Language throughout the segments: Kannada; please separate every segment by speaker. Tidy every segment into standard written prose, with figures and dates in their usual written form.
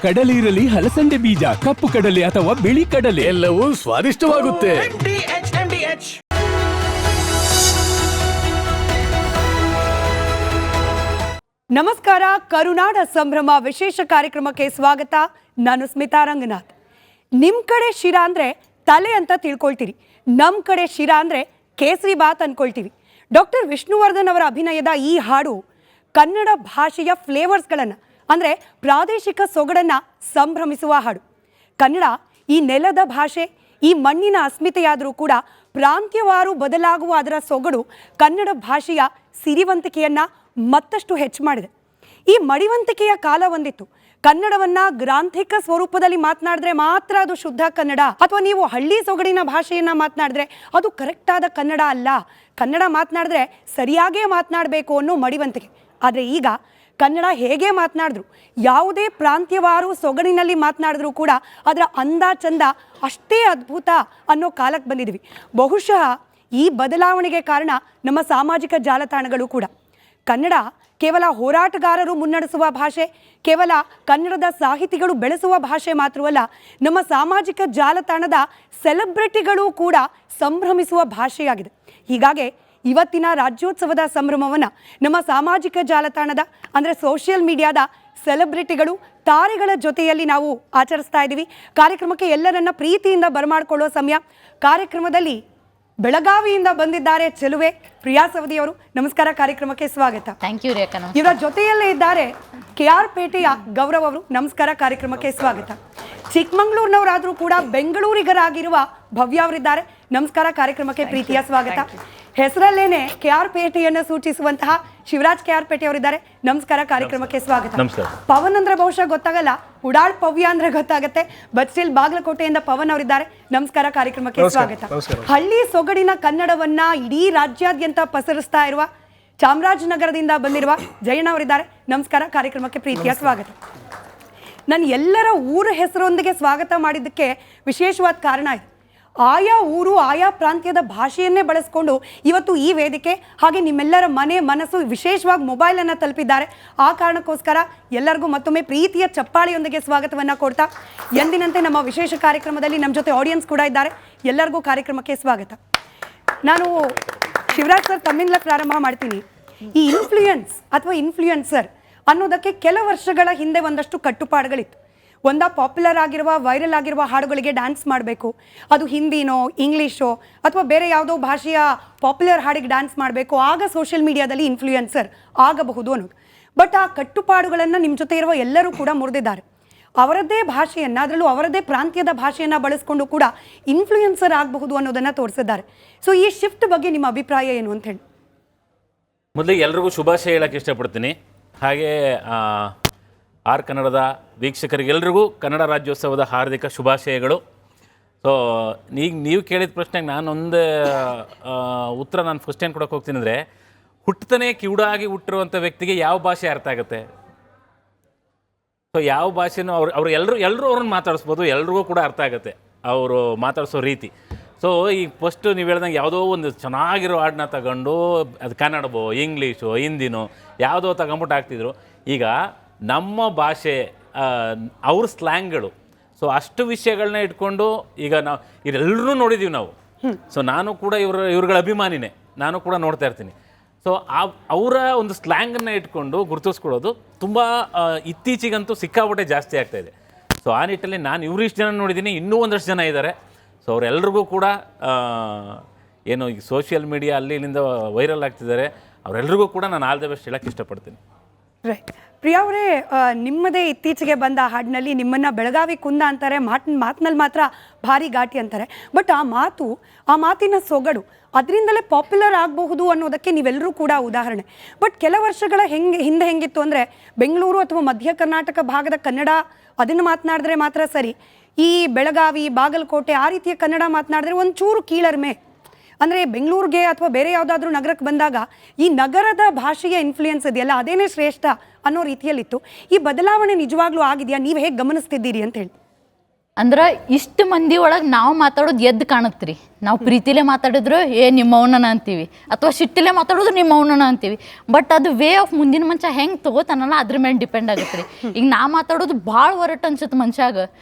Speaker 1: ಕಡಲೆ ಇರಲಿ, ಹಲಸಂದೆ ಬೀಜ, ಕಪ್ಪು ಕಡಲೆ ಅಥವಾ ಬಿಳಿ ಕಡಲೆ,
Speaker 2: ಎಲ್ಲವೂ ಸ್ವಾದಿಷ್ಟವಾಗುತ್ತೆ.
Speaker 3: ನಮಸ್ಕಾರ. ಕರುನಾಡ ಸಂಭ್ರಮ ವಿಶೇಷ ಕಾರ್ಯಕ್ರಮಕ್ಕೆ ಸ್ವಾಗತ. ನಾನು ಸ್ಮಿತಾ ರಂಗನಾಥ್. ನಿಮ್ಮ ಕಡೆ ಶಿರಾ ಅಂದರೆ ತಲೆ ಅಂತ ತಿಳ್ಕೊಳ್ತೀರಿ, ನಮ್ಮ ಕಡೆ ಶಿರಾ ಅಂದರೆ ಕೇಸರಿ ಬಾತ್ ಅಂದ್ಕೊಳ್ತೀವಿ. ಡಾಕ್ಟರ್ ವಿಷ್ಣುವರ್ಧನ್ ಅವರ ಅಭಿನಯದ ಈ ಹಾಡು ಕನ್ನಡ ಭಾಷೆಯ ಫ್ಲೇವರ್ಸ್ಗಳನ್ನು ಅಂದರೆ ಪ್ರಾದೇಶಿಕ ಸೊಗಡನ್ನು ಸಂಭ್ರಮಿಸುವ ಹಾಡು. ಕನ್ನಡ ಈ ನೆಲದ ಭಾಷೆ, ಈ ಮಣ್ಣಿನ ಅಸ್ಮಿತೆಯಾದರೂ ಕೂಡ ಪ್ರಾಂತ್ಯವಾರು ಬದಲಾಗುವ ಅದರ ಸೊಗಡು ಕನ್ನಡ ಭಾಷೆಯ ಸಿರಿವಂತಿಕೆಯನ್ನು ಮತ್ತಷ್ಟು ಹೆಚ್ಚು ಮಾಡಿದೆ. ಈ ಮಡಿವಂತಿಕೆಯ ಕಾಲ ಒಂದಿತ್ತು. ಕನ್ನಡವನ್ನ ಗ್ರಾಂಥಿಕ ಸ್ವರೂಪದಲ್ಲಿ ಮಾತನಾಡಿದ್ರೆ ಮಾತ್ರ ಅದು ಶುದ್ಧ ಕನ್ನಡ, ಅಥವಾ ನೀವು ಹಳ್ಳಿ ಸೊಗಡಿನ ಭಾಷೆಯನ್ನ ಮಾತನಾಡಿದ್ರೆ ಅದು ಕರೆಕ್ಟ್ ಆದ ಕನ್ನಡ ಅಲ್ಲ. ಕನ್ನಡ ಮಾತನಾಡಿದ್ರೆ ಸರಿಯಾಗೇ ಮಾತನಾಡಬೇಕು ಅನ್ನೋ ಮಡಿವಂತಿಕೆ. ಆದರೆ ಈಗ ಕನ್ನಡ ಹೇಗೆ ಮಾತನಾಡಿದ್ರು, ಯಾವುದೇ ಪ್ರಾಂತ್ಯವಾರು ಸೊಗಡಿನಲ್ಲಿ ಮಾತನಾಡಿದ್ರೂ ಕೂಡ ಅದರ ಅಂದ ಚಂದ ಅಷ್ಟೇ ಅದ್ಭುತ ಅನ್ನೋ ಕಾಲಕ್ಕೆ ಬಂದಿದ್ವಿ. ಬಹುಶಃ ಈ ಬದಲಾವಣೆಗೆ ಕಾರಣ ನಮ್ಮ ಸಾಮಾಜಿಕ ಜಾಲತಾಣಗಳು ಕೂಡ. ಕನ್ನಡ ಕೇವಲ ಹೋರಾಟಗಾರರು ಮುನ್ನಡೆಸುವ ಭಾಷೆ, ಕೇವಲ ಕನ್ನಡದ ಸಾಹಿತಿಗಳು ಬೆಳೆಸುವ ಭಾಷೆ ಮಾತ್ರವಲ್ಲ, ನಮ್ಮ ಸಾಮಾಜಿಕ ಜಾಲತಾಣದ ಸೆಲೆಬ್ರಿಟಿಗಳು ಕೂಡ ಸಂಭ್ರಮಿಸುವ ಭಾಷೆಯಾಗಿದೆ. ಹೀಗಾಗಿ ಇವತ್ತಿನ ರಾಜ್ಯೋತ್ಸವದ ಸಂಭ್ರಮವನ್ನು ನಮ್ಮ ಸಾಮಾಜಿಕ ಜಾಲತಾಣದ ಅಂದರೆ ಸೋಷಿಯಲ್ ಮೀಡಿಯಾದ ಸೆಲೆಬ್ರಿಟಿಗಳು, ತಾರೆಗಳ ಜೊತೆಯಲ್ಲಿ ನಾವು ಆಚರಿಸ್ತಾ ಇದ್ದೀವಿ. ಕಾರ್ಯಕ್ರಮಕ್ಕೆ ಎಲ್ಲರನ್ನ ಪ್ರೀತಿಯಿಂದ ಬರಮಾಡಿಕೊಳ್ಳೋ ಸಮಯ. ಕಾರ್ಯಕ್ರಮದಲ್ಲಿ ಬೆಳಗಾವಿಯಿಂದ ಬಂದಿದ್ದಾರೆ ಚೆಲುವೆ ಪ್ರಿಯಾ ಸವದಿಯವರು. ನಮಸ್ಕಾರ, ಕಾರ್ಯಕ್ರಮಕ್ಕೆ ಸ್ವಾಗತ.
Speaker 4: ಥ್ಯಾಂಕ್ ಯು ರೇಖಾ.
Speaker 3: ಇವರ ಜೊತೆಯಲ್ಲೇ ಇದ್ದಾರೆ KR ಪೇಟೆಯ ಗೌರವ್ ಅವರು. ನಮಸ್ಕಾರ, ಕಾರ್ಯಕ್ರಮಕ್ಕೆ ಸ್ವಾಗತ. ಚಿಕ್ಕಮಂಗ್ಳೂರಿನವರಾದರೂ ಕೂಡ ಬೆಂಗಳೂರಿಗರಾಗಿರುವ ಭವ್ಯ ಅವರಿದ್ದಾರೆ. ನಮಸ್ಕಾರ, ಕಾರ್ಯಕ್ರಮಕ್ಕೆ ಪ್ರೀತಿಯ ಸ್ವಾಗತ. ಹೆಸರಲ್ಲೇನೆ KR ಪೇಟೆಯನ್ನು ಸೂಚಿಸುವಂತಹ ಶಿವರಾಜ್ KR ಪೇಟೆ ಅವರಿದ್ದಾರೆ. ನಮಸ್ಕಾರ, ಕಾರ್ಯಕ್ರಮಕ್ಕೆ ಸ್ವಾಗತ. ಪವನ್ ಅಂದ್ರೆ ಬಹುಶಃ ಗೊತ್ತಾಗಲ್ಲ, ಉಡಾಳ್ ಪವ್ಯ ಅಂದ್ರೆ ಗೊತ್ತಾಗತ್ತೆ. ಬಟ್ ಸ್ಟಿಲ್ ಬಾಗಲಕೋಟೆಯಿಂದ ಪವನ್ ಅವರಿದ್ದಾರೆ. ನಮಸ್ಕಾರ, ಕಾರ್ಯಕ್ರಮಕ್ಕೆ ಸ್ವಾಗತ. ಹಳ್ಳಿ ಸೊಗಡಿನ ಕನ್ನಡವನ್ನ ಇಡೀ ರಾಜ್ಯಾದ್ಯಂತ ಪಸರಿಸ್ತಾ ಇರುವ ಚಾಮರಾಜನಗರದಿಂದ ಬಂದಿರುವ ಜಯಣ್ಣ ಅವರಿದ್ದಾರೆ. ನಮಸ್ಕಾರ, ಕಾರ್ಯಕ್ರಮಕ್ಕೆ ಪ್ರೀತಿಯ ಸ್ವಾಗತ. ನಾನು ಎಲ್ಲರ ಊರ ಹೆಸರೊಂದಿಗೆ ಸ್ವಾಗತ ಮಾಡಿದ್ದಕ್ಕೆ ವಿಶೇಷವಾದ ಕಾರಣ ಇದೆ. ಆಯಾ ಊರು, ಆಯಾ ಪ್ರಾಂತ್ಯದ ಭಾಷೆಯನ್ನೇ ಬಳಸ್ಕೊಂಡು ಇವತ್ತು ಈ ವೇದಿಕೆ ಹಾಗೆ ನಿಮ್ಮೆಲ್ಲರ ಮನೆ ಮನಸ್ಸು ವಿಶೇಷವಾಗಿ ಮೊಬೈಲನ್ನು ತಲುಪಿದ್ದಾರೆ. ಆ ಕಾರಣಕ್ಕೋಸ್ಕರ ಎಲ್ಲರಿಗೂ ಮತ್ತೊಮ್ಮೆ ಪ್ರೀತಿಯ ಚಪ್ಪಾಳೆಯೊಂದಿಗೆ ಸ್ವಾಗತವನ್ನು ಕೊಡ್ತಾ, ಎಂದಿನಂತೆ ನಮ್ಮ ವಿಶೇಷ ಕಾರ್ಯಕ್ರಮದಲ್ಲಿ ನಮ್ಮ ಜೊತೆ ಆಡಿಯನ್ಸ್ ಕೂಡ ಇದ್ದಾರೆ. ಎಲ್ಲರಿಗೂ ಕಾರ್ಯಕ್ರಮಕ್ಕೆ ಸ್ವಾಗತ. ನಾನು ಶಿವರಾಜ್ ಸರ್ ತಮ್ಮಿಂದಲೇ ಪ್ರಾರಂಭ ಮಾಡ್ತೀನಿ. ಈ ಇನ್ಫ್ಲೂಯೆನ್ಸ್ ಅಥವಾ ಇನ್ಫ್ಲೂಯೆನ್ಸರ್ ಅನ್ನೋದಕ್ಕೆ ಕೆಲ ವರ್ಷಗಳ ಹಿಂದೆ ಒಂದಷ್ಟು ಕಟ್ಟುಪಾಡುಗಳಿತ್ತು. ಪಾಪ್ಯುಲರ್ ಆಗಿರುವ, ವೈರಲ್ ಆಗಿರುವ ಹಾಡುಗಳಿಗೆ ಡ್ಯಾನ್ಸ್ ಮಾಡಬೇಕು, ಅದು ಹಿಂದಿನೋ ಇಂಗ್ಲೀಷೋ ಅಥವಾ ಬೇರೆ ಯಾವುದೋ ಭಾಷೆಯ ಪಾಪ್ಯುಲರ್ ಹಾಡಿಗೆ ಡ್ಯಾನ್ಸ್ ಮಾಡಬೇಕು, ಆಗ ಸೋಷಿಯಲ್ ಮೀಡಿಯಾದಲ್ಲಿ ಇನ್ಫ್ಲೂಯೆನ್ಸರ್ ಆಗಬಹುದು ಅನ್ನೋದು. ಬಟ್ ಆ ಕಟ್ಟುಪಾಡುಗಳನ್ನು ನಿಮ್ಮ ಜೊತೆ ಇರುವ ಎಲ್ಲರೂ ಕೂಡ ಮುರಿದಿದ್ದಾರೆ. ಅವರದ್ದೇ ಭಾಷೆಯನ್ನು, ಅದರಲ್ಲೂ ಅವರದ್ದೇ ಪ್ರಾಂತ್ಯದ ಭಾಷೆಯನ್ನು ಬಳಸ್ಕೊಂಡು ಕೂಡ ಇನ್ಫ್ಲೂಯೆನ್ಸರ್ ಆಗಬಹುದು ಅನ್ನೋದನ್ನು ತೋರಿಸಿದ್ದಾರೆ. ಸೊ ಈ ಶಿಫ್ಟ್ ಬಗ್ಗೆ ನಿಮ್ಮ ಅಭಿಪ್ರಾಯ ಏನು ಅಂತ ಹೇಳಿ.
Speaker 5: ಮೊದಲಿಗೆ ಎಲ್ರಿಗೂ ಶುಭಾಶಯ ಹೇಳಕ್ಕೆ ಇಷ್ಟಪಡ್ತೀನಿ. ಹಾಗೆ ಆರ್ ಕನ್ನಡದ ವೀಕ್ಷಕರಿಗೆಲ್ರಿಗೂ ಕನ್ನಡ ರಾಜ್ಯೋತ್ಸವದ ಹಾರ್ದಿಕ ಶುಭಾಶಯಗಳು. ಸೊ ಈಗ ನೀವು ಕೇಳಿದ ಪ್ರಶ್ನೆಗೆ ನಾನೊಂದು ಉತ್ತರ ನಾನು ಫಸ್ಟ್ ಏನು ಕೊಡೋಕೆ ಹೋಗ್ತೀನಿ ಅಂದರೆ, ಹುಟ್ಟತಾನೆ ಕಿವುಡಾಗಿ ಹುಟ್ಟಿರುವಂಥ ವ್ಯಕ್ತಿಗೆ ಯಾವ ಭಾಷೆ ಅರ್ಥ ಆಗುತ್ತೆ? ಸೊ ಯಾವ ಭಾಷೆನೂ ಅವ್ರು ಎಲ್ಲರೂ ಅವ್ರನ್ನ ಮಾತಾಡಿಸ್ಬೋದು, ಎಲ್ರಿಗೂ ಕೂಡ ಅರ್ಥ ಆಗುತ್ತೆ ಅವರು ಮಾತಾಡಿಸೋ ರೀತಿ. ಸೊ ಈಗ ಫಸ್ಟು ನೀವು ಹೇಳ್ದಂಗೆ ಯಾವುದೋ ಒಂದು ಚೆನ್ನಾಗಿರೋ ಹಾಡನ್ನ ತಗೊಂಡು ಅದು ಕನ್ನಡವೋ ಇಂಗ್ಲೀಷೋ ಹಿಂದಿನೋ ಯಾವುದೋ ತಗೊಂಬಿಟ್ಟು ಆಗ್ತಿದ್ರು. ಈಗ ನಮ್ಮ ಭಾಷೆ, ಅವ್ರ ಸ್ಲ್ಯಾಂಗ್ಗಳು, ಸೊ ಅಷ್ಟು ವಿಷಯಗಳನ್ನ ಇಟ್ಕೊಂಡು ಈಗ ನಾವು ಇದೆಲ್ಲರೂ ನೋಡಿದ್ದೀವಿ ನಾವು. ಸೊ ನಾನು ಕೂಡ ಇವ್ರುಗಳ ಅಭಿಮಾನಿನೇ, ನಾನು ಕೂಡ ನೋಡ್ತಾ ಇರ್ತೀನಿ. ಸೊ ಅವರ ಒಂದು ಸ್ಲ್ಯಾಂಗನ್ನು ಇಟ್ಕೊಂಡು ಗುರುತಿಸ್ಕೊಳ್ಳೋದು ತುಂಬ ಇತ್ತೀಚೆಗಂತೂ ಸಿಕ್ಕಾಪಟ್ಟೆ ಜಾಸ್ತಿ ಆಗ್ತಾಯಿದೆ. ಸೊ ಆ ನಿಟ್ಟಲ್ಲಿ ನಾನು ಇವರಿಷ್ಟು ಜನ ನೋಡಿದ್ದೀನಿ, ಇನ್ನೂ ಒಂದಷ್ಟು ಜನ ಇದ್ದಾರೆ. ಸೊ ಅವರೆಲ್ರಿಗೂ ಕೂಡ ಏನು ಈಗ ಸೋಷಿಯಲ್ ಮೀಡಿಯಾ ಅಲ್ಲಿ ಇಲ್ಲಿಂದ ವೈರಲ್ ಆಗ್ತಿದ್ದಾರೆ, ಅವರೆಲ್ರಿಗೂ ಕೂಡ ನಾನು ಆಲ್ ದ ಬೆಸ್ಟ್ ಹೇಳೋಕ್ಕೆ ಇಷ್ಟಪಡ್ತೀನಿ.
Speaker 3: ರೈಟ್. ಪ್ರಿಯಾ ಅವರೇ, ನಿಮ್ಮದೇ ಇತ್ತೀಚೆಗೆ ಬಂದ ಹಾಡಿನಲ್ಲಿ ನಿಮ್ಮನ್ನು ಬೆಳಗಾವಿ ಕುಂದ ಅಂತಾರೆ, ಮಾತಿನಲ್ಲಿ ಮಾತ್ರ ಭಾರಿ ಘಾಟಿ ಅಂತಾರೆ. ಬಟ್ ಆ ಮಾತಿನ ಸೊಗಡು ಅದರಿಂದಲೇ ಪಾಪ್ಯುಲರ್ ಆಗಬಹುದು ಅನ್ನೋದಕ್ಕೆ ನೀವೆಲ್ಲರೂ ಕೂಡ ಉದಾಹರಣೆ. ಬಟ್ ಕೆಲ ವರ್ಷಗಳ ಹಿಂದೆ ಹೆಂಗಿತ್ತು ಅಂದರೆ, ಬೆಂಗಳೂರು ಅಥವಾ ಮಧ್ಯ ಕರ್ನಾಟಕ ಭಾಗದ ಕನ್ನಡ ಅದನ್ನು ಮಾತನಾಡಿದ್ರೆ ಮಾತ್ರ ಸರಿ, ಈ ಬೆಳಗಾವಿ ಬಾಗಲಕೋಟೆ ಆ ರೀತಿಯ ಕನ್ನಡ ಮಾತನಾಡಿದ್ರೆ ಒಂಚೂರು ಕೀಳರಿಮೆ. ಅಂದರೆ ಬೆಂಗಳೂರಿಗೆ ಅಥವಾ ಬೇರೆ ಯಾವುದಾದ್ರೂ ನಗರಕ್ಕೆ ಬಂದಾಗ ಈ ನಗರದ ಭಾಷೆಯ ಇನ್ಫ್ಲೂಯೆನ್ಸ್ ಇದೆಯಲ್ಲ, ಅದೇನೇ ಶ್ರೇಷ್ಠ ಅನ್ನೋ ರೀತಿಯಲ್ಲಿತ್ತು. ಈ ಬದಲಾವಣೆ ನಿಜವಾಗ್ಲೂ ಆಗಿದೆಯಾ? ನೀವು ಹೇಗೆ ಗಮನಿಸ್ತಿದ್ದೀರಿ ಅಂತ ಹೇಳಿ.
Speaker 4: ಅಂದ್ರೆ ಇಷ್ಟು ಮಂದಿ ಒಳಗೆ ನಾವು ಮಾತಾಡೋದು ಎದ್ದು ಕಾಣತ್ರಿ. ನಾವು ಪ್ರೀತಿಲೇ ಮಾತಾಡಿದ್ರು ನಿಮ್ಮ ಅವನನ ಅಂತೀವಿ, ಅಥವಾ ಸಿಟ್ಟಿಲೇ ಮಾತಾಡೋದು ನಿಮ್ಮ ಅವನನ ಅಂತೀವಿ. ಬಟ್ ಅದು ವೇ ಆಫ್ ಮುಂದಿನ ಮನುಷ್ಯ ಹೆಂಗೆ ತಗೋತಾನಲ್ಲ ಅದ್ರ ಮೇಲೆ ಡಿಪೆಂಡ್ ಆಗುತ್ತೆ ರೀ. ಈಗ ನಾ ಮಾತಾಡೋದು ಭಾಳ ಒರಟು ಅನ್ಸುತ್ತೆ ಮನುಷ್ಯಾಗ,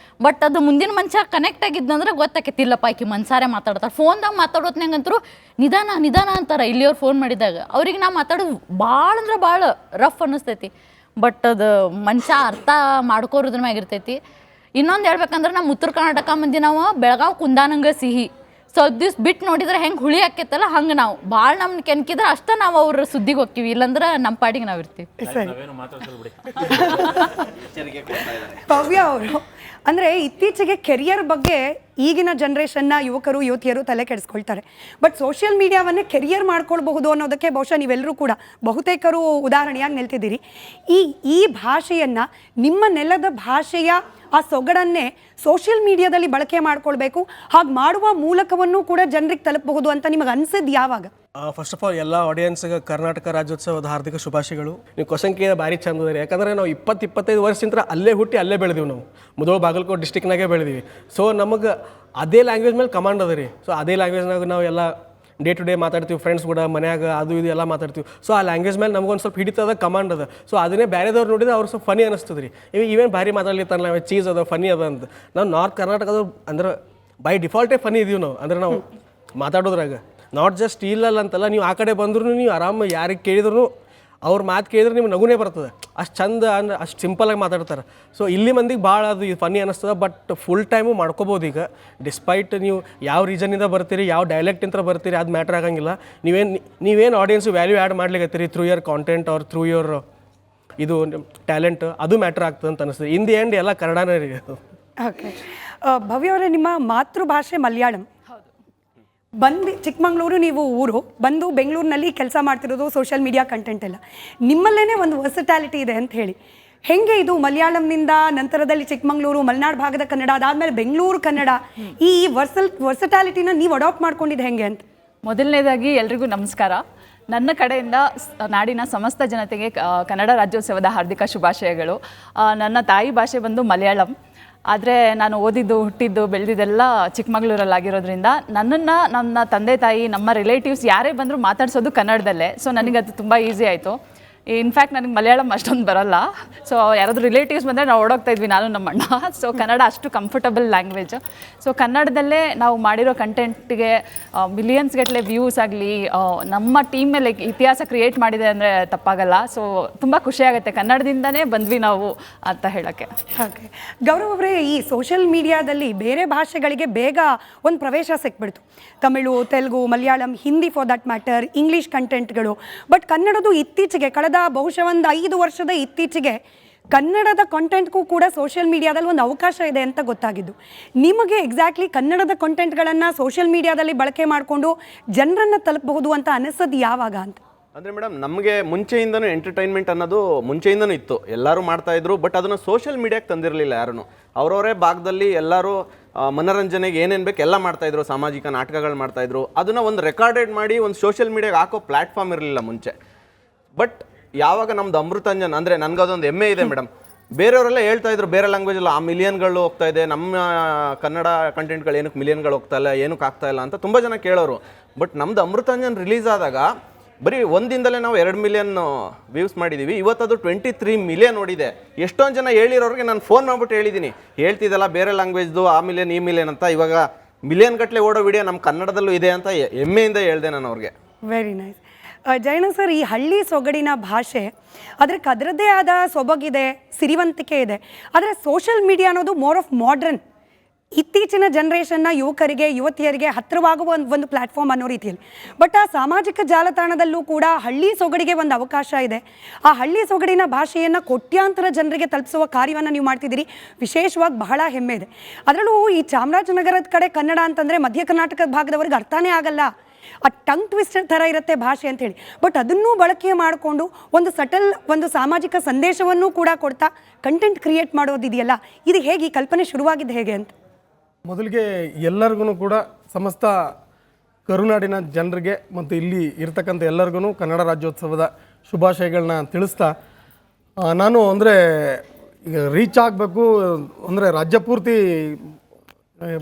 Speaker 4: ಬಟ್ ಅದು ಮುಂದಿನ ಮನುಷ್ಯ ಕನೆಕ್ಟ್ ಆಗಿದ್ದಂದ್ರೆ ಗೊತ್ತಾಕೈತಿಲ್ಲಪ್ಪ ಆಕಿ ಮನ್ಸಾರೆ ಮಾತಾಡ್ತಾರೆ. ಫೋನ್ದಾಗ ಮಾತಾಡೋತ್ನಂಗಂತರೂ ನಿಧಾನ ನಿಧಾನ ಅಂತಾರೆ ಇಲ್ಲಿಯವ್ರು ಫೋನ್ ಮಾಡಿದಾಗ. ಅವ್ರಿಗೆ ನಾ ಮಾತಾಡೋದು ಭಾಳ ಅಂದ್ರೆ ಭಾಳ ರಫ್ ಅನ್ನಿಸ್ತೈತಿ. ಬಟ್ ಅದು ಮನುಷ್ಯ ಅರ್ಥ ಮಾಡ್ಕೋರೋದ್ರ ಮ್ಯಾಗಿರ್ತೈತಿ. ಇನ್ನೊಂದು ಹೇಳ್ಬೇಕಂದ್ರೆ ನಮ್ಮ ಉತ್ತರ ಕರ್ನಾಟಕ ಮಂದಿ ನಾವು ಬೆಳಗಾವ್ ಕುಂದಾನಂಗ ಸಿಹಿ, ಸ್ವಲ್ಪ ದಿವ್ಸ ಬಿಟ್ಟು ನೋಡಿದ್ರೆ ಹೆಂಗೆ ಹುಳಿ ಆಕೈತಲ್ಲ ಹಂಗೆ ನಾವು ಭಾಳ ನಮ್ಗೆ ಕೆನ್ಕಿದ್ರೆ ಅಷ್ಟೇ ನಾವು ಅವ್ರ ಸುದ್ದಿಗೆ ಹೋಗ್ತೀವಿ, ಇಲ್ಲಾಂದ್ರೆ ನಮ್ಮ ಪಾಡಿಗೆ ನಾವು ಇರ್ತೀವಿ.
Speaker 3: ಭವ್ಯ ಅವರು ಅಂದರೆ ಇತ್ತೀಚೆಗೆ ಕೆರಿಯರ್ ಬಗ್ಗೆ ಈಗಿನ ಜನ್ರೇಷನ್ನ ಯುವಕರು ಯುವತಿಯರು ತಲೆ ಕೆಡಿಸ್ಕೊಳ್ತಾರೆ. ಬಟ್ ಸೋಷಿಯಲ್ ಮೀಡಿಯಾವನ್ನೇ ಕೆರಿಯರ್ ಮಾಡ್ಕೊಳ್ಬಹುದು ಅನ್ನೋದಕ್ಕೆ ಬಹುಶಃ ನೀವೆಲ್ಲರೂ ಕೂಡ ಬಹುತೇಕರು ಉದಾಹರಣೆಯಾಗಿ ನಿಲ್ತಿದ್ದೀರಿ. ಈ ಭಾಷೆಯನ್ನು, ನಿಮ್ಮ ನೆಲದ ಭಾಷೆಯ ಆ ಸೊಗಡನ್ನೇ ಸೋಷಿಯಲ್ ಮೀಡಿಯಾದಲ್ಲಿ ಬಳಕೆ ಮಾಡ್ಕೊಳ್ಬೇಕು, ಹಾಗೆ ಮಾಡುವ ಮೂಲಕವನ್ನು ಕೂಡ ಜನರಿಗೆ ತಲುಪಬಹುದು ಅಂತ ನಿಮಗೆ ಅನ್ಸಿದ್ದು ಯಾವಾಗ?
Speaker 6: ಫಸ್ಟ್ ಆಫ್ ಆಲ್ ಎಲ್ಲ ಆಡಿಯನ್ಸ್ಗೆ ಕರ್ನಾಟಕ ರಾಜ್ಯೋತ್ಸವದ ಹಾರ್ದಿಕ ಶುಭಾಶಯಗಳು. ನೀವು ಕ್ವಶನ್ ಕೇಳಿ ಭಾರಿ ಚಂದ ಅದ ರೀ. ಯಾಕಂದರೆ ನಾವು 20-25 ವರ್ಷದಿಂದ ಅಲ್ಲೇ ಹುಟ್ಟಿ ಅಲ್ಲೇ ಬೆಳೆದೀವಿ. ನಾವು ಮುಧೋಳ ಬಾಗಲಕೋಟೆ ಡಿಸ್ಟಿಕ್ನಾಗೆ ಬೆಳೆದೀವಿ. ಸೊ ನಮಗೆ ಅದೇ ಲ್ಯಾಂಗ್ವೇಜ್ ಮೇಲೆ ಕಮಾಂಡ್ ಅದ ರೀ. ಸೊ ಅದೇ ಲ್ಯಾಂಗ್ವೇಜ್ನಾಗ ನಾವು ಎಲ್ಲ ಡೇ ಟು ಡೇ ಮಾತಾಡ್ತೀವಿ, ಫ್ರೆಂಡ್ಸ್ ಕೂಡ ಮನ್ಯಾಗ ಅದು ಇದು ಎಲ್ಲ ಮಾತಾಡ್ತೀವಿ. ಸೊ ಆ ಲ್ಯಾಂಗ್ವೇಜ್ ಮೇಲೆ ನಮಗೊಂದು ಸ್ವಲ್ಪ ಹಿಡಿತದ, ಕಮಾಂಡ್ ಅದ. ಸೊ ಅದನ್ನೇ ಬೇರೆದವ್ರು ನೋಡಿದ್ರೆ ಅವ್ರು ಸ್ವಲ್ಪ ಫನಿ ಅನಿಸ್ತದೆ ರೀ. ಇವೇನು ಭಾರಿ ಮಾತಾಡ್ಲಿತ್ತಾರಲ್ಲ, ಚೀಸ್ ಅದ, ಫನಿ ಅದ ಅಂತ. ನಾವು ನಾರ್ತ್ ಕರ್ನಾಟಕದ ಅಂದ್ರೆ ಬೈ ಡಿಫಾಲ್ಟೇ ಫನಿ ಇದೀವಿ ನಾವು. ಅಂದ್ರೆ ನಾವು ಮಾತಾಡೋದ್ರಾಗ ನಾಟ್ ಜಸ್ಟ್ ಇಲ್ಲಲ್ಲ ಅಂತಲ್ಲ, ನೀವು ಆ ಕಡೆ ಬಂದ್ರೂ ನೀವು ಆರಾಮ ಯಾರಿಗೆ ಕೇಳಿದ್ರು ಅವ್ರ ಮಾತು ಕೇಳಿದ್ರೆ ನಿಮ್ಗೆ ನಗುನೇ ಬರ್ತದೆ. ಅಷ್ಟು ಚಂದ ಅಂದ್ರೆ ಅಷ್ಟು ಸಿಂಪಲಾಗಿ ಮಾತಾಡ್ತಾರೆ. ಸೊ ಇಲ್ಲಿ ಮಂದಿಗೆ ಭಾಳ ಅದು ಫನಿ ಅನ್ನಿಸ್ತದೆ. ಬಟ್ ಫುಲ್ ಟೈಮು ಮಾಡ್ಕೋಬೋದು ಈಗ. ಡಿಸ್ಪೈಟ್ ನೀವು ಯಾವ ರೀಸನಿಂದ ಬರ್ತೀರಿ, ಯಾವ ಡೈಲೆಕ್ಟಿಂದ ಬರ್ತೀರಿ, ಅದು ಮ್ಯಾಟ್ರ್ ಆಗಂಗಿಲ್ಲ. ನೀವೇನು ಆಡಿಯನ್ಸು ವ್ಯಾಲ್ಯೂ ಆ್ಯಡ್ ಮಾಡ್ಲಿಕ್ಕತ್ತೀರಿ through your content or through your ಇದು ಟ್ಯಾಲೆಂಟ್, ಅದು ಮ್ಯಾಟ್ರ್ ಆಗ್ತದೆ ಅಂತ ಅನಿಸ್ತದೆ. ಇನ್ ದಿ ಎಂಡ್ ಎಲ್ಲ ಕನ್ನಡನೇ ರೀ.
Speaker 3: ಓಕೆ ಭವ್ಯ ಅವರೇ, ನಿಮ್ಮ ಮಾತೃಭಾಷೆ ಮಲಯಾಳಂ. ಚಿಕ್ಕಮಂಗ್ಳೂರು ನೀವು ಊರು, ಬಂದು ಬೆಂಗಳೂರಿನಲ್ಲಿ ಕೆಲಸ ಮಾಡ್ತಿರೋದು ಸೋಷಿಯಲ್ ಮೀಡಿಯಾ ಕಂಟೆಂಟ್ ಎಲ್ಲ. ನಿಮ್ಮಲ್ಲೇ ಒಂದು ವರ್ಸಟ್ಯಾಲಿಟಿ ಇದೆ ಅಂತ ಹೇಳಿ, ಹೆಂಗೆ ಇದು ಮಲಯಾಳಂನಿಂದ ನಂತರದಲ್ಲಿ ಚಿಕ್ಕಮಂಗ್ಳೂರು, ಮಲೆನಾಡು ಭಾಗದ ಕನ್ನಡ, ಅದಾದಮೇಲೆ ಬೆಂಗಳೂರು ಕನ್ನಡ, ಈ ವರ್ಸಟ್ಯಾಲಿಟಿನ ನೀವು ಅಡಾಪ್ಟ್ ಮಾಡ್ಕೊಂಡಿದ್ದು ಹೆಂಗೆ ಅಂತ?
Speaker 7: ಮೊದಲನೇದಾಗಿ ಎಲ್ರಿಗೂ ನಮಸ್ಕಾರ. ನನ್ನ ಕಡೆಯಿಂದ ನಾಡಿನ ಸಮಸ್ತ ಜನತೆಗೆ ಕನ್ನಡ ರಾಜ್ಯೋತ್ಸವದ ಹಾರ್ದಿಕ ಶುಭಾಶಯಗಳು. ನನ್ನ ತಾಯಿ ಭಾಷೆ ಬಂದು ಮಲಯಾಳಂ. ಆದರೆ ನಾನು ಓದಿದ್ದು, ಹುಟ್ಟಿದ್ದು, ಬೆಳೆದಿದ್ದೆಲ್ಲ ಚಿಕ್ಕಮಗಳೂರಲ್ಲಾಗಿರೋದ್ರಿಂದ ನನ್ನನ್ನು ನನ್ನ ತಂದೆ ತಾಯಿ, ನಮ್ಮ ರಿಲೇಟಿವ್ಸ್ ಯಾರೇ ಬಂದರೂ ಮಾತಾಡ್ಸೋದು ಕನ್ನಡದಲ್ಲೇ. ಸೊ ನನಗದು ತುಂಬ ಈಸಿ ಆಯಿತು. ಇನ್ಫ್ಯಾಕ್ಟ್ ನನಗೆ ಮಲಯಾಳಂ ಅಷ್ಟೊಂದು ಬರೋಲ್ಲ. ಸೊ ಯಾರಾದರೂ ರಿಲೇಟಿವ್ಸ್ ಬಂದರೆ ನಾವು ಓಡೋಗ್ತಾ ಇದ್ವಿ ನಾನು ನಮ್ಮ ಅಣ್ಣ. ಸೊ ಕನ್ನಡ ಅಷ್ಟು ಕಂಫರ್ಟಬಲ್ ಲ್ಯಾಂಗ್ವೇಜು. ಸೊ ಕನ್ನಡದಲ್ಲೇ ನಾವು ಮಾಡಿರೋ ಕಂಟೆಂಟಿಗೆ ಮಿಲಿಯನ್ಸ್ ಗಟ್ಟಲೆ ವ್ಯೂಸ್ ಆಗಲಿ, ನಮ್ಮ ಟೀಮ್ ಮೇಲೆ ಇತಿಹಾಸ ಕ್ರಿಯೇಟ್ ಮಾಡಿದೆ ಅಂದರೆ ತಪ್ಪಾಗಲ್ಲ. ಸೊ ತುಂಬ ಖುಷಿಯಾಗುತ್ತೆ, ಕನ್ನಡದಿಂದನೇ ಬಂದ್ವಿ ನಾವು ಅಂತ ಹೇಳೋಕ್ಕೆ.
Speaker 3: ಓಕೆ ಗೌರವ್ ಅವರೇ, ಈ ಸೋಷಿಯಲ್ ಮೀಡಿಯಾದಲ್ಲಿ ಬೇರೆ ಭಾಷೆಗಳಿಗೆ ಬೇಗ ಒಂದು ಪ್ರವೇಶ ಸಿಕ್ಬಿಡ್ತು. Tamil, Telugu, Malayalam, Hindi for that matter, English ಕಂಟೆಂಟ್ಗಳು. ಬಟ್ ಕನ್ನಡದು ಇತ್ತೀಚೆಗೆ ಬಹುಶಃ ಒಂದು 5 ವರ್ಷದ ಇತ್ತೀಚೆಗೆ ಕನ್ನಡದ ಕಂಟೆಂಟ್ಗೂ ಕೂಡ ಸೋಷಿಯಲ್ ಮೀಡಿಯಾದಲ್ಲಿ ಒಂದು ಅವಕಾಶ ಇದೆ ಅಂತ ಗೊತ್ತಾಗಿದ್ದು. ನಿಮಗೆ ಎಕ್ಸಾಕ್ಟ್ಲಿ ಕನ್ನಡದ ಕಂಟೆಂಟ್ಗಳನ್ನು ಸೋಷಿಯಲ್ ಮೀಡಿಯಾದಲ್ಲಿ ಬಳಕೆ ಮಾಡಿಕೊಂಡು ಜನರನ್ನು ತಲುಪಬಹುದು ಅಂತ ಅನಿಸೋದು ಯಾವಾಗ ಅಂತ?
Speaker 8: ಅಂದರೆ ಮೇಡಮ್, ನಮಗೆ ಮುಂಚೆಯಿಂದನೂ ಎಂಟರ್ಟೈನ್ಮೆಂಟ್ ಅನ್ನೋದು ಮುಂಚೆಯಿಂದನೂ ಇತ್ತು, ಎಲ್ಲರೂ ಮಾಡ್ತಾಯಿದ್ರು. ಬಟ್ ಅದನ್ನು ಸೋಷಿಯಲ್ ಮೀಡಿಯಾಕ್ಕೆ ತಂದಿರಲಿಲ್ಲ ಯಾರೂ. ಅವರವರೇ ಭಾಗದಲ್ಲಿ ಎಲ್ಲರೂ ಮನೋರಂಜನೆಗೆ ಏನೇನು ಬೇಕು ಎಲ್ಲ ಮಾಡ್ತಾಯಿದ್ರು, ಸಾಮಾಜಿಕ ನಾಟಕಗಳು ಮಾಡ್ತಾಯಿದ್ರು. ಅದನ್ನು ಒಂದು ರೆಕಾರ್ಡೆಡ್ ಮಾಡಿ ಒಂದು ಸೋಷಿಯಲ್ ಮೀಡಿಯಾಗೆ ಹಾಕೋ ಪ್ಲ್ಯಾಟ್ಫಾರ್ಮ್ ಇರಲಿಲ್ಲ ಮುಂಚೆ. ಬಟ್ ಯಾವಾಗ ನಮ್ದು ಅಮೃತಾಂಜನ್, ಅಂದರೆ ನನಗದೊಂದು ಹೆಮ್ಮೆ ಇದೆ ಮೇಡಮ್. ಬೇರೆಯವರೆಲ್ಲ ಹೇಳ್ತಾ ಇದ್ರು ಬೇರೆ ಲ್ಯಾಂಗ್ವೇಜಲ್ಲಿ ಆ ಮಿಲಿಯನ್ಗಳು ಹೋಗ್ತಾ ಇದೆ, ನಮ್ಮ ಕನ್ನಡ ಕಂಟೆಂಟ್ಗಳು ಏನಕ್ಕೆ ಮಿಲಿಯನ್ಗಳು ಹೋಗ್ತಾ ಇಲ್ಲ, ಏನಕ್ಕೆ ಆಗ್ತಾ ಇಲ್ಲ ಅಂತ ತುಂಬ ಜನ ಕೇಳೋರು. ಬಟ್ ನಮ್ದು ಅಮೃತಾಂಜನ್ ರಿಲೀಸ್ ಆದಾಗ ಬರೀ ಒಂದಿಂದಲೇ ನಾವು 2 ಮಿಲಿಯನ್ ವ್ಯೂಸ್ ಮಾಡಿದ್ದೀವಿ. ಇವತ್ತದು 23 ಮಿಲಿಯನ್ ಓಡಿದೆ. ಎಷ್ಟೊಂದು ಜನ ಹೇಳಿರೋರಿಗೆ ನಾನು ಫೋನ್ ಮಾಡ್ಬಿಟ್ಟು ಹೇಳಿದ್ದೀನಿ, ಹೇಳ್ತಿದ್ದಲ್ಲ ಬೇರೆ ಲ್ಯಾಂಗ್ವೇಜ್ದು ಆ ಮಿಲಿಯನ್ ಈ ಮಿಲಿಯನ್ ಅಂತ. ಇವಾಗ ಮಿಲಿಯನ್ ಗಟ್ಟಲೆ ಓಡೋ ವಿಡಿಯೋ ನಮ್ಮ ಕನ್ನಡದಲ್ಲೂ ಇದೆ ಅಂತ ಹೆಮ್ಮೆಯಿಂದ ಹೇಳಿದೆ ನಾನು ಅವ್ರಿಗೆ.
Speaker 3: Very nice. ಜಯಣ್ಣ ಸರ್, ಈ ಹಳ್ಳಿ ಸೊಗಡಿನ ಭಾಷೆ ಅದಕ್ಕೆ ಅದರದ್ದೇ ಆದ ಸೊಬಗಿದೆ, ಸಿರಿವಂತಿಕೆ ಇದೆ. ಆದರೆ ಸೋಷಿಯಲ್ ಮೀಡಿಯಾ ಅನ್ನೋದು ಮೋರ್ ಆಫ್ ಮಾಡ್ರನ್, ಇತ್ತೀಚಿನ ಜನ್ರೇಷನ್ನ ಯುವಕರಿಗೆ, ಯುವತಿಯರಿಗೆ ಹತ್ತಿರವಾಗುವ ಒಂದು ಪ್ಲ್ಯಾಟ್ಫಾರ್ಮ್ ಅನ್ನೋ ರೀತಿಯಲ್ಲಿ. ಬಟ್ ಆ ಸಾಮಾಜಿಕ ಜಾಲತಾಣದಲ್ಲೂ ಕೂಡ ಹಳ್ಳಿ ಸೊಗಡಿಗೆ ಒಂದು ಅವಕಾಶ ಇದೆ. ಆ ಹಳ್ಳಿ ಸೊಗಡಿನ ಭಾಷೆಯನ್ನು ಕೋಟ್ಯಾಂತರ ಜನರಿಗೆ ತಲುಪಿಸುವ ಕಾರ್ಯವನ್ನು ನೀವು ಮಾಡ್ತಿದ್ದೀರಿ, ವಿಶೇಷವಾಗಿ ಬಹಳ ಹೆಮ್ಮೆ ಇದೆ. ಅದರಲ್ಲೂ ಈ ಚಾಮರಾಜನಗರದ ಕಡೆ ಕನ್ನಡ ಅಂತಂದರೆ ಮಧ್ಯ ಕರ್ನಾಟಕದ ಭಾಗದವ್ರಿಗೆ ಅರ್ಥನೇ ಆಗಲ್ಲ, ಆ ಟಂಗ್ ಟ್ವಿಸ್ಟರ್ ಥರ ಇರುತ್ತೆ ಭಾಷೆ ಅಂಥೇಳಿ. ಬಟ್ ಅದನ್ನೂ ಬಳಕೆ ಮಾಡಿಕೊಂಡು ಒಂದು ಸಟಲ್ ಒಂದು ಸಾಮಾಜಿಕ ಸಂದೇಶವನ್ನು ಕೂಡ ಕೊಡ್ತಾ ಕಂಟೆಂಟ್ ಕ್ರಿಯೇಟ್ ಮಾಡೋದಿದೆಯಲ್ಲ, ಇದು ಹೇಗೆ, ಈ ಕಲ್ಪನೆ ಶುರುವಾಗಿದ್ದು ಹೇಗೆ ಅಂತ?
Speaker 6: ಮೊದಲಿಗೆ ಎಲ್ಲರಿಗೂ ಕೂಡ ಸಮಸ್ತ ಕರುನಾಡಿನ ಜನರಿಗೆ ಮತ್ತು ಇಲ್ಲಿ ಇರ್ತಕ್ಕಂಥ ಎಲ್ಲರಿಗೂ ಕನ್ನಡ ರಾಜ್ಯೋತ್ಸವದ ಶುಭಾಶಯಗಳನ್ನ ತಿಳಿಸ್ತಾ, ನಾನು ಅಂದರೆ ಈಗ ರೀಚ್ ಆಗಬೇಕು ಅಂದರೆ ರಾಜ್ಯ ಪೂರ್ತಿ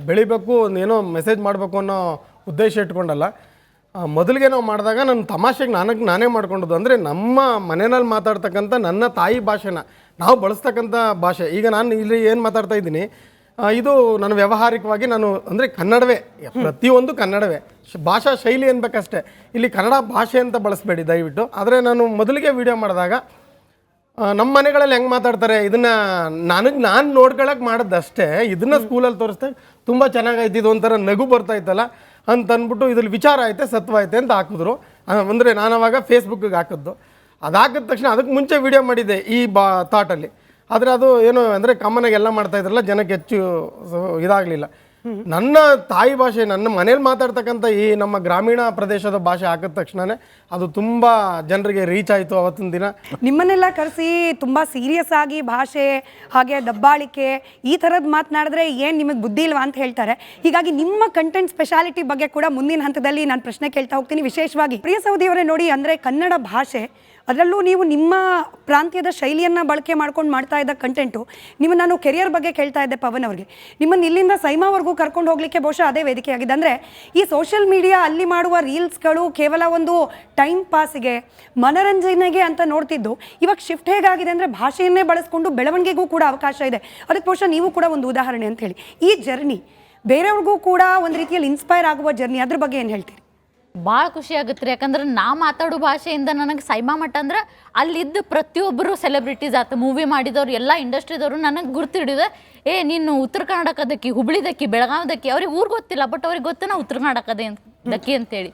Speaker 6: ಬೆಳಿಬೇಕು ಏನೋ ಮೆಸೇಜ್ ಮಾಡಬೇಕು ಅನ್ನೋ ಉದ್ದೇಶ ಇಟ್ಕೊಂಡಲ್ಲ. ಮೊದಲಿಗೆ ನಾವು ಮಾಡಿದಾಗ ನನ್ನ ತಮಾಷೆಗೆ ನಾನೇ ಮಾಡ್ಕೊಂಡದ್ದು. ಅಂದರೆ ನಮ್ಮ ಮನೆಯಲ್ಲಿ ಮಾತಾಡ್ತಕ್ಕಂಥ ನನ್ನ ತಾಯಿ ಭಾಷೆನ ನಾವು ಬಳಸ್ತಕ್ಕಂಥ ಭಾಷೆ. ಈಗ ನಾನು ಇಲ್ಲಿ ಏನು ಮಾತಾಡ್ತಾ ಇದ್ದೀನಿ ಇದು ನನ್ನ ವ್ಯಾವಹಾರಿಕವಾಗಿ ನಾನು ಅಂದರೆ ಕನ್ನಡವೇ, ಪ್ರತಿಯೊಂದು ಕನ್ನಡವೇ, ಭಾಷಾ ಶೈಲಿ ಅನ್ಬೇಕಷ್ಟೇ. ಇಲ್ಲಿ ಕನ್ನಡ ಭಾಷೆ ಅಂತ ಬಳಸಬೇಡಿ ದಯವಿಟ್ಟು. ಆದರೆ ನಾನು ಮೊದಲಿಗೆ ವಿಡಿಯೋ ಮಾಡಿದಾಗ ನಮ್ಮ ಮನೆಗಳಲ್ಲಿ ಹೆಂಗೆ ಮಾತಾಡ್ತಾರೆ ಇದನ್ನು ನಾನು ನೋಡ್ಕೊಳಕ್ಕೆ ಮಾಡಿದ್ದಷ್ಟೇ. ಇದನ್ನು ಸ್ಕೂಲಲ್ಲಿ ತೋರಿಸ್ದಾಗ ತುಂಬ ಚೆನ್ನಾಗೈತೆ, ಇದು ಒಂಥರ ನಗು ಬರ್ತಾ ಇತ್ತಲ್ಲ ಅಂತ ಅಂದ್ಬಿಟ್ಟು ಇದ್ರಲ್ಲಿ ವಿಚಾರ ಐತೆ ಸತ್ವ ಐತೆ ಅಂತ ಹಾಕಿದ್ರು. ಅಂದರೆ ನಾನು ಅವಾಗ ಫೇಸ್ಬುಕ್ಕಿಗೆ ಹಾಕಿದ್ದು. ಅದು ಹಾಕಿದ ತಕ್ಷಣ ಅದಕ್ಕೆ ಮುಂಚೆ ವಿಡಿಯೋ ಮಾಡಿದ್ದೆ ಈ ಥಾಟಲ್ಲಿ. ಆದರೆ ಅದು ಏನು ಅಂದರೆ ಕಾಮನಾಗಿ ಎಲ್ಲ ಮಾಡ್ತಾಯಿದ್ರಲ್ಲ, ಜನಕ್ಕೆ ಹೆಚ್ಚು ಇದಾಗಲಿಲ್ಲ. ನನ್ನ ತಾಯಿ ಭಾಷೆ, ನನ್ನ ಮನೇಲಿ ಮಾತಾಡ್ತಕ್ಕಂಥ ಈ ನಮ್ಮ ಗ್ರಾಮೀಣ ಪ್ರದೇಶದ ಭಾಷೆ ಹಾಕಿದ ತಕ್ಷಣವೇ ಅದು ತುಂಬ ಜನರಿಗೆ ರೀಚ್ ಆಯಿತು ಅವತ್ತಿನ ದಿನ.
Speaker 3: ನಿಮ್ಮನ್ನೆಲ್ಲ ಕರೆಸಿ ತುಂಬ ಸೀರಿಯಸ್ ಆಗಿ ಭಾಷೆ ಹಾಗೆ ದಬ್ಬಾಳಿಕೆ ಈ ಥರದ್ದು ಮಾತನಾಡಿದ್ರೆ ಏನು ನಿಮಗೆ ಬುದ್ಧಿ ಇಲ್ವಾ ಅಂತ ಹೇಳ್ತಾರೆ. ಹೀಗಾಗಿ ನಿಮ್ಮ ಕಂಟೆಂಟ್ ಸ್ಪೆಷಾಲಿಟಿ ಬಗ್ಗೆ ಕೂಡ ಮುಂದಿನ ಹಂತದಲ್ಲಿ ನಾನು ಪ್ರಶ್ನೆ ಕೇಳ್ತಾ ಹೋಗ್ತೀನಿ. ವಿಶೇಷವಾಗಿ ಪ್ರಿಯ ಸೌದಿಯವರೇ ನೋಡಿ, ಅಂದರೆ ಕನ್ನಡ ಭಾಷೆ ಅದರಲ್ಲೂ ನೀವು ನಿಮ್ಮ ಪ್ರಾಂತ್ಯದ ಶೈಲಿಯನ್ನು ಬಳಕೆ ಮಾಡ್ಕೊಂಡು ಮಾಡ್ತಾ ಇದ್ದ ಕಂಟೆಂಟು. ನಾನು ಕೆರಿಯರ್ ಬಗ್ಗೆ ಕೇಳ್ತಾ ಇದ್ದೆ ಪವನ್ ಅವ್ರಿಗೆ. ನಿಮ್ಮನ್ನು ಇಲ್ಲಿಂದ ಸೈಮಾವರೆಗೂ ಕರ್ಕೊಂಡು ಹೋಗಲಿಕ್ಕೆ ಬಹುಶಃ ಅದೇ ವೇದಿಕೆ ಆಗಿದೆ. ಅಂದರೆ ಈ ಸೋಷಿಯಲ್ ಮೀಡಿಯಾ ಅಲ್ಲಿ ಮಾಡುವ ರೀಲ್ಸ್ಗಳು ಕೇವಲ ಒಂದು ಟೈಮ್ ಪಾಸಿಗೆ, ಮನರಂಜನೆಗೆ ಅಂತ ನೋಡ್ತಿದ್ದು ಇವಾಗ ಶಿಫ್ಟ್ ಹೇಗಾಗಿದೆ ಅಂದರೆ ಭಾಷೆಯನ್ನೇ ಬಳಸ್ಕೊಂಡು ಬೆಳವಣಿಗೆಗೂ ಕೂಡ ಅವಕಾಶ ಇದೆ. ಅದಕ್ಕೆ ಬಹುಶಃ ನೀವು ಕೂಡ ಒಂದು ಉದಾಹರಣೆ ಅಂತ ಹೇಳಿ. ಈ ಜರ್ನಿ ಬೇರೆಯವ್ರಿಗೂ ಕೂಡ ಒಂದು ರೀತಿಯಲ್ಲಿ ಇನ್ಸ್ಪೈರ್ ಆಗುವ ಜರ್ನಿ, ಅದ್ರ ಬಗ್ಗೆ ಏನು ಹೇಳ್ತೀರಿ?
Speaker 4: ಭಾಳ ಖುಷಿ ಆಗುತ್ತೆ ರೀ. ಯಾಕಂದ್ರೆ ನಾ ಮಾತಾಡೋ ಭಾಷೆಯಿಂದ ನನಗೆ ಸೈಮಾ ಮಠ ಅಂದ್ರೆ ಅಲ್ಲಿದ್ದ ಪ್ರತಿಯೊಬ್ಬರು ಸೆಲೆಬ್ರಿಟೀಸ್ ಆಯ್ತು, ಮೂವಿ ಮಾಡಿದವ್ರು, ಎಲ್ಲ ಇಂಡಸ್ಟ್ರಿದವರು ನನಗೆ ಗುರ್ತು ಹಿಡಿದ, ನೀನು ಉತ್ತರ ಕರ್ನಾಟಕದಕ್ಕಿ, ಹುಬ್ಳಿದಕ್ಕಿ, ಬೆಳಗಾವಿದಕ್ಕಿ. ಅವ್ರಿಗೆ ಊರು ಗೊತ್ತಿಲ್ಲ, ಬಟ್ ಅವ್ರಿಗೆ ಗೊತ್ತೇನ ಉತ್ತರ ಕರ್ನಾಟಕದಕ್ಕಿ ಅಂತೇಳಿ.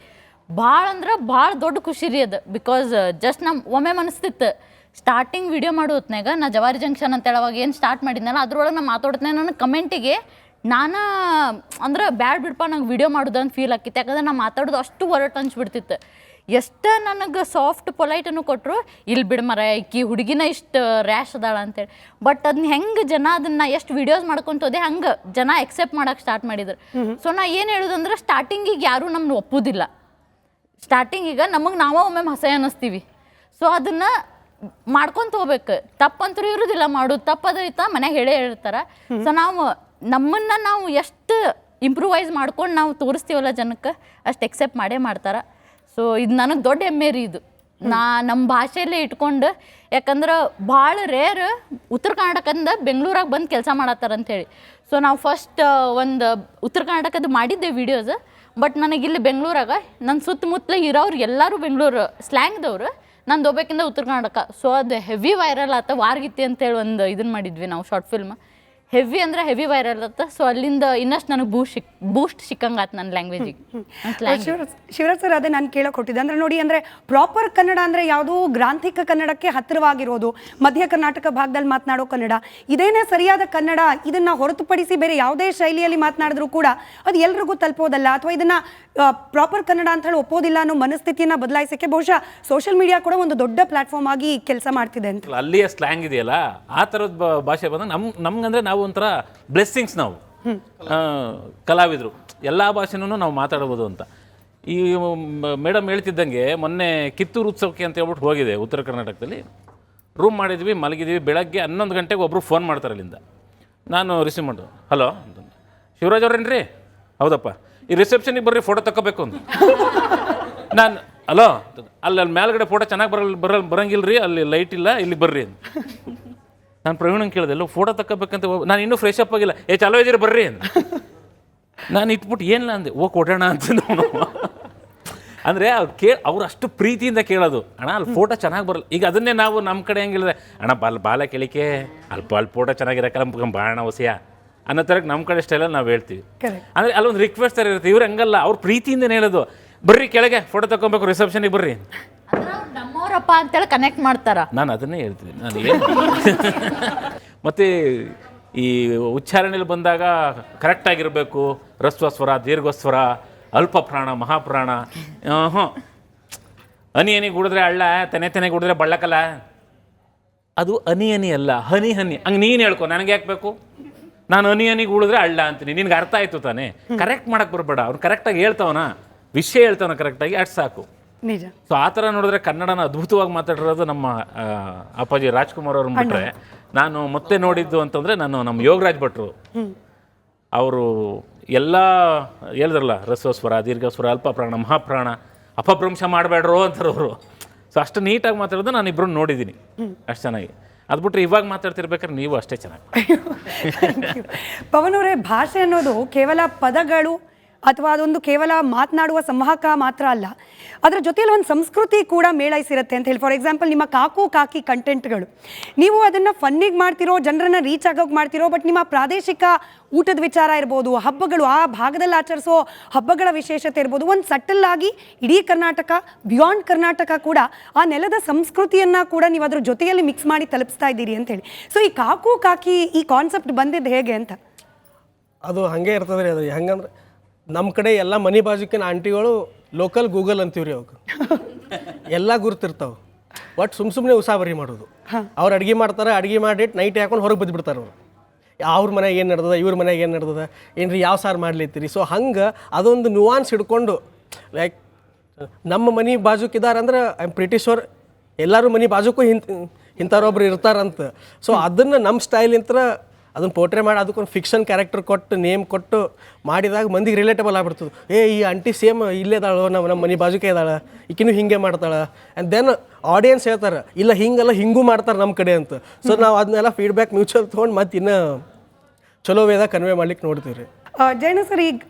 Speaker 4: ಭಾಳ ಅಂದ್ರೆ ಭಾಳ ದೊಡ್ಡ ಖುಷಿ ರೀ ಅದು. ಬಿಕಾಸ್ ಜಸ್ಟ್ ಒಮ್ಮೆ ಮನಸ್ತಿತ್ತು ಸ್ಟಾರ್ಟಿಂಗ್ ವಿಡಿಯೋ ಮಾಡೋ ಹೊತ್ನಾಗ, ನಾ ಜವಾರಿ ಜಂಕ್ಷನ್ ಅಂತ ಹೇಳುವಾಗ ಏನು ಸ್ಟಾರ್ಟ್ ಮಾಡಿದ್ನಲ್ಲ ಅದ್ರೊಳಗೆ ನಾ ಮಾತಾಡ್ತೇನೆ, ನನಗೆ ಕಮೆಂಟಿಗೆ ನಾನು ಅಂದ್ರೆ ಬ್ಯಾಡ್ ಬಿಡಪ್ಪ ನಂಗೆ ವಿಡಿಯೋ ಮಾಡೋದು ಅಂತ ಫೀಲ್ ಆಕಿತ್ತು. ಯಾಕಂದ್ರೆ ನಾ ಮಾತಾಡೋದು ಅಷ್ಟು ಹೊರಟು ಅನ್ಸ್ಬಿಡ್ತಿತ್ತು. ಎಷ್ಟು ನನಗೆ ಸಾಫ್ಟ್ ಪೊಲೈಟನ್ನು ಕೊಟ್ಟರು, ಇಲ್ಲಿ ಬಿಡು ಮರ ಈಕಿ ಹುಡುಗಿನ ಇಷ್ಟು ರ್ಯಾಶ್ ಅದಾಳ ಅಂತೇಳಿ. ಬಟ್ ಅದನ್ನ ಹೆಂಗೆ ಜನ ಅದನ್ನು ಎಷ್ಟು ವಿಡಿಯೋಸ್ ಮಾಡ್ಕೊಂತೋದೆ ಹಂಗೆ ಜನ ಎಕ್ಸೆಪ್ಟ್ ಮಾಡೋಕೆ ಸ್ಟಾರ್ಟ್ ಮಾಡಿದ್ರು. ಸೊ ನಾ ಏನು ಹೇಳೋದಂದ್ರೆ, ಸ್ಟಾರ್ಟಿಂಗಿಗೆ ಯಾರೂ ನಮ್ಮನ್ನ ಒಪ್ಪೋದಿಲ್ಲ. ಸ್ಟಾರ್ಟಿಂಗಿಗೆ ನಮಗೆ ನಾವೇ ಒಮ್ಮೆ ಹಸೆ ಅನ್ನಿಸ್ತೀವಿ. ಸೊ ಅದನ್ನು ಮಾಡ್ಕೊತ ಹೋಗ್ಬೇಕು. ತಪ್ಪಂತರೂ ಇರೋದಿಲ್ಲ, ಮಾಡೋದು ತಪ್ಪದೈತ ಮನೆಗೆ ಹೇಳೇ ಹೇಳ್ತಾರೆ. ಸೊ ನಾವು ಎಷ್ಟು ಇಂಪ್ರೂವೈಸ್ ಮಾಡ್ಕೊಂಡು ನಾವು ತೋರಿಸ್ತೀವಲ್ಲ ಜನಕ್ಕೆ, ಅಷ್ಟು ಎಕ್ಸೆಪ್ಟ್ ಮಾಡೇ ಮಾಡ್ತಾರೆ. ಸೊ ಇದು ನನಗೆ ದೊಡ್ಡ ಹೆಮ್ಮೆ ರೀ ಇದು. ನಮ್ಮ ಭಾಷೆಯಲ್ಲೇ ಇಟ್ಕೊಂಡು, ಯಾಕಂದ್ರೆ ಭಾಳ ರೇರ್ ಉತ್ತರ ಕರ್ನಾಟಕದಿಂದ ಬೆಂಗಳೂರಾಗ ಬಂದು ಕೆಲಸ ಮಾಡತ್ತಾರಂಥೇಳಿ. ಸೊ ನಾವು ಫಸ್ಟ್ ಒಂದು ಉತ್ತರ ಕರ್ನಾಟಕದ ಮಾಡಿದ್ದೆ ವೀಡಿಯೋಸ್. ಬಟ್ ನನಗಿಲ್ಲಿ ಬೆಂಗಳೂರಾಗ ನನ್ನ ಸುತ್ತಮುತ್ತಲೇ ಇರೋರು ಎಲ್ಲರೂ ಬೆಂಗಳೂರು ಸ್ಲ್ಯಾಂಗ್ದವರು, ನಂದು ಒಬ್ಬಾಕಿಂದ ಉತ್ತರ ಕರ್ನಾಟಕ. ಸೊ ಅದು ಹೆವಿ ವೈರಲ್ ಆತ. ವಾರ್ಗಿತ್ತಿ ಅಂತೇಳಿ ಒಂದು ಇದನ್ನು ಮಾಡಿದ್ವಿ ನಾವು, ಶಾರ್ಟ್ ಫಿಲ್ಮ್. ಹೆವಿ ಅಂದರೆ ಹೆವಿ ವೈರಲ್ ಆತ. ಸೊ ಅಲ್ಲಿಂದ ಇನ್ನಷ್ಟು ನನಗೆ ಬೂಸ್ಟ್ ಸಿಕ್ಕಂಗೆ ಆಯ್ತು ನನ್ನ ಲ್ಯಾಂಗ್ವೇಜಿಗೆ.
Speaker 3: ಶಿವರಾಜ್ ಸರ್, ಅದೇ ನಾನು ಕೇಳೋಕೆ ಕೊಟ್ಟಿದ್ದೆ. ಅಂದರೆ ನೋಡಿ, ಅಂದರೆ ಪ್ರಾಪರ್ ಕನ್ನಡ ಅಂದರೆ ಯಾವುದು ಗ್ರಾಂಥಿಕ ಕನ್ನಡಕ್ಕೆ ಹತ್ತಿರವಾಗಿರೋದು, ಮಧ್ಯ ಕರ್ನಾಟಕ ಭಾಗದಲ್ಲಿ ಮಾತನಾಡೋ ಕನ್ನಡ, ಇದೇನೇ ಸರಿಯಾದ ಕನ್ನಡ. ಇದನ್ನು ಹೊರತುಪಡಿಸಿ ಬೇರೆ ಯಾವುದೇ ಶೈಲಿಯಲ್ಲಿ ಮಾತನಾಡಿದ್ರೂ ಕೂಡ ಅದು ಎಲ್ರಿಗೂ ತಲುಪೋದಲ್ಲ, ಅಥವಾ ಇದನ್ನು ಪ್ರಾಪರ್ ಕನ್ನಡ ಅಂತ ಹೇಳಿ ಒಪ್ಪೋದಿಲ್ಲ ಅನ್ನೋ ಮನಸ್ಥಿತಿಯನ್ನು ಬದಲಾಯಿಸೋಕ್ಕೆ ಬಹುಶಃ ಸೋಷಿಯಲ್ ಮೀಡಿಯಾ ಕೂಡ ಒಂದು ದೊಡ್ಡ ಪ್ಲಾಟ್ಫಾರ್ಮ್ ಆಗಿ ಕೆಲಸ ಮಾಡ್ತಿದೆ ಅಂತ.
Speaker 5: ಅಲ್ಲಿಯ ಸ್ಲ್ಯಾಂಗ್ ಇದೆಯಲ್ಲ, ಆ ಥರದ ಭಾಷೆ ಬಂದಾಗ ನಮ್ಗಂದ್ರೆ ನಾವು ಒಂಥರ ಬ್ಲೆಸ್ಸಿಂಗ್ಸ್. ನಾವು ಕಲಾವಿದರು ಎಲ್ಲ ಭಾಷೆನೂ ನಾವು ಮಾತಾಡ್ಬೋದು ಅಂತ. ಈ ಮೇಡಮ್ ಹೇಳ್ತಿದ್ದಂಗೆ, ಮೊನ್ನೆ ಕಿತ್ತೂರು ಉತ್ಸವಕ್ಕೆ ಅಂತ ಹೇಳ್ಬಿಟ್ಟು ಹೋಗಿದೆ ಉತ್ತರ ಕರ್ನಾಟಕದಲ್ಲಿ. ರೂಮ್ ಮಾಡಿದ್ವಿ, ಮಲಗಿದ್ವಿ. ಬೆಳಗ್ಗೆ 11 ಗಂಟೆಗೆ ಒಬ್ಬರು ಫೋನ್ ಮಾಡ್ತಾರೆ ಅಲ್ಲಿಂದ. ನಾನು ರಿಸೀವ್ ಮಾಡೋದು, ಹಲೋ ಅಂತಂದು, ಶಿವರಾಜ್ ಅವ್ರೇನ್ರಿ? ಹೌದಪ್ಪ, ಈ ರಿಸೆಪ್ಷನಿಗೆ ಬರ್ರಿ, ಫೋಟೋ ತಗೋಬೇಕು ಅಂತ. ನಾನು ಹಲೋ, ಅಲ್ಲಿ ಮೇಲ್ಗಡೆ ಫೋಟೋ ಚೆನ್ನಾಗಿ ಬರಂಗಿಲ್ಲ ರೀ, ಅಲ್ಲಿ ಲೈಟ್ ಇಲ್ಲ, ಇಲ್ಲಿ ಬರ್ರಿ ಅಂತ. ನಾನು ಪ್ರವೀಣಂಗೆ ಕೇಳಿದೆ, ಎಲ್ಲೋ ಫೋಟೋ ತಗೋಬೇಕಂತ. ನಾನು ಇನ್ನೂ ಫ್ರೆಶ್ ಅಪ್ ಆಗಿಲ್ಲ, ಚಲೋ ಇದ್ದೀರಿ ಬರ್ರಿ ಅಂತ. ನಾನು ಇಟ್ಬಿಟ್ಟು ಏನಿಲ್ಲ ಅಂದೆ, ಕೊಡೋಣ ಅಂತ. ಅಂದರೆ ಅವ್ರು ಅಷ್ಟು ಪ್ರೀತಿಯಿಂದ ಕೇಳೋದು, ಅಣ್ಣ ಅಲ್ಲಿ ಫೋಟೋ ಚೆನ್ನಾಗಿ ಬರಲ್ಲ. ಈಗ ಅದನ್ನೇ ನಾವು ನಮ್ಮ ಕಡೆ ಹೆಂಗಿಲ್ಲ, ಅಣ್ಣ ಬಾಲ ಕೇಳಿಕೆ ಅಲ್ಲಿ ಫೋಟೋ ಚೆನ್ನಾಗಿರಕ್ಕಲ್ಲ ಬಾಣ ಹೊಸಿಯ ಅನ್ನೋ ಥರಕ್ಕೆ ನಮ್ಮ ಕಡೆ ಸ್ಟೈಲಲ್ಲಿ ನಾವು ಹೇಳ್ತೀವಿ. ಅಂದರೆ ಅಲ್ಲೊಂದು ರಿಕ್ವೆಸ್ಟ್ ಥರ ಇರುತ್ತೆ. ಇವ್ರು ಹಂಗಲ್ಲ, ಅವ್ರು ಪ್ರೀತಿಯಿಂದನೇ ಹೇಳೋದು, ಬರ್ರಿ ಕೆಳಗೆ ಫೋಟೋ ತಗೊಬೇಕು, ರಿಸೆಪ್ಷನಿಗೆ ಬರ್ರಿ.
Speaker 4: ನಮ್ಮವರಪ್ಪ ಅಂತೇಳಿ ಕನೆಕ್ಟ್ ಮಾಡ್ತಾರ.
Speaker 5: ನಾನು ಅದನ್ನೇ ಹೇಳ್ತೀನಿ. ನಾನು ಏನು ಮತ್ತು ಈ ಉಚ್ಚಾರಣೆಯಲ್ಲಿ ಬಂದಾಗ ಕರೆಕ್ಟಾಗಿರಬೇಕು. ಹ್ರಸ್ವ ಸ್ವರ, ದೀರ್ಘಸ್ವರ, ಅಲ್ಪ ಪ್ರಾಣ, ಮಹಾಪ್ರಾಣ. ಹನಿ ಗುಡಿದ್ರೆ ಹಳ್ಳ, ತೆನೆ ಗುಡಿದ್ರೆ ಬಳ್ಳಕಲ್ಲ. ಅದು ಹನಿ ಅಲ್ಲ, ಹನಿ ಹಂಗೆ ನೀನು ಹೇಳ್ಕೊ, ನನಗೆ ಯಾಕೆ ಬೇಕು? ನಾನು ಹನಿಗೆ ಉಳಿದ್ರೆ ಹಳ್ಳ ಅಂತೀನಿ, ನಿನ್ಗೆ ಅರ್ಥ ಆಯಿತು ತಾನೇ? ಕರೆಕ್ಟ್ ಮಾಡಕ್ಕೆ ಬರಬೇಡ. ಅವ್ನು ಕರೆಕ್ಟಾಗಿ ಹೇಳ್ತಾವನ, ವಿಷಯ ಹೇಳ್ತಾವನ ಕರೆಕ್ಟಾಗಿ, ಅಷ್ಟು ಸಾಕು.
Speaker 3: ನಿಜ.
Speaker 5: ಸೊ ಆ ಥರ ನೋಡಿದ್ರೆ ಕನ್ನಡನ ಅದ್ಭುತವಾಗಿ ಮಾತಾಡಿರೋದು ನಮ್ಮ ಅಪ್ಪಾಜಿ ರಾಜ್ಕುಮಾರ್ ಅವ್ರನ್ನ ಬಿಟ್ಟರೆ. ನಾನು ಮತ್ತೆ ನೋಡಿದ್ದು ಅಂತಂದರೆ, ನಮ್ಮ ಯೋಗರಾಜ್ ಭಟ್ರು ಅವರು ಎಲ್ಲ ಹೇಳಿದ್ರಲ್ಲ ರಸಸ್ವರ, ದೀರ್ಘಸ್ವರ, ಅಲ್ಪಪ್ರಾಣ, ಮಹಾಪ್ರಾಣ, ಅಪಭ್ರಂಶ ಮಾಡಬೇಡ್ರು ಅಂತಾರೆ ಅವರು. ಸೊ ಅಷ್ಟು ನೀಟಾಗಿ ಮಾತಾಡೋದು ನಾನು ಇಬ್ಬರು ನೋಡಿದ್ದೀನಿ ಅಷ್ಟು ಚೆನ್ನಾಗಿ. ಅದು ಬಿಟ್ಟರೆ ಇವಾಗ ಮಾತಾಡ್ತಿರ್ಬೇಕಾದ್ರೆ ನೀವು ಅಷ್ಟೇ ಚೆನ್ನಾಗಿ.
Speaker 3: ಪವನ್ ಅವರೇ, ಭಾಷೆ ಅನ್ನೋದು ಕೇವಲ ಪದಗಳು ಅಥವಾ ಅದೊಂದು ಕೇವಲ ಮಾತನಾಡುವ ಸಂವಾಹಕ ಮಾತ್ರ ಅಲ್ಲ, ಅದರ ಜೊತೆಯಲ್ಲಿ ಒಂದು ಸಂಸ್ಕೃತಿ ಕೂಡ ಮೇಳೈಸಿರುತ್ತೆ ಅಂತ ಹೇಳಿ. ಫಾರ್ ಎಕ್ಸಾಂಪಲ್, ನಿಮ್ಮ ಕಾಕು ಕಾಕಿ ಕಂಟೆಂಟ್ಗಳು, ನೀವು ಅದನ್ನು ಫನ್ನಿಗೆ ಮಾಡ್ತಿರೋ, ಜನರನ್ನು ರೀಚ್ ಆಗೋಕೆ ಮಾಡ್ತಿರೋ, ಬಟ್ ನಿಮ್ಮ ಪ್ರಾದೇಶಿಕ ಊಟದ ವಿಚಾರ ಇರ್ಬೋದು, ಹಬ್ಬಗಳು, ಆ ಭಾಗದಲ್ಲಿ ಆಚರಿಸೋ ಹಬ್ಬಗಳ ವಿಶೇಷತೆ ಇರ್ಬೋದು, ಒಂದು ಸಟಲ್ ಆಗಿ ಇಡೀ ಕರ್ನಾಟಕ, ಬಿಯಾಂಡ್ ಕರ್ನಾಟಕ ಕೂಡ ಆ ನೆಲದ ಸಂಸ್ಕೃತಿಯನ್ನು ಕೂಡ ನೀವು ಅದ್ರ ಜೊತೆಯಲ್ಲಿ ಮಿಕ್ಸ್ ಮಾಡಿ ತಲುಪಿಸ್ತಾ ಇದ್ದೀರಿ ಅಂತೇಳಿ. ಸೊ ಈ ಕಾಕು ಕಾಕಿ ಈ ಕಾನ್ಸೆಪ್ಟ್ ಬಂದಿದ್ದು ಹೇಗೆ ಅಂತ?
Speaker 6: ಅದು ಹಾಗೆ ಇರ್ತದೆ ರೀ. ಅದು ಹೆಂಗಂದ್ರೆ ನಮ್ಮ ಕಡೆ ಎಲ್ಲ ಮನೆ ಬಾಜುಕಿನ ಆಂಟಿಗಳು ಲೋಕಲ್ ಗೂಗಲ್ ಅಂತೀವಿ ರೀ. ಅವಕ್ಕೆ ಎಲ್ಲ ಗುರ್ತಿರ್ತಾವೆ. ಒಟ್ಟು ಸುಮ್ಮನೆ ಉಸಾಬರಿ ಮಾಡೋದು. ಅವ್ರು ಅಡುಗೆ ಮಾಡ್ತಾರೆ, ಅಡುಗೆ ಮಾಡಿಟ್ಟು ನೈಟ್ ಹಾಕೊಂಡು ಹೊರಗೆ ಬಿದ್ದುಬಿಡ್ತಾರೆ ಅವರು. ಅವ್ರ ಮನೆಗೆ ಏನು ನಡೆದದ, ಇವ್ರ ಮನೆಗೆ ಏನು ನಡೆದದ, ಏನು ರೀ ಯಾವ ಸಾರು ಮಾಡ್ಲಿತ್ತೀರಿ. ಸೊ ಹಂಗೆ ಅದೊಂದು ನುವಾನ್ಸ್ ಹಿಡ್ಕೊಂಡು, ಲೈಕ್ ನಮ್ಮ ಮನೆ ಬಾಜುಕಿದ್ದಾರೆ ಅಂದ್ರೆ ಐ ಆಮ್ ಪ್ರಿಟಿ ಶ್ಯೂರ್ ಎಲ್ಲರೂ ಮನೆ ಬಾಜುಕು ಇಂಥವ್ರೊಬ್ರು ಇರ್ತಾರಂತ. ಸೊ ಅದನ್ನು ನಮ್ಮ ಸ್ಟೈಲಿಂತ್ರ ಅದನ್ನು ಪೋರ್ಟ್ರೇ ಮಾಡಿ ಅದಕ್ಕೊಂದು ಫಿಕ್ಷನ್ ಕ್ಯಾರೆಕ್ಟರ್ ಕೊಟ್ಟು, ನೇಮ್ ಕೊಟ್ಟು ಮಾಡಿದಾಗ ಮಂದಿಗೆ ರಿಲೇಟಬಲ್ ಆಗ್ಬಿಡ್ತದೆ. ಈ ಆಂಟಿ ಸೇಮ್ ಇಲ್ಲೇ ಇದ್ದಾಳು, ನಮ್ಮ ಮನೆ ಬಾಜುಕೆ ಇದ್ದಾಳೆ, ಈಕಿನೂ ಹಿಂಗೆ ಮಾಡ್ತಾಳೆ. ಆ್ಯಂಡ್ ದೆನ್ ಆಡಿಯನ್ಸ್ ಹೇಳ್ತಾರೆ, ಇಲ್ಲ ಹಿಂಗಲ್ಲ ಹಿಂಗೂ ಮಾಡ್ತಾರೆ ನಮ್ಮ ಕಡೆ ಅಂತ. ಸೊ ನಾವು ಅದನ್ನೆಲ್ಲ ಫೀಡ್ಬ್ಯಾಕ್ ಮ್ಯೂಚುವಲ್ ತೊಗೊಂಡು ಮತ್ತೆ ಇನ್ನೂ ಚಲೋ ವೇದ ಕನ್ವೆ ಮಾಡ್ಲಿಕ್ಕೆ ನೋಡ್ತೀವಿ ರೀ.
Speaker 3: ಜೈನ ಸರ್, ಈಗ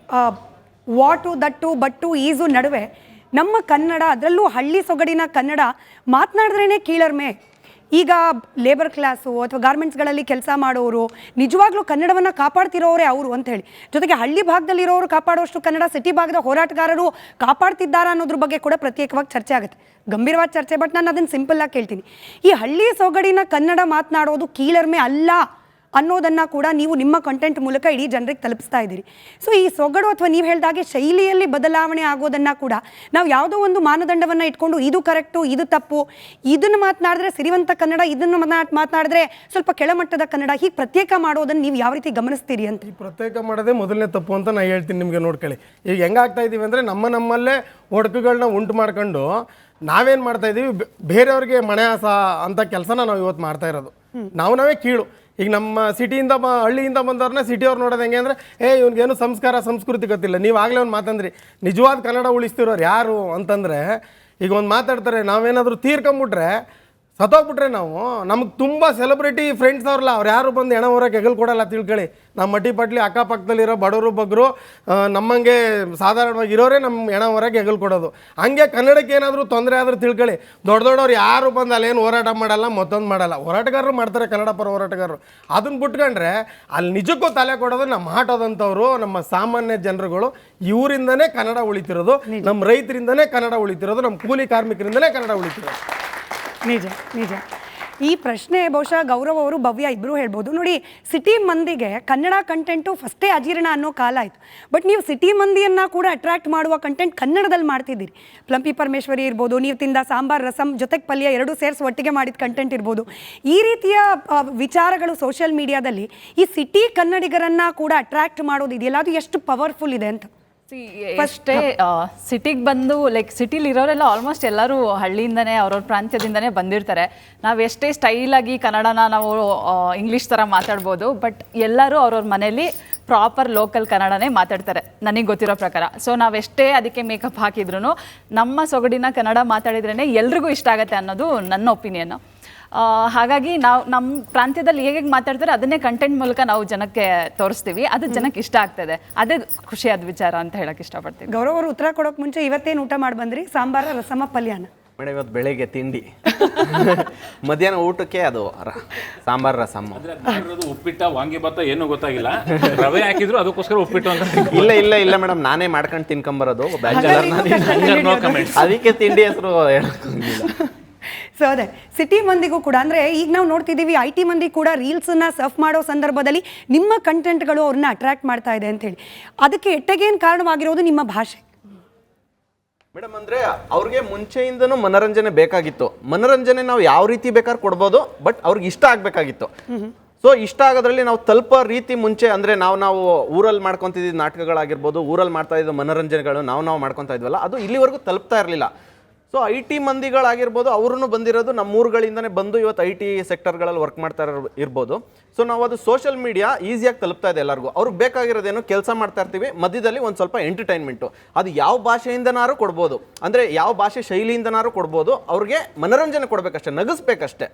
Speaker 3: ವಾಟು, ದಟ್ಟು, ಬಟ್ಟು, ಈಜು ನಡುವೆ ನಮ್ಮ ಕನ್ನಡ, ಅದರಲ್ಲೂ ಹಳ್ಳಿ ಸೊಗಡಿನ ಕನ್ನಡ ಮಾತನಾಡಿದ್ರೇ ಕೀಳರ್ಮೆ. ಈಗ ಲೇಬರ್ ಕ್ಲಾಸು ಅಥವಾ ಗಾರ್ಮೆಂಟ್ಸ್ಗಳಲ್ಲಿ ಕೆಲಸ ಮಾಡೋರು ನಿಜವಾಗ್ಲೂ ಕನ್ನಡವನ್ನು ಕಾಪಾಡ್ತಿರೋರೇ ಅವರು ಅಂತ ಹೇಳಿ. ಜೊತೆಗೆ ಹಳ್ಳಿ ಭಾಗದಲ್ಲಿರೋರು ಕಾಪಾಡುವಷ್ಟು ಕನ್ನಡ ಸಿಟಿ ಭಾಗದ ಹೋರಾಟಗಾರರು ಕಾಪಾಡ್ತಿದ್ದಾರಾ ಅನ್ನೋದ್ರ ಬಗ್ಗೆ ಕೂಡ ಪ್ರತ್ಯೇಕವಾಗಿ ಚರ್ಚೆ ಆಗುತ್ತೆ, ಗಂಭೀರವಾದ ಚರ್ಚೆ. ಬಟ್ ನಾನು ಅದನ್ನು ಸಿಂಪಲ್ಲಾಗಿ ಕೇಳ್ತೀನಿ, ಈ ಹಳ್ಳಿ ಸೊಗಡಿನ ಕನ್ನಡ ಮಾತನಾಡೋದು ಕೀಳರ್ಮೆ ಅಲ್ಲ ಅನ್ನೋದನ್ನು ಕೂಡ ನೀವು ನಿಮ್ಮ ಕಂಟೆಂಟ್ ಮೂಲಕ ಇಡೀ ಜನರಿಗೆ ತಲುಪಿಸ್ತಾ ಇದ್ದೀರಿ. ಸೊ ಈ ಸೊಗಡು ಅಥವಾ ನೀವು ಹೇಳಿದಾಗೆ ಶೈಲಿಯಲ್ಲಿ ಬದಲಾವಣೆ ಆಗೋದನ್ನು ಕೂಡ ನಾವು ಯಾವುದೋ ಒಂದು ಮಾನದಂಡವನ್ನು ಇಟ್ಕೊಂಡು ಇದು ಕರೆಕ್ಟು, ಇದು ತಪ್ಪು, ಇದನ್ನು ಮಾತನಾಡಿದ್ರೆ ಸಿರಿವಂತ ಕನ್ನಡ, ಇದನ್ನು ಮಾತನಾಡಿದ್ರೆ ಸ್ವಲ್ಪ ಕೆಳಮಟ್ಟದ ಕನ್ನಡ, ಹೀಗೆ ಪ್ರತ್ಯೇಕ ಮಾಡೋದನ್ನು ನೀವು ಯಾವ ರೀತಿ ಗಮನಿಸ್ತೀರಿ ಅಂತ?
Speaker 9: ಪ್ರತ್ಯೇಕ ಮಾಡೋದೇ ಮೊದಲನೇ ತಪ್ಪು ಅಂತ ನಾನು ಹೇಳ್ತೀನಿ ನಿಮಗೆ. ನೋಡ್ಕೊಳ್ಳಿ, ಈಗ ಹೆಂಗಾಗ್ತಾ ಇದ್ದೀವಿ ಅಂದರೆ ನಮ್ಮಲ್ಲೇ ಒಡಕುಗಳನ್ನ ಉಂಟು ಮಾಡ್ಕೊಂಡು ನಾವೇನು ಮಾಡ್ತಾ ಇದ್ದೀವಿ, ಬೇರೆಯವ್ರಿಗೆ ಮನೆ ಆಸ ಅಂತ ಕೆಲಸನ ನಾವು ಇವತ್ತು ಮಾಡ್ತಾ ಇರೋದು. ನಾವೇ ಕೀಳು. ಈಗ ನಮ್ಮ ಸಿಟಿಯಿಂದ ಹಳ್ಳಿಯಿಂದ ಬಂದವ್ರನ್ನ ಸಿಟಿಯವ್ರು ನೋಡೋದು ಹೆಂಗೆ ಅಂದರೆ, ಇವ್ನಿಗೇನು ಸಂಸ್ಕಾರ ಸಂಸ್ಕೃತಿ ಗೊತ್ತಿಲ್ಲ. ನೀವು ಆಗಲೇ ಒಂದು ಮಾತಂದ್ರಿ, ನಿಜವಾದ ಕನ್ನಡ ಉಳಿಸ್ತಿರೋರು ಯಾರು ಅಂತಂದರೆ, ಈಗ ಒಂದು ಮಾತಾಡ್ತಾರೆ, ನಾವೇನಾದರೂ ತೀರ್ಕೊಂಬಿಟ್ರೆ, ಸತ್ತೋಗ್ಬಿಟ್ರೆ ನಾವು, ನಮ್ಗೆ ತುಂಬ ಸೆಲೆಬ್ರಿಟಿ ಫ್ರೆಂಡ್ಸ್ ಅವ್ರಲ್ಲ, ಅವ್ರು ಯಾರು ಬಂದು ಹೆಣ ಹೊರಗೆ ಹೆಗಲು ಕೊಡಲ್ಲ ತಿಳ್ಕೊಳ್ಳಿ. ನಮ್ಮ ಮಟ್ಟಿ ಪಟ್ಲಿ ಅಕ್ಕಪಕ್ಕದಲ್ಲಿರೋ ಬಡವರು ಬಗ್ಗರು ನಮ್ಮಂಗೆ ಸಾಧಾರಣವಾಗಿ ಇರೋರೇ ನಮ್ಮ ಹೆಣ ಹೊರಗೆ ಹೆಗಲು ಕೊಡೋದು. ಹಂಗೆ ಕನ್ನಡಕ್ಕೆ ಏನಾದರೂ ತೊಂದರೆ ಆದರೂ ತಿಳ್ಕೊಳ್ಳಿ, ದೊಡ್ಡವ್ರು ಯಾರು ಬಂದು ಅಲ್ಲೇನು ಹೋರಾಟ ಮಾಡಲ್ಲ, ಮತ್ತೊಂದು ಮಾಡಲ್ಲ. ಹೋರಾಟಗಾರರು ಮಾಡ್ತಾರೆ, ಕನ್ನಡ ಪರ ಹೋರಾಟಗಾರರು. ಅದನ್ನು ಬಿಟ್ಕೊಂಡ್ರೆ ಅಲ್ಲಿ ನಿಜಕ್ಕೂ ತಲೆ ಕೊಡೋದು ನಮ್ಮ ಆಟೋದಂಥವ್ರು, ನಮ್ಮ ಸಾಮಾನ್ಯ ಜನರುಗಳು. ಇವರಿಂದನೇ ಕನ್ನಡ ಉಳಿತಿರೋದು, ನಮ್ಮ ರೈತರಿಂದನೇ ಕನ್ನಡ ಉಳಿತಿರೋದು, ನಮ್ಮ ಕೂಲಿ ಕಾರ್ಮಿಕರಿಂದನೇ ಕನ್ನಡ ಉಳಿತಿರೋದು.
Speaker 3: ನಿಜ ನಿಜ. ಈ ಪ್ರಶ್ನೆ ಬಹುಶಃ ಗೌರವ್ ಅವರು, ಭವ್ಯ ಇಬ್ಬರು ಹೇಳ್ಬೋದು. ನೋಡಿ, ಸಿಟಿ ಮಂದಿಗೆ ಕನ್ನಡ ಕಂಟೆಂಟು ಫಸ್ಟೇ ಅಜೀರ್ಣ ಅನ್ನೋ ಕಾಲ ಆಯಿತು. ಬಟ್ ನೀವು ಸಿಟಿ ಮಂದಿಯನ್ನು ಕೂಡ ಅಟ್ರಾಕ್ಟ್ ಮಾಡುವ ಕಂಟೆಂಟ್ ಕನ್ನಡದಲ್ಲಿ ಮಾಡ್ತಿದ್ದೀರಿ. ಪ್ಲಂಪಿ ಪರಮೇಶ್ವರಿ ಇರ್ಬೋದು, ನೀವು ತಿಂದ ಸಾಂಬಾರ್ ರಸಮ್ ಜೊತೆಗೆ ಪಲ್ಯ ಎರಡೂ ಸೇರಿಸಿ ಒಟ್ಟಿಗೆ ಮಾಡಿದ ಕಂಟೆಂಟ್ ಇರ್ಬೋದು. ಈ ರೀತಿಯ ವಿಚಾರಗಳು ಸೋಷಿಯಲ್ ಮೀಡಿಯಾದಲ್ಲಿ ಈ ಸಿಟಿ ಕನ್ನಡಿಗರನ್ನು ಕೂಡ ಅಟ್ರಾಕ್ಟ್ ಮಾಡೋದು ಇದೆಯಲ್ಲ, ಅದು ಎಷ್ಟು ಪವರ್ಫುಲ್ ಇದೆ ಅಂತ?
Speaker 7: ಫಸ್ಟೇ ಸಿಟಿಗೆ ಬಂದು, ಲೈಕ್ ಸಿಟಿಲಿ ಇರೋರೆಲ್ಲ ಆಲ್ಮೋಸ್ಟ್ ಎಲ್ಲರೂ ಹಳ್ಳಿಯಿಂದನೇ, ಅವ್ರವ್ರ ಪ್ರಾಂತ್ಯದಿಂದನೇ ಬಂದಿರ್ತಾರೆ. ನಾವು ಎಷ್ಟೇ ಸ್ಟೈಲಾಗಿ ಕನ್ನಡನ ನಾವು ಇಂಗ್ಲೀಷ್ ಥರ ಮಾತಾಡ್ಬೋದು, ಬಟ್ ಎಲ್ಲರೂ ಅವ್ರವ್ರ ಮನೇಲಿ ಪ್ರಾಪರ್ ಲೋಕಲ್ ಕನ್ನಡನೇ ಮಾತಾಡ್ತಾರೆ ನನಗೆ ಗೊತ್ತಿರೋ ಪ್ರಕಾರ. ಸೊ ನಾವೆಷ್ಟೇ ಅದಕ್ಕೆ ಮೇಕಪ್ ಹಾಕಿದ್ರು ನಮ್ಮ ಸೊಗಡಿನ ಕನ್ನಡ ಮಾತಾಡಿದ್ರೇ ಎಲ್ರಿಗೂ ಇಷ್ಟ ಆಗುತ್ತೆ ಅನ್ನೋದು ನನ್ನ ಒಪಿನಿಯನ್ನು. ಹಾಗಾಗಿ ನಾವು ನಮ್ಮ ಪ್ರಾಂತ್ಯದಲ್ಲಿ ಹೇಗೆ ಮಾತಾಡ್ತಾರೆ ಅದನ್ನೇ ಕಂಟೆಂಟ್ ಮೂಲಕ ನಾವು ಜನಕ್ಕೆ ತೋರಿಸ್ತೀವಿ, ಅದು ಜನಕ್ಕೆ ಇಷ್ಟ ಆಗ್ತದೆ. ಅದೇ ಖುಷಿಯಾದ ವಿಚಾರ ಅಂತ ಹೇಳಕ್ಕೆ ಇಷ್ಟಪಡ್ತೀವಿ.
Speaker 3: ಗೌರವ್ ಅವರು ಉತ್ತರ ಕೊಡೋಕೆ ಮುಂಚೆ ಇವತ್ತೇನು ಊಟ ಮಾಡಿ ಬಂದ್ರಿ? ಸಾಂಬಾರ, ರಸಮ, ಪಲ್ಯನ?
Speaker 8: ಮೇಡಮ್ ಇವತ್ತು ಬೆಳಗ್ಗೆ ತಿಂಡಿ, ಮಧ್ಯಾಹ್ನ ಊಟಕ್ಕೆ ಅದು ಸಾಂಬಾರ್ ರಸಮ್.
Speaker 5: ಉಪ್ಪಿಟ್ಟ, ವಾಂಗಿಭಾತ ಏನೂ ಗೊತ್ತಾಗಿಲ್ಲ, ರವೆ ಹಾಕಿದ್ರು ಅದಕ್ಕೋಸ್ಕರ ಉಪ್ಪಿಟ್ಟು ಅಂತ.
Speaker 8: ಇಲ್ಲ ಮೇಡಮ್, ನಾನೇ ಮಾಡ್ಕೊಂಡು ತಿನ್ಕೊಂಬರೋದು ಬ್ಯಾಚುಲರ್, ಅದಕ್ಕೆ ತಿಂಡಿ ಹೆಸರು ಹೇಳೋಕ್ಕಾಗಿಲ್ಲ.
Speaker 3: ಸೊ ಅದೇ ಸಿಟಿ ಮಂದಿಗೂ ಕೂಡ, ಅಂದರೆ ಈಗ ನಾವು ನೋಡ್ತಿದ್ದೀವಿ IT ಮಂದಿ ಕೂಡ ರೀಲ್ಸನ್ನ ಸರ್ಫ್ ಮಾಡೋ ಸಂದರ್ಭದಲ್ಲಿ ನಿಮ್ಮ ಕಂಟೆಂಟ್ಗಳು ಅವ್ರನ್ನ ಅಟ್ರಾಕ್ಟ್ ಮಾಡ್ತಾ ಇದೆ ಅಂತೇಳಿ. ಅದಕ್ಕೆ ಎಟ್ಟಗೇನು ಕಾರಣವಾಗಿರೋದು ನಿಮ್ಮ ಭಾಷೆ
Speaker 8: ಮೇಡಮ್. ಅಂದರೆ ಅವ್ರಿಗೆ ಮುಂಚೆಯಿಂದನೂ ಮನೋರಂಜನೆ ಬೇಕಾಗಿತ್ತು. ಮನೋರಂಜನೆ ನಾವು ಯಾವ ರೀತಿ ಬೇಕಾದ್ರೂ ಕೊಡ್ಬೋದು, ಬಟ್ ಅವ್ರಿಗೆ ಇಷ್ಟ ಆಗಬೇಕಾಗಿತ್ತು. ಸೊ ಇಷ್ಟ ಆಗೋದ್ರಲ್ಲಿ ನಾವು ತಲುಪೋ ರೀತಿ ಮುಂಚೆ, ಅಂದರೆ ನಾವು ಊರಲ್ಲಿ ಮಾಡ್ಕೊತಿದ್ದ ನಾಟಕಗಳಾಗಿರ್ಬೋದು, ಊರಲ್ಲಿ ಮಾಡ್ತಾ ಇದ್ದ ಮನೋರಂಜನೆಗಳು ನಾವು ಮಾಡ್ಕೊತಾ ಇದ್ವಲ್ಲ, ಅದು ಇಲ್ಲಿವರೆಗೂ ತಲುಪ್ತಾ ಇರಲಿಲ್ಲ. ಸೊ ಐ ಟಿ ಮಂದಿಗಳಾಗಿರ್ಬೋದು, ಅವ್ರೂ ಬಂದಿರೋದು ನಮ್ಮ ಊರುಗಳಿಂದನೇ ಬಂದು ಇವತ್ತು ಐ ಟಿ ಸೆಕ್ಟರ್ಗಳಲ್ಲಿ ವರ್ಕ್ ಮಾಡ್ತಾ ಇರ್ಬೋದು. ಸೊ ನಾವು ಅದು ಸೋಷಿಯಲ್ ಮೀಡಿಯಾ ಈಸಿಯಾಗಿ ತಲುಪ್ತಾ ಇದೆ ಎಲ್ಲರಿಗೂ. ಅವ್ರಿಗೆ ಬೇಕಾಗಿರೋದೇನು, ಕೆಲಸ ಮಾಡ್ತಾ ಇರ್ತೀವಿ, ಮಧ್ಯದಲ್ಲಿ ಒಂದು ಸ್ವಲ್ಪ ಎಂಟರ್ಟೈನ್ಮೆಂಟು, ಅದು ಯಾವ ಭಾಷೆಯಿಂದನಾರು ಕೊಡ್ಬೋದು, ಅಂದರೆ ಯಾವ ಭಾಷೆ ಶೈಲಿಯಿಂದನಾರು ಕೊಡ್ಬೋದು, ಅವ್ರಿಗೆ ಮನೋರಂಜನೆ ಕೊಡಬೇಕಷ್ಟೇ, ನಗಿಸ್ಬೇಕಷ್ಟೇ.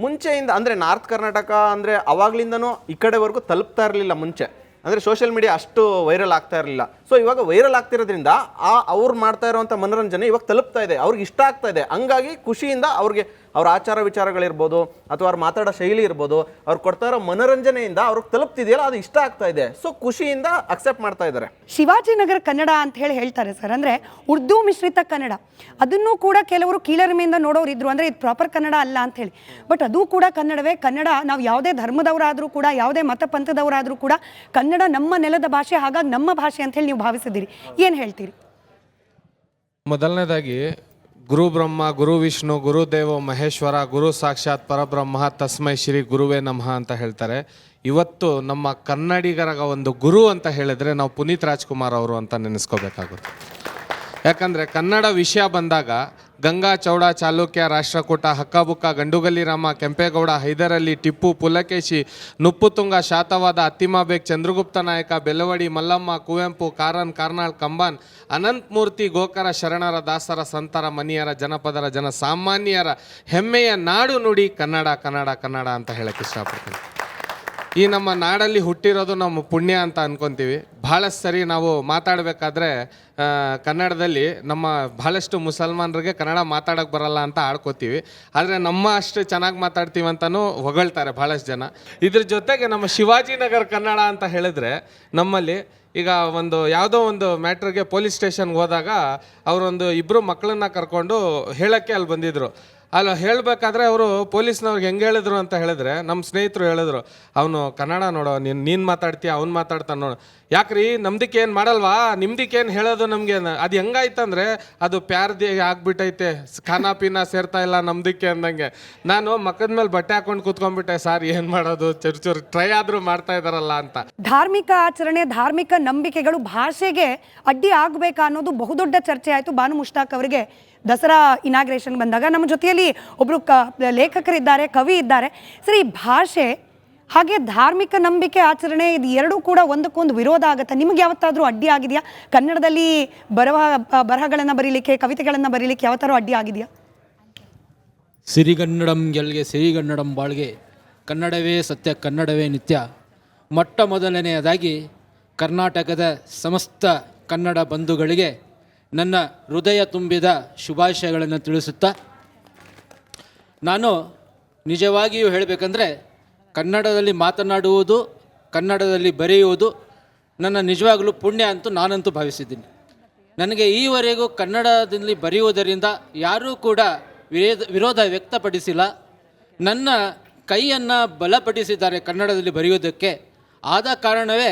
Speaker 8: ಮುಂಚೆಯಿಂದ ಅಂದರೆ ನಾರ್ತ್ ಕರ್ನಾಟಕ ಅಂದರೆ ಅವಾಗ್ಲಿಂದನೂ ಈ ಕಡೆವರೆಗೂ ತಲುಪ್ತಾ ಇರಲಿಲ್ಲ ಮುಂಚೆ, ಅಂದರೆ ಸೋಷಿಯಲ್ ಮೀಡಿಯಾ ಅಷ್ಟು ವೈರಲ್ ಆಗ್ತಾ ಇರಲಿಲ್ಲ. ಸೊ ಇವಾಗ ವೈರಲ್ ಆಗ್ತಿರೋದ್ರಿಂದ ಅವ್ರು ಮಾಡ್ತಾ ಇರುವಂಥ ಮನೋರಂಜನೆ ಇವಾಗ ತಲುಪ್ತಾ ಇದೆ, ಅವ್ರಿಗೆ ಇಷ್ಟ ಆಗ್ತಾ ಇದೆ. ಹಂಗಾಗಿ ಖುಷಿಯಿಂದ ಅವ್ರಿಗೆ ಅವ್ರ ಆಚಾರ ವಿಚಾರಗಳಿರ್ಬೋದು ಅಥವಾ ಅವ್ರು ಮಾತಾಡೋ ಶೈಲಿ ಇರ್ಬೋದು, ಅವ್ರು ಕೊಡ್ತಾ ಇರೋ ಮನೋರಂಜನೆಯಿಂದ ಅವ್ರಿಗೆ ತಲುಪ್ತಿದೆಯಲ್ಲ, ಅದು ಇಷ್ಟ ಆಗ್ತಾ ಇದೆ. ಸೊ ಖುಷಿಯಿಂದ ಅಕ್ಸೆಪ್ಟ್ ಮಾಡ್ತಾ ಇದ್ದಾರೆ.
Speaker 3: ಶಿವಾಜಿನಗರ ಕನ್ನಡ ಅಂತ ಹೇಳ್ತಾರೆ ಸರ್, ಅಂದರೆ ಉರ್ದು ಮಿಶ್ರಿತ ಕನ್ನಡ. ಅದನ್ನು ಕೂಡ ಕೆಲವರು ಕೀಳರಿಮೆಯಿಂದ ನೋಡೋರು ಇದ್ರು, ಅಂದರೆ ಇದು ಪ್ರಾಪರ್ ಕನ್ನಡ ಅಲ್ಲ ಅಂತ ಹೇಳಿ. ಬಟ್ ಅದು ಕೂಡ ಕನ್ನಡವೇ. ಕನ್ನಡ ನಾವು ಯಾವುದೇ ಧರ್ಮದವರಾದರೂ ಕೂಡ, ಯಾವುದೇ ಮತ ಪಂಥದವರಾದರೂ ಕೂಡ ಕನ್ನಡ ನಮ್ಮ ನೆಲದ ಭಾಷೆ, ಹಾಗಾಗಿ ನಮ್ಮ ಭಾಷೆ ಅಂತ ಹೇಳಿ ನೀವು ಭಾವಿಸಿದ್ದೀರಿ. ಏನು ಹೇಳ್ತೀರಿ?
Speaker 10: ಮೊದಲನೇದಾಗಿ ಗುರು ಬ್ರಹ್ಮ ಗುರು ವಿಷ್ಣು ಗುರು ದೇವೋ ಮಹೇಶ್ವರ ಗುರು ಸಾಕ್ಷಾತ್ ಪರಬ್ರಹ್ಮ ತಸ್ಮೈ ಶ್ರೀ ಗುರುವೇ ನಮಃ ಅಂತ ಹೇಳ್ತಾರೆ. ಇವತ್ತು ನಮ್ಮ ಕನ್ನಡಿಗರ ಒಂದು ಗುರು ಅಂತ ಹೇಳಿದ್ರೆ ನಾವು ಪುನೀತ್ ರಾಜ್ಕುಮಾರ್ ಅವರು ಅಂತ ನೆನೆಸ್ಕೋಬೇಕಾಗುತ್ತೆ. ಯಾಕಂದರೆ ಕನ್ನಡ ವಿಷಯ ಬಂದಾಗ ಗಂಗಾ, ಚೌಡ, ಚಾಲುಕ್ಯ, ರಾಷ್ಟ್ರಕೂಟ, ಹಕ್ಕಬುಕ್ಕ, ಗಂಡುಗಲಿ ರಾಮ, ಕೆಂಪೇಗೌಡ, ಹೈದರಲಿ, ಟಿಪ್ಪು, ಪುಲಕೇಶಿ, ನುಪ್ಪುತುಂಗ, ಶಾತವಾದ, ಅತ್ತಿಮಾಬೇಗ್, ಚಂದ್ರಗುಪ್ತ ನಾಯಕ, ಬೆಳವಡಿ, ಮಲ್ಲಮ್ಮ, ಕುವೆಂಪು, ಕಾರನ್, ಕಾರ್ನಾಳ್, ಕಂಬಾನ್, ಅನಂತಮೂರ್ತಿ, ಗೋಕರ, ಶರಣರ, ದಾಸರ, ಸಂತರ, ಮನಿಯರ, ಜನಪದರ, ಜನಸಾಮಾನ್ಯರ ಹೆಮ್ಮೆಯ ನಾಡು ನುಡಿ ಕನ್ನಡ ಕನ್ನಡ ಕನ್ನಡ ಅಂತ ಹೇಳಕ್ಕೆ ಇಷ್ಟಪಡ್ತೀನಿ. ಈ ನಮ್ಮ ನಾಡಲ್ಲಿ ಹುಟ್ಟಿರೋದು ನಮ್ಮ ಪುಣ್ಯ ಅಂತ ಅನ್ಕೊತೀವಿ. ಭಾಳಷ್ಟು ಸರಿ ನಾವು ಮಾತಾಡಬೇಕಾದ್ರೆ ಕನ್ನಡದಲ್ಲಿ ನಮ್ಮ ಭಾಳಷ್ಟು ಮುಸಲ್ಮಾನರಿಗೆ ಕನ್ನಡ ಮಾತಾಡೋಕ್ಕೆ ಬರಲ್ಲ ಅಂತ ಆಡ್ಕೋತೀವಿ. ಆದರೆ ನಮ್ಮ ಅಷ್ಟು ಚೆನ್ನಾಗಿ ಮಾತಾಡ್ತೀವಿ ಅಂತಲೂ ಹೊಗಳ್ತಾರೆ ಭಾಳಷ್ಟು ಜನ. ಇದ್ರ ಜೊತೆಗೆ ನಮ್ಮ ಶಿವಾಜಿನಗರ ಕನ್ನಡ ಅಂತ ಹೇಳಿದ್ರೆ, ನಮ್ಮಲ್ಲಿ ಈಗ ಒಂದು ಯಾವುದೋ ಒಂದು ಮ್ಯಾಟ್ರಿಗೆ ಪೊಲೀಸ್ ಸ್ಟೇಷನ್ಗೆ ಹೋದಾಗ ಅವರೊಂದು ಇಬ್ಬರು ಮಕ್ಕಳನ್ನ ಕರ್ಕೊಂಡು ಹೇಳೋಕ್ಕೆ ಅಲ್ಲಿ ಬಂದಿದ್ದರು. ಅಲ್ಲ ಹೇಳಬೇಕಾದ್ರೆ ಅವರು ಪೊಲೀಸ್ನವ್ರಿಗೆ ಹೆಂಗೆ ಹೇಳಿದ್ರು ಅಂತ ಹೇಳಿದ್ರೆ, ನಮ್ಮ ಸ್ನೇಹಿತರು ಹೇಳಿದ್ರು, ಅವನು ಕನ್ನಡ ನೋಡೋ, ನೀನು ಮಾತಾಡ್ತೀಯ, ಅವ್ನು ಮಾತಾಡ್ತಾನೆ ನೋಡು. ಯಾಕ್ರಿ ನಮ್ದಕ್ಕೆ ಏನು ಮಾಡಲ್ವಾ, ನಿಮ್ದಕ್ಕೆ ಏನು ಹೇಳೋದು ನಮಗೆ? ಅದು ಹೆಂಗಾಯ್ತಂದರೆ ಅದು ಪ್ಯಾರ್ದಿ ಆಗ್ಬಿಟ್ಟೈತೆ, ಖಾನಾ ಪೀನಾ ಸೇರ್ತಾ ಇಲ್ಲ ನಮ್ದಕ್ಕೆ ಅಂದಂಗೆ. ನಾನು ಮಕ್ಕದ ಮೇಲೆ ಬಟ್ಟೆ ಹಾಕೊಂಡು ಕೂತ್ಕೊಂಡ್ಬಿಟ್ಟೆ, ಸರ್ ಏನು ಮಾಡೋದು, ಚೂರು ಟ್ರೈ ಆದರೂ ಮಾಡ್ತಾ ಇದ್ದಾರಲ್ಲ ಅಂತ.
Speaker 3: ಧಾರ್ಮಿಕ ಆಚರಣೆ, ಧಾರ್ಮಿಕ ನಂಬಿಕೆಗಳು ಭಾಷೆಗೆ ಅಡ್ಡಿ ಆಗಬೇಕಾ ಅನ್ನೋದು ಬಹುದೊಡ್ಡ ಚರ್ಚೆ ಆಯಿತು. ಬಾನು ಮುಷ್ತಾಕ್ ಅವರಿಗೆ ದಸರಾ ಇನಾಗ್ರೇಷನ್ ಬಂದಾಗ ನಮ್ಮ ಜೊತೆಯಲ್ಲಿ ಒಬ್ಬರು ಲೇಖಕರಿದ್ದಾರೆ, ಕವಿ ಇದ್ದಾರೆ. ಸರಿ, ಭಾಷೆ ಹಾಗೆ ಧಾರ್ಮಿಕ ನಂಬಿಕೆ, ಆಚರಣೆ ಇದು ಎರಡೂ ಕೂಡ ಒಂದಕ್ಕೊಂದು ವಿರೋಧ ಆಗುತ್ತೆ. ನಿಮಗೆ ಯಾವತ್ತಾದರೂ ಅಡ್ಡಿ ಆಗಿದೆಯಾ? ಕನ್ನಡದಲ್ಲಿ ಬರಹಗಳನ್ನು ಬರೀಲಿಕ್ಕೆ, ಕವಿತೆಗಳನ್ನು ಬರೀಲಿಕ್ಕೆ ಯಾವತ್ತಾರು ಅಡ್ಡಿ ಆಗಿದೆಯಾ?
Speaker 11: ಸಿರಿಗನ್ನಡಂ ಗೆಲ್ಗೆ ಸಿರಿಗನ್ನಡಂ ಬಾಳ್ಗೆ, ಕನ್ನಡವೇ ಸತ್ಯ ಕನ್ನಡವೇ ನಿತ್ಯ. ಮೊಟ್ಟ ಮೊದಲನೆಯದಾಗಿ ಕರ್ನಾಟಕದ ಸಮಸ್ತ ಕನ್ನಡ ಬಂಧುಗಳಿಗೆ ನನ್ನ ಹೃದಯ ತುಂಬಿದ ಶುಭಾಶಯಗಳನ್ನು ತಿಳಿಸುತ್ತಾ, ನಾನು ನಿಜವಾಗಿಯೂ ಹೇಳಬೇಕಂದ್ರೆ ಕನ್ನಡದಲ್ಲಿ ಮಾತನಾಡುವುದು, ಕನ್ನಡದಲ್ಲಿ ಬರೆಯುವುದು ನನ್ನ ನಿಜವಾಗಲೂ ಪುಣ್ಯ ಅಂತೂ ನಾನಂತೂ ಭಾವಿಸಿದ್ದೀನಿ. ನನಗೆ ಈವರೆಗೂ ಕನ್ನಡದಲ್ಲಿ ಬರೆಯುವುದರಿಂದ ಯಾರೂ ಕೂಡ ವಿರೋಧ ವ್ಯಕ್ತಪಡಿಸಿಲ್ಲ. ನನ್ನ ಕೈಯನ್ನು ಬಲಪಡಿಸಿದ್ದಾರೆ ಕನ್ನಡದಲ್ಲಿ ಬರೆಯುವುದಕ್ಕೆ. ಆದ ಕಾರಣವೇ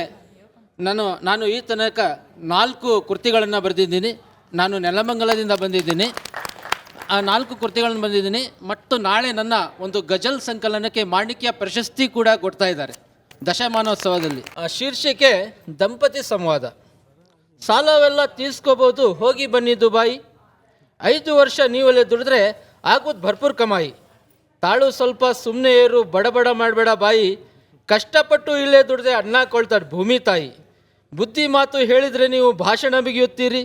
Speaker 11: ನಾನು ಈ ತನಕ 4 ಕೃತಿಗಳನ್ನು ಬರೆದಿದ್ದೀನಿ. ನಾನು ನೆಲಮಂಗಲದಿಂದ ಬಂದಿದ್ದೀನಿ, ಆ 4 ಕೃತಿಗಳನ್ನು ಬಂದಿದ್ದೀನಿ. ಮತ್ತು ನಾಳೆ ನನ್ನ ಒಂದು ಗಜಲ್ ಸಂಕಲನಕ್ಕೆ ಮಾಣಿಕ್ಯ ಪ್ರಶಸ್ತಿ ಕೂಡ ಕೊಡ್ತಾ ಇದ್ದಾರೆ ದಶಮಾನೋತ್ಸವದಲ್ಲಿ. ಶೀರ್ಷಿಕೆ ದಂಪತಿ ಸಂವಾದ. ಸಾಲವೆಲ್ಲ ತೀರ್ಸ್ಕೋಬೋದು, ಹೋಗಿ ಬನ್ನಿ ದುಬಾಯಿ. 5 ವರ್ಷ ನೀವಲ್ಲೇ ದುಡಿದ್ರೆ ಆಗೋದು ಭರ್ಪೂರ್ ಕಮಾಯಿ. ತಾಳು ಸ್ವಲ್ಪ ಸುಮ್ಮನೆ ಏರು, ಬಡಬಡ ಮಾಡಬೇಡ ಬಾಯಿ. ಕಷ್ಟಪಟ್ಟು ಇಲ್ಲೇ ದುಡಿದ್ರೆ ಅನ್ನ ಕೊಳ್ತಾಳೆ ಭೂಮಿ ತಾಯಿ. ಬುದ್ಧಿ ಮಾತು ಹೇಳಿದರೆ ನೀವು ಭಾಷಣ ಬಿಗಿಯುತ್ತೀರಿ,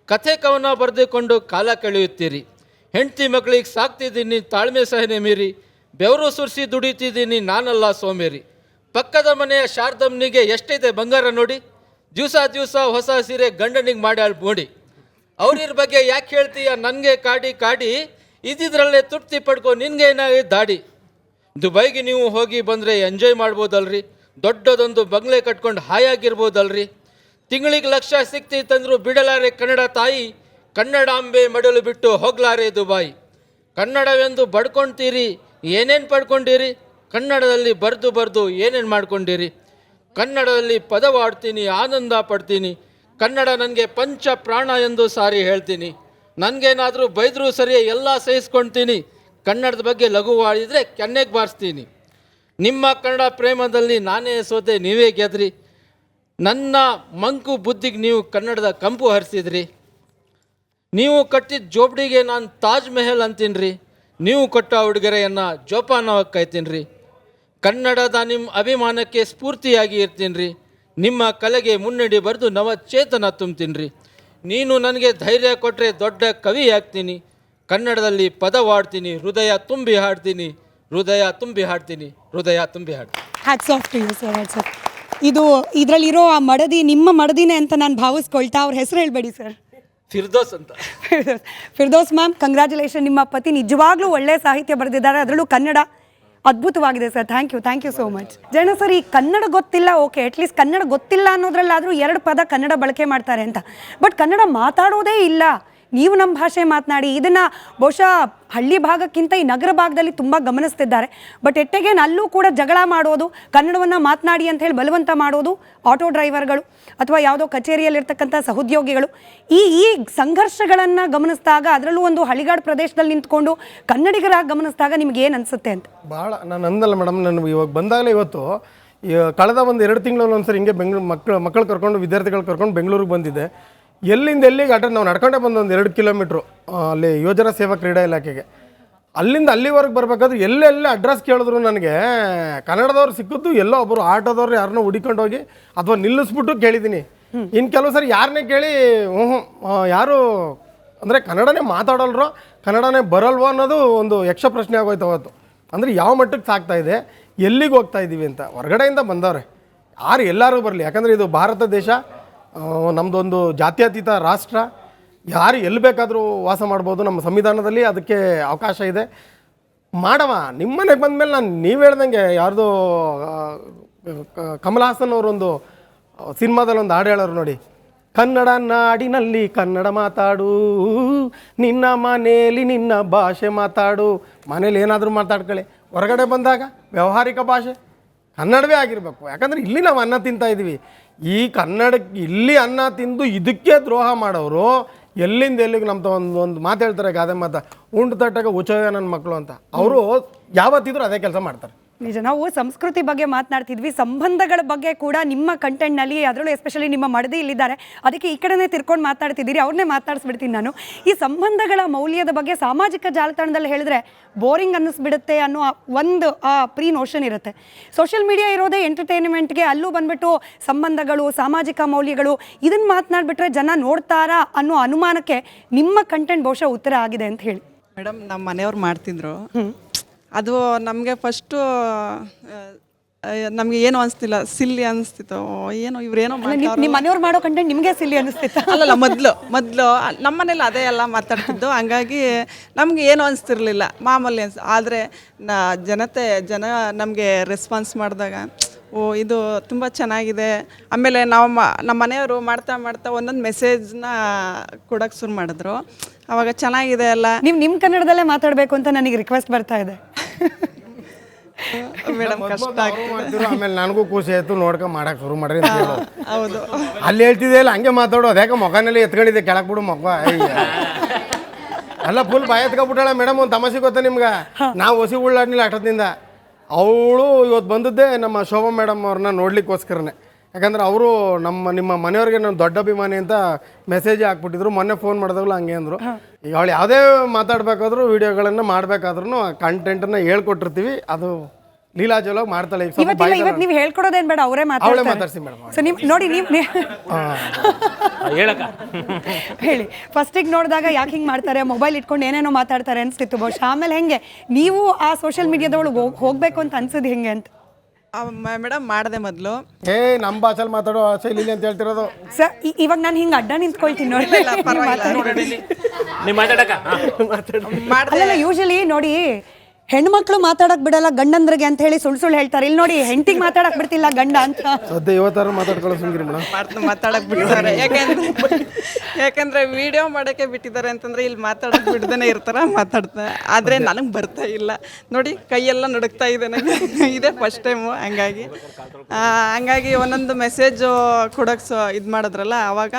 Speaker 11: ಕಥೆ ಕವನ ಬರೆದುಕೊಂಡು ಕಾಲ ಕಳೆಯುತ್ತೀರಿ. ಹೆಂಡತಿ ಮಕ್ಕಳಿಗೆ ಸಾಕ್ತಿದ್ದೀನಿ ತಾಳ್ಮೆ ಸಹನೆ ಮೀರಿ, ಬೆವರು ಸುರಿಸಿ ದುಡಿತಿದ್ದೀನಿ ನಾನಲ್ಲ ಸೋಮೇರಿ. ಪಕ್ಕದ ಮನೆಯ ಶಾರದಮ್ಮನಿಗೆ ಎಷ್ಟೈತೆ ಬಂಗಾರ ನೋಡಿ, ದಿವಸ ಹೊಸ ಸೀರೆ ಗಂಡನಿಗೆ ಮಾಡ್ಯಾಳು ಮೋಡಿ. ಅವ್ರ ಬಗ್ಗೆ ಯಾಕೆ ಹೇಳ್ತೀಯ ನನಗೆ ಕಾಡಿ ಕಾಡಿ, ಇದ್ದಿದ್ರಲ್ಲೇ ತೃಪ್ತಿ ಪಡ್ಕೊ ನಿನಗೆ ಏನಾಗಿದೆ ದಾಡಿ. ದುಬೈಗೆ ನೀವು ಹೋಗಿ ಬಂದರೆ ಎಂಜಾಯ್ ಮಾಡ್ಬೋದಲ್ರಿ, ದೊಡ್ಡದೊಂದು ಬಂಗ್ಲೆ ಕಟ್ಕೊಂಡು ಹಾಯಾಗಿರ್ಬೋದಲ್ರಿ. ತಿಂಗಳಿಗೆ ಲಕ್ಷ ಸಿಕ್ತಿತ್ತಂದ್ರು ಬಿಡಲಾರೆ ಕನ್ನಡ ತಾಯಿ, ಕನ್ನಡಾಂಬೆ ಮಡಲು ಬಿಟ್ಟು ಹೋಗ್ಲಾರೆ ದುಬಾಯಿ. ಕನ್ನಡವೆಂದು ಬಡ್ಕೊಳ್ತೀರಿ, ಏನೇನು ಪಡ್ಕೊಂಡಿರಿ, ಕನ್ನಡದಲ್ಲಿ ಬರೆದು ಏನೇನು ಮಾಡ್ಕೊಂಡಿರಿ. ಕನ್ನಡದಲ್ಲಿ ಪದವಾಡ್ತೀನಿ, ಆನಂದ ಪಡ್ತೀನಿ, ಕನ್ನಡ ನನಗೆ ಪಂಚ ಪ್ರಾಣ ಎಂದು ಸಾರಿ ಹೇಳ್ತೀನಿ. ನನಗೇನಾದರೂ ಬೈದರೂ ಸರಿಯೇ ಎಲ್ಲ ಸಹಿಸ್ಕೊಳ್ತೀನಿ, ಕನ್ನಡದ ಬಗ್ಗೆ ಲಘುವಾಡಿದರೆ ಕೆನ್ನೆಗೆ ಬಾರಿಸ್ತೀನಿ. ನಿಮ್ಮ ಕನ್ನಡ ಪ್ರೇಮದಲ್ಲಿ ನಾನೇ ಸೋತೆ ನೀವೇ ಗೆದ್ರಿ, ನನ್ನ ಮಂಕು ಬುದ್ಧಿಗೆ ನೀವು ಕನ್ನಡದ ಕಂಪು ಹರಿಸಿದ್ರಿ. ನೀವು ಕಟ್ಟಿದ ಜೋಬಡಿಗೆ ನಾನು ತಾಜ್ ಮೆಹಲ್ ಅಂತೀನಿ ರೀ, ನೀವು ಕೊಟ್ಟ ಉಡುಗೊರೆಯನ್ನು ಜೋಪಾನವಾಗಿ ಕಾಯ್ತೀನಿ ರೀ. ಕನ್ನಡದ ನಿಮ್ಮ ಅಭಿಮಾನಕ್ಕೆ ಸ್ಫೂರ್ತಿಯಾಗಿ ಇರ್ತೀನಿ ರೀ. ನಿಮ್ಮ ಕಲೆಗೆ ಮುನ್ನಡಿ ಬರೆದು ನವಚೇತನ ತುಂಬ್ತೀನಿ ರೀ. ನೀನು ನನಗೆ ಧೈರ್ಯ ಕೊಟ್ಟರೆ ದೊಡ್ಡ ಕವಿ ಆಗ್ತೀನಿ. ಕನ್ನಡದಲ್ಲಿ ಪದವಾಡ್ತೀನಿ, ಹೃದಯ ತುಂಬಿ ಹಾಡ್ತೀನಿ, ಹೃದಯ ತುಂಬಿ ಹಾಡ್ತೀನಿ, ಹೃದಯ ತುಂಬಿ ಹಾಡ್ತೀನಿ.
Speaker 3: Hats off to you sir, hats off. ಇದು ಇದರಲ್ಲಿರೋ ಆ ಮಡದಿ ನಿಮ್ಮ ಮಡದಿನೇ ಅಂತ ನಾನು ಭಾವಿಸ್ಕೊಳ್ತಾ ಅವ್ರ ಹೆಸರು ಹೇಳ್ಬೇಡಿ ಸರ್.
Speaker 11: ಫಿರ್ದೋಸ್ ಅಂತ.
Speaker 3: Firdous ma'am, congratulation. ನಿಮ್ಮ ಪತಿ ನಿಜವಾಗ್ಲೂ ಒಳ್ಳೆ ಸಾಹಿತ್ಯ ಬರೆದಿದ್ದಾರೆ, ಅದರಲ್ಲೂ ಕನ್ನಡ ಅದ್ಭುತವಾಗಿದೆ sir. Thank you so much. ಜನ ಸರ್, ಈ ಕನ್ನಡ ಗೊತ್ತಿಲ್ಲ, ಓಕೆ, ಅಟ್ಲೀಸ್ಟ್ ಕನ್ನಡ ಗೊತ್ತಿಲ್ಲ ಅನ್ನೋದ್ರಲ್ಲಾದರೂ 2 ಪದ ಕನ್ನಡ ಬಳಕೆ ಮಾಡ್ತಾರೆ ಅಂತ. ಬಟ್ ಕನ್ನಡ ಮಾತಾಡೋದೇ ಇಲ್ಲ. ನೀವು ನಮ್ಮ ಭಾಷೆ ಮಾತನಾಡಿ, ಇದನ್ನು ಬಹುಶಃ ಹಳ್ಳಿ ಭಾಗಕ್ಕಿಂತ ಈ ನಗರ ಭಾಗದಲ್ಲಿ ತುಂಬ ಗಮನಿಸ್ತಿದ್ದಾರೆ. ಬಟ್ ಎಟ್ಟೆಗೇನು ಅಲ್ಲೂ ಕೂಡ ಜಗಳ ಮಾಡೋದು, ಕನ್ನಡವನ್ನು ಮಾತನಾಡಿ ಅಂತ ಹೇಳಿ ಬಲವಂತ ಮಾಡೋದು ಆಟೋ ಡ್ರೈವರ್ಗಳು ಅಥವಾ ಯಾವುದೋ ಕಚೇರಿಯಲ್ಲಿರ್ತಕ್ಕಂಥ ಸಹೋದ್ಯೋಗಿಗಳು. ಈ ಸಂಘರ್ಷಗಳನ್ನು ಗಮನಿಸಿದಾಗ, ಅದರಲ್ಲೂ ಒಂದು ಹಳ್ಳಿಗಾಡು ಪ್ರದೇಶದಲ್ಲಿ ನಿಂತ್ಕೊಂಡು ಕನ್ನಡಿಗರಾಗಿ ಗಮನಿಸಿದಾಗ ನಿಮ್ಗೆ ಏನು ಅನಿಸುತ್ತೆ ಅಂತ?
Speaker 9: ಭಾಳ ನಾನು ಅಂದಲ್ಲ ಮೇಡಮ್, ನಾನು ಇವಾಗ ಬಂದಾಗಲೇ ಇವತ್ತು ಕಳೆದ ಒಂದು 2 ತಿಂಗಳಲ್ಲಿ ಒಂದ್ಸರಿ ಹಿಂಗೆ ಮಕ್ಕಳು ಕರ್ಕೊಂಡು, ವಿದ್ಯಾರ್ಥಿಗಳು ಕರ್ಕೊಂಡು ಬೆಂಗಳೂರಿಗೆ ಬಂದಿದ್ದೆ. ಎಲ್ಲಿಂದ ಎಲ್ಲಿಗೆ ನಾವು ನಡ್ಕೊಂಡೇ ಬಂದು ಒಂದು 2 ಕಿಲೋಮೀಟ್ರು ಅಲ್ಲಿ ಯೋಜನಾ ಸೇವಾ ಕ್ರೀಡಾ ಇಲಾಖೆಗೆ. ಅಲ್ಲಿಂದ ಅಲ್ಲಿವರೆಗೆ ಬರಬೇಕಾದ್ರೆ ಎಲ್ಲೆಲ್ಲಿ ಅಡ್ರೆಸ್ ಕೇಳಿದ್ರು ನನಗೆ ಕನ್ನಡದವ್ರು ಸಿಕ್ಕಿದ್ದು. ಎಲ್ಲೋ ಒಬ್ಬರು ಆಟೋದವ್ರು ಯಾರನ್ನೋ ಹುಡಿಕೊಂಡು ಹೋಗಿ ಅಥವಾ ನಿಲ್ಲಿಸ್ಬಿಟ್ಟು ಕೇಳಿದ್ದೀನಿ. ಇನ್ನು ಕೆಲವು ಸರಿ ಯಾರನ್ನೇ ಕೇಳಿ ಯಾರು ಅಂದರೆ ಕನ್ನಡನೇ ಮಾತಾಡಲ್ರೋ, ಕನ್ನಡನೇ ಬರಲ್ವೋ ಅನ್ನೋದು ಒಂದು ಯಕ್ಷ ಪ್ರಶ್ನೆ ಆಗೋಯ್ತು ಅವತ್ತು. ಅಂದರೆ ಯಾವ ಮಟ್ಟಕ್ಕೆ ಸಾಗ್ತಾ ಇದೆ, ಎಲ್ಲಿಗೆ ಹೋಗ್ತಾ ಇದ್ದೀವಿ ಅಂತ. ಹೊರಗಡೆಯಿಂದ ಬಂದವ್ರೆ ಎಲ್ಲರೂ ಬರಲಿ, ಯಾಕಂದರೆ ಇದು ಭಾರತ ದೇಶ, ನಮ್ಮದೊಂದು ಜಾತ್ಯತೀತ ರಾಷ್ಟ್ರ. ಯಾರು ಎಲ್ಲಿ ಬೇಕಾದರೂ ವಾಸ ಮಾಡ್ಬೋದು, ನಮ್ಮ ಸಂವಿಧಾನದಲ್ಲಿ ಅದಕ್ಕೆ ಅವಕಾಶ ಇದೆ. ಮಾಡವ ನಿಮ್ಮನೆಗೆ ಬಂದಮೇಲೆ ನೀವು ಹೇಳ್ದಂಗೆ ಯಾರ್ದು ಕಮಲ್ ಹಾಸನ್ ಅವರೊಂದು ಸಿನಿಮಾದಲ್ಲಿ ಒಂದು ಹಾಡು ಹೇಳೋರು ನೋಡಿ, ಕನ್ನಡ ನಾಡಿನಲ್ಲಿ ಕನ್ನಡ ಮಾತಾಡು, ನಿನ್ನ ಮನೆಯಲ್ಲಿ ನಿನ್ನ ಭಾಷೆ ಮಾತಾಡು. ಮನೇಲಿ ಏನಾದರೂ ಮಾತಾಡ್ಕೊಳ್ಳಿ, ಹೊರಗಡೆ ಬಂದಾಗ ವ್ಯಾವಹಾರಿಕ ಭಾಷೆ ಕನ್ನಡವೇ ಆಗಿರಬೇಕು. ಯಾಕಂದರೆ ಇಲ್ಲಿ ನಾವು ಅನ್ನ ತಿಂತಾ ಇದ್ದೀವಿ. ಈ ಕನ್ನಡಕ್ಕೆ ಇಲ್ಲಿ ಅನ್ನ ತಿಂದು ಇದಕ್ಕೆ ದ್ರೋಹ ಮಾಡೋರು ಎಲ್ಲಿಂದ ಎಲ್ಲಿಗೆ ನಮ್ಮ ಒಂದು ಮಾತು ಹೇಳ್ತಾರೆ, ಗಾದೆ ಮಾತು, ಉಂಡು ತಟ್ಟಾಗ ಉಚ್ಚಯ ನನ್ನ ಮಕ್ಕಳು ಅಂತ. ಅವರು ಯಾವತ್ತಿದ್ರು ಅದೇ ಕೆಲಸ ಮಾಡ್ತಾರೆ.
Speaker 3: ನಿಜ. ನಾವು ಸಂಸ್ಕೃತಿ ಬಗ್ಗೆ ಮಾತನಾಡ್ತಿದ್ವಿ, ಸಂಬಂಧಗಳ ಬಗ್ಗೆ ಕೂಡ ನಿಮ್ಮ ಕಂಟೆಂಟ್ನಲ್ಲಿ, ಅದರಲ್ಲೂ ಎಸ್ಪೆಷಲಿ ನಿಮ್ಮ ಮಡದಿ ಇಲ್ಲಿದ್ದಾರೆ, ಅದಕ್ಕೆ ಈ ಕಡೆನೇ ತಿರ್ಕೊಂಡು ಮಾತಾಡ್ತಿದ್ದೀರಿ, ಅವ್ರನ್ನೇ ಮಾತಾಡಿಸ್ಬಿಡ್ತೀನಿ ನಾನು. ಈ ಸಂಬಂಧಗಳ ಮೌಲ್ಯದ ಬಗ್ಗೆ ಸಾಮಾಜಿಕ ಜಾಲತಾಣದಲ್ಲಿ ಹೇಳಿದ್ರೆ ಬೋರಿಂಗ್ ಅನ್ನಿಸ್ಬಿಡುತ್ತೆ ಅನ್ನೋ ಒಂದು ಪ್ರೀ ನೋಷನ್ ಇರುತ್ತೆ. ಸೋಷಿಯಲ್ ಮೀಡಿಯಾ ಇರೋದೇ ಎಂಟರ್ಟೈನ್ಮೆಂಟ್ಗೆ, ಅಲ್ಲೂ ಬಂದ್ಬಿಟ್ಟು ಸಂಬಂಧಗಳು, ಸಾಮಾಜಿಕ ಮೌಲ್ಯಗಳು ಇದನ್ನು ಮಾತನಾಡ್ಬಿಟ್ರೆ ಜನ ನೋಡ್ತಾರಾ ಅನ್ನೋ ಅನುಮಾನಕ್ಕೆ ನಿಮ್ಮ ಕಂಟೆಂಟ್ ಬಹುಶಃ ಉತ್ತರ ಆಗಿದೆ ಅಂತ ಹೇಳಿ.
Speaker 12: ಮೇಡಮ್, ನಮ್ಮ ಮನೆಯವ್ರು ಮಾಡ್ತಿದ್ರು, ಅದು ನಮಗೆ ಫಸ್ಟು ನಮಗೆ ಏನು ಅನಿಸ್ತಿಲ್ಲ, ಸಿಲ್ಲಿ ಅನಿಸ್ತಿತ್ತು. ಏನೋ ಇವ್ರೇನೋ
Speaker 3: ನಿಮ್ಮ ಮನೆಯವ್ರು ಮಾಡೋ ಕಂಟೆಂಟ್ ನಿಮಗೆ ಸಿಲ್ಲಿ ಅನಿಸ್ತಿತ್ತು?
Speaker 12: ಅಲ್ಲಲ್ಲ, ಮೊದಲು ನಮ್ಮ ಮನೇಲಿ ಅದೇ ಎಲ್ಲ ಮಾತಾಡ್ತಿದ್ದು, ಹಂಗಾಗಿ ನಮಗೆ ಏನು ಅನಿಸ್ತಿರ್ಲಿಲ್ಲ, ಮಾಮೂಲಿ ಆದರೆ ಜನ ನಮಗೆ ರೆಸ್ಪಾನ್ಸ್ ಮಾಡಿದಾಗ ಇದು ತುಂಬ ಚೆನ್ನಾಗಿದೆ. ಆಮೇಲೆ ನಮ್ಮ ಮನೆಯವರು ಮಾಡ್ತಾ ಒಂದೊಂದು ಮೆಸೇಜ್ನ ಕೊಡೋಕ್ಕೆ ಶುರು ಮಾಡಿದ್ರು. ಅವಾಗ ಚೆನ್ನಾಗಿದೆ ಅಲ್ಲ.
Speaker 3: ನೀವು ನಿಮ್ಮ ಕನ್ನಡದಲ್ಲೇ ಮಾತಾಡಬೇಕು ಅಂತ ನನಗೆ ರಿಕ್ವೆಸ್ಟ್ ಬರ್ತಾ ಇದೆ
Speaker 12: ಮೇಡಮ್. ಕಷ್ಟ
Speaker 9: ಮಾಡ್ತಿದ್ರು. ಆಮೇಲೆ ನನಗೂ ಖುಷಿ ಆಯಿತು, ನೋಡ್ಕೊಂಡು ಮಾಡಕ್ಕೆ ಶುರು ಮಾಡ್ರಿ ಅಂತ ಹೇಳೋ.
Speaker 12: ಹೌದು,
Speaker 9: ಅಲ್ಲಿ ಹೇಳ್ತಿದ್ದೆ ಇಲ್ಲ ಹಂಗೆ ಮಾತಾಡೋ, ಅದ್ಯಾಕೆ ಮೊಗನಲ್ಲಿ ಎತ್ಕೊಂಡಿದ್ದೆ ಕೆಳಗೆ ಬಿಡು ಮೊಗ ಅಲ್ಲ ಫುಲ್ ಬಾಯಿ ಎತ್ಕೊಬಿಟ್ಟಾಳ ಮೇಡಮ್. ಒಂದು ತಮಾಷೆ ಗೊತ್ತಾ ನಿಮ್ಗೆ, ನಾವು ಹೊಸಿ ಉಳ್ಳಾಡ್ನಿಲ್ಲ ಅಷ್ಟೊತ್ತಿಂದ. ಅವಳು ಇವತ್ತು ಬಂದದ್ದೇ ನಮ್ಮ ಶೋಭಾ ಮೇಡಮ್ ಅವ್ರನ್ನ ನೋಡ್ಲಿಕ್ಕೋಸ್ಕರನೇ. ಯಾಕಂದ್ರೆ ಅವರು ನಿಮ್ಮ ಮನೆಯವ್ರಿಗೆ ನಾನು ದೊಡ್ಡ ಅಭಿಮಾನಿ ಅಂತ ಮೆಸೇಜ್ ಹಾಕ್ಬಿಟ್ಟಿದ್ರು. ಮೊನ್ನೆ ಫೋನ್ ಮಾಡಿದಾಗಲೂ ಹಂಗೆ ಅಂದರು. ಈಗ ಅವಳು ಯಾವುದೇ ಮಾತಾಡಬೇಕಾದ್ರೂ ವೀಡಿಯೋಗಳನ್ನು ಮಾಡಬೇಕಾದ್ರೂ ಕಂಟೆಂಟನ್ನು ಹೇಳ್ಕೊಟ್ಟಿರ್ತೀವಿ, ಅದು ಲೀಲಾಜಲವಾಗಿ ಮಾಡ್ತಾಳೆ.
Speaker 3: ಇವತ್ತು ನೀವು ಹೇಳ್ಕೊಡೋದೇನು ಬೇಡ, ಅವರೇ
Speaker 9: ಮಾತಾಡ್ಸಿ ಮೇಡಮ್.
Speaker 3: ಸೊ ನೀವು ನೋಡಿ, ನೀವು ಹೇಳಿ. ಫಸ್ಟಿಗೆ ನೋಡಿದಾಗ ಯಾಕೆ ಹಿಂಗೆ ಮಾಡ್ತಾರೆ, ಮೊಬೈಲ್ ಇಟ್ಕೊಂಡು ಏನೇನೋ ಮಾತಾಡ್ತಾರೆ ಅನಿಸ್ತಿತ್ತು ಬಹುಶಃ. ಆಮೇಲೆ ಹೆಂಗೆ ನೀವು ಆ ಸೋಷಿಯಲ್ ಮೀಡಿಯಾದೊಳಗೆ ಹೋಗಬೇಕು ಅಂತ ಅನ್ಸಿದ್ದು ಹೆಂಗೆ ಅಂತ?
Speaker 12: ಮೇಡಮ್ ಮಾಡಿದೆ ಮೊದಲು.
Speaker 9: ನಮ್ಮ ಭಾಷೆಲಿ ಮಾತಾಡೋ ಶೈಲಿ ಅಂತ ಹೇಳ್ತಿರೋದು
Speaker 3: ಸರ್. ಇವಾಗ ನಾನು ಹಿಂಗೆ ಅಡ್ಡ ನಿಂತ್ಕೊಳ್ತೀನಿ ನೋಡಿ. ಅಲ್ಲ, ಯೂಶಲಿ ನೋಡಿ ಹೆಣ್ಮಕ್ಳು ಮಾತಾಡಕ್ ಬಿಡಲ್ಲ ಗಂಡಂದ್ರಿಗೆ ಅಂತ ಹೇಳಿ ಸುಳ್ಳು ಹೇಳ್ತಾರೆ. ಇಲ್ಲಿ ನೋಡಿ, ಹೆಂಡತಿಗೆ ಮಾತಾಡಕ್ ಬಿಡ್ತಿಲ್ಲ ಗಂಡ ಅಂತ.
Speaker 9: ಸದ್ಯ ಇವತ್ತಾರು ಮಾತಾಡ್ಕೊಳ್ಳೋ
Speaker 12: ಮಾತಾಡಕ್ ಬಿಡ್ತಾರೆ. ಯಾಕಂದ್ರೆ ವಿಡಿಯೋ ಮಾಡಕ್ಕೆ ಬಿಟ್ಟಿದ್ದಾರೆ ಅಂತಂದ್ರೆ ಇಲ್ಲಿ ಮಾತಾಡಕ್ ಬಿಡ್ದೇನೆ ಇರ್ತಾರ, ಮಾತಾಡ್ತಾರೆ. ಆದ್ರೆ ನನಗೆ ಬರ್ತಾ ಇಲ್ಲ ನೋಡಿ, ಕೈಯೆಲ್ಲ ನಡುಕ್ತಾ ಇದೆ ನನಗೆ. ಇದೇ ಫಸ್ಟ್ ಟೈಮು. ಹಂಗಾಗಿ ಒಂದೊಂದು ಮೆಸೇಜು ಕೊಡೋಕೆ ಇದು ಮಾಡಿದ್ರಲ್ಲ, ಅವಾಗ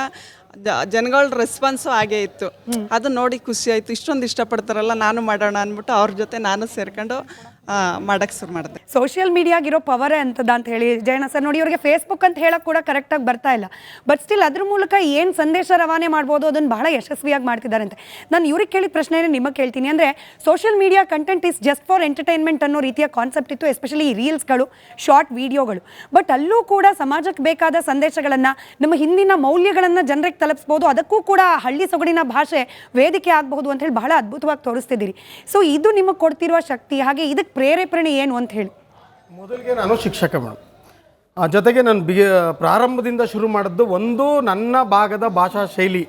Speaker 12: ಜನಗಳ ರೆಸ್ಪಾನ್ಸು ಹಾಗೇ ಇತ್ತು. ಅದು ನೋಡಿ ಖುಷಿ ಆಯಿತು. ಇಷ್ಟೊಂದು ಇಷ್ಟಪಡ್ತಾರಲ್ಲ, ನಾನು ಮಾಡೋಣ ಅಂದ್ಬಿಟ್ಟು ಅವ್ರ ಜೊತೆ ನಾನು ಸೇರ್ಕೊಂಡು ಮಾಡೋಕ್ಕೆ ಶುರು ಮಾಡಿದೆ.
Speaker 3: ಸೋಷಿಯಲ್ ಮೀಡಿಯಾಗಿರೋ ಪವರೇ ಅಂತದ ಅಂತ ಹೇಳಿ ಜಯಣ್ಣ ಸರ್ ನೋಡಿ, ಇವರಿಗೆ ಫೇಸ್ಬುಕ್ ಅಂತ ಹೇಳಕ್ ಕೂಡ ಕರೆಕ್ಟಾಗಿ ಬರ್ತಾ ಇಲ್ಲ, ಬಟ್ ಸ್ಟಿಲ್ ಅದ್ರ ಮೂಲಕ ಏನು ಸಂದೇಶ ರವಾನೆ ಮಾಡ್ಬೋದು ಅದನ್ನು ಬಹಳ ಯಶಸ್ವಿಯಾಗಿ ಮಾಡ್ತಿದ್ದಾರೆ ಅಂತ. ನಾನು ಇವ್ರಿಗೆ ಕೇಳಿದ ಪ್ರಶ್ನೆನೇ ನಿಮಗೆ ಕೇಳ್ತೀನಿ. ಅಂದರೆ social media content is just for entertainment ಅನ್ನೋ ರೀತಿಯ ಕಾನ್ಸೆಪ್ಟ್ ಇತ್ತು, ಎಸ್ಪೆಷಲಿ ಈ ರೀಲ್ಸ್ಗಳು, ಶಾರ್ಟ್ ವಿಡಿಯೋಗಳು. ಬಟ್ ಅಲ್ಲೂ ಕೂಡ ಸಮಾಜಕ್ಕೆ ಬೇಕಾದ ಸಂದೇಶಗಳನ್ನು, ನಮ್ಮ ಹಿಂದಿನ ಮೌಲ್ಯಗಳನ್ನು ಜನರಿಗೆ ತಲುಪಿಸ್ಬೋದು, ಅದಕ್ಕೂ ಕೂಡ ಹಳ್ಳಿ ಸೊಗಡಿನ ಭಾಷೆ ವೇದಿಕೆ ಆಗಬಹುದು ಅಂತ ಹೇಳಿ ಬಹಳ ಅದ್ಭುತವಾಗಿ ತೋರಿಸ್ತಿದ್ದೀರಿ. ಸೊ ಇದು ನಿಮಗೆ ಕೊಡ್ತಿರುವ ಶಕ್ತಿ, ಹಾಗೆ ಇದಕ್ಕೆ ಪ್ರೇರೇಪಣೆ ಏನು ಅಂತ ಹೇಳಿ?
Speaker 9: ಮೊದಲಿಗೆ ನಾನು ಶಿಕ್ಷಕ ಮೇಡಮ್, ಜೊತೆಗೆ ನಾನು ಪ್ರಾರಂಭದಿಂದ ಶುರು ಮಾಡಿದ್ದು ಒಂದು ನನ್ನ ಭಾಗದ ಭಾಷಾ ಶೈಲಿ,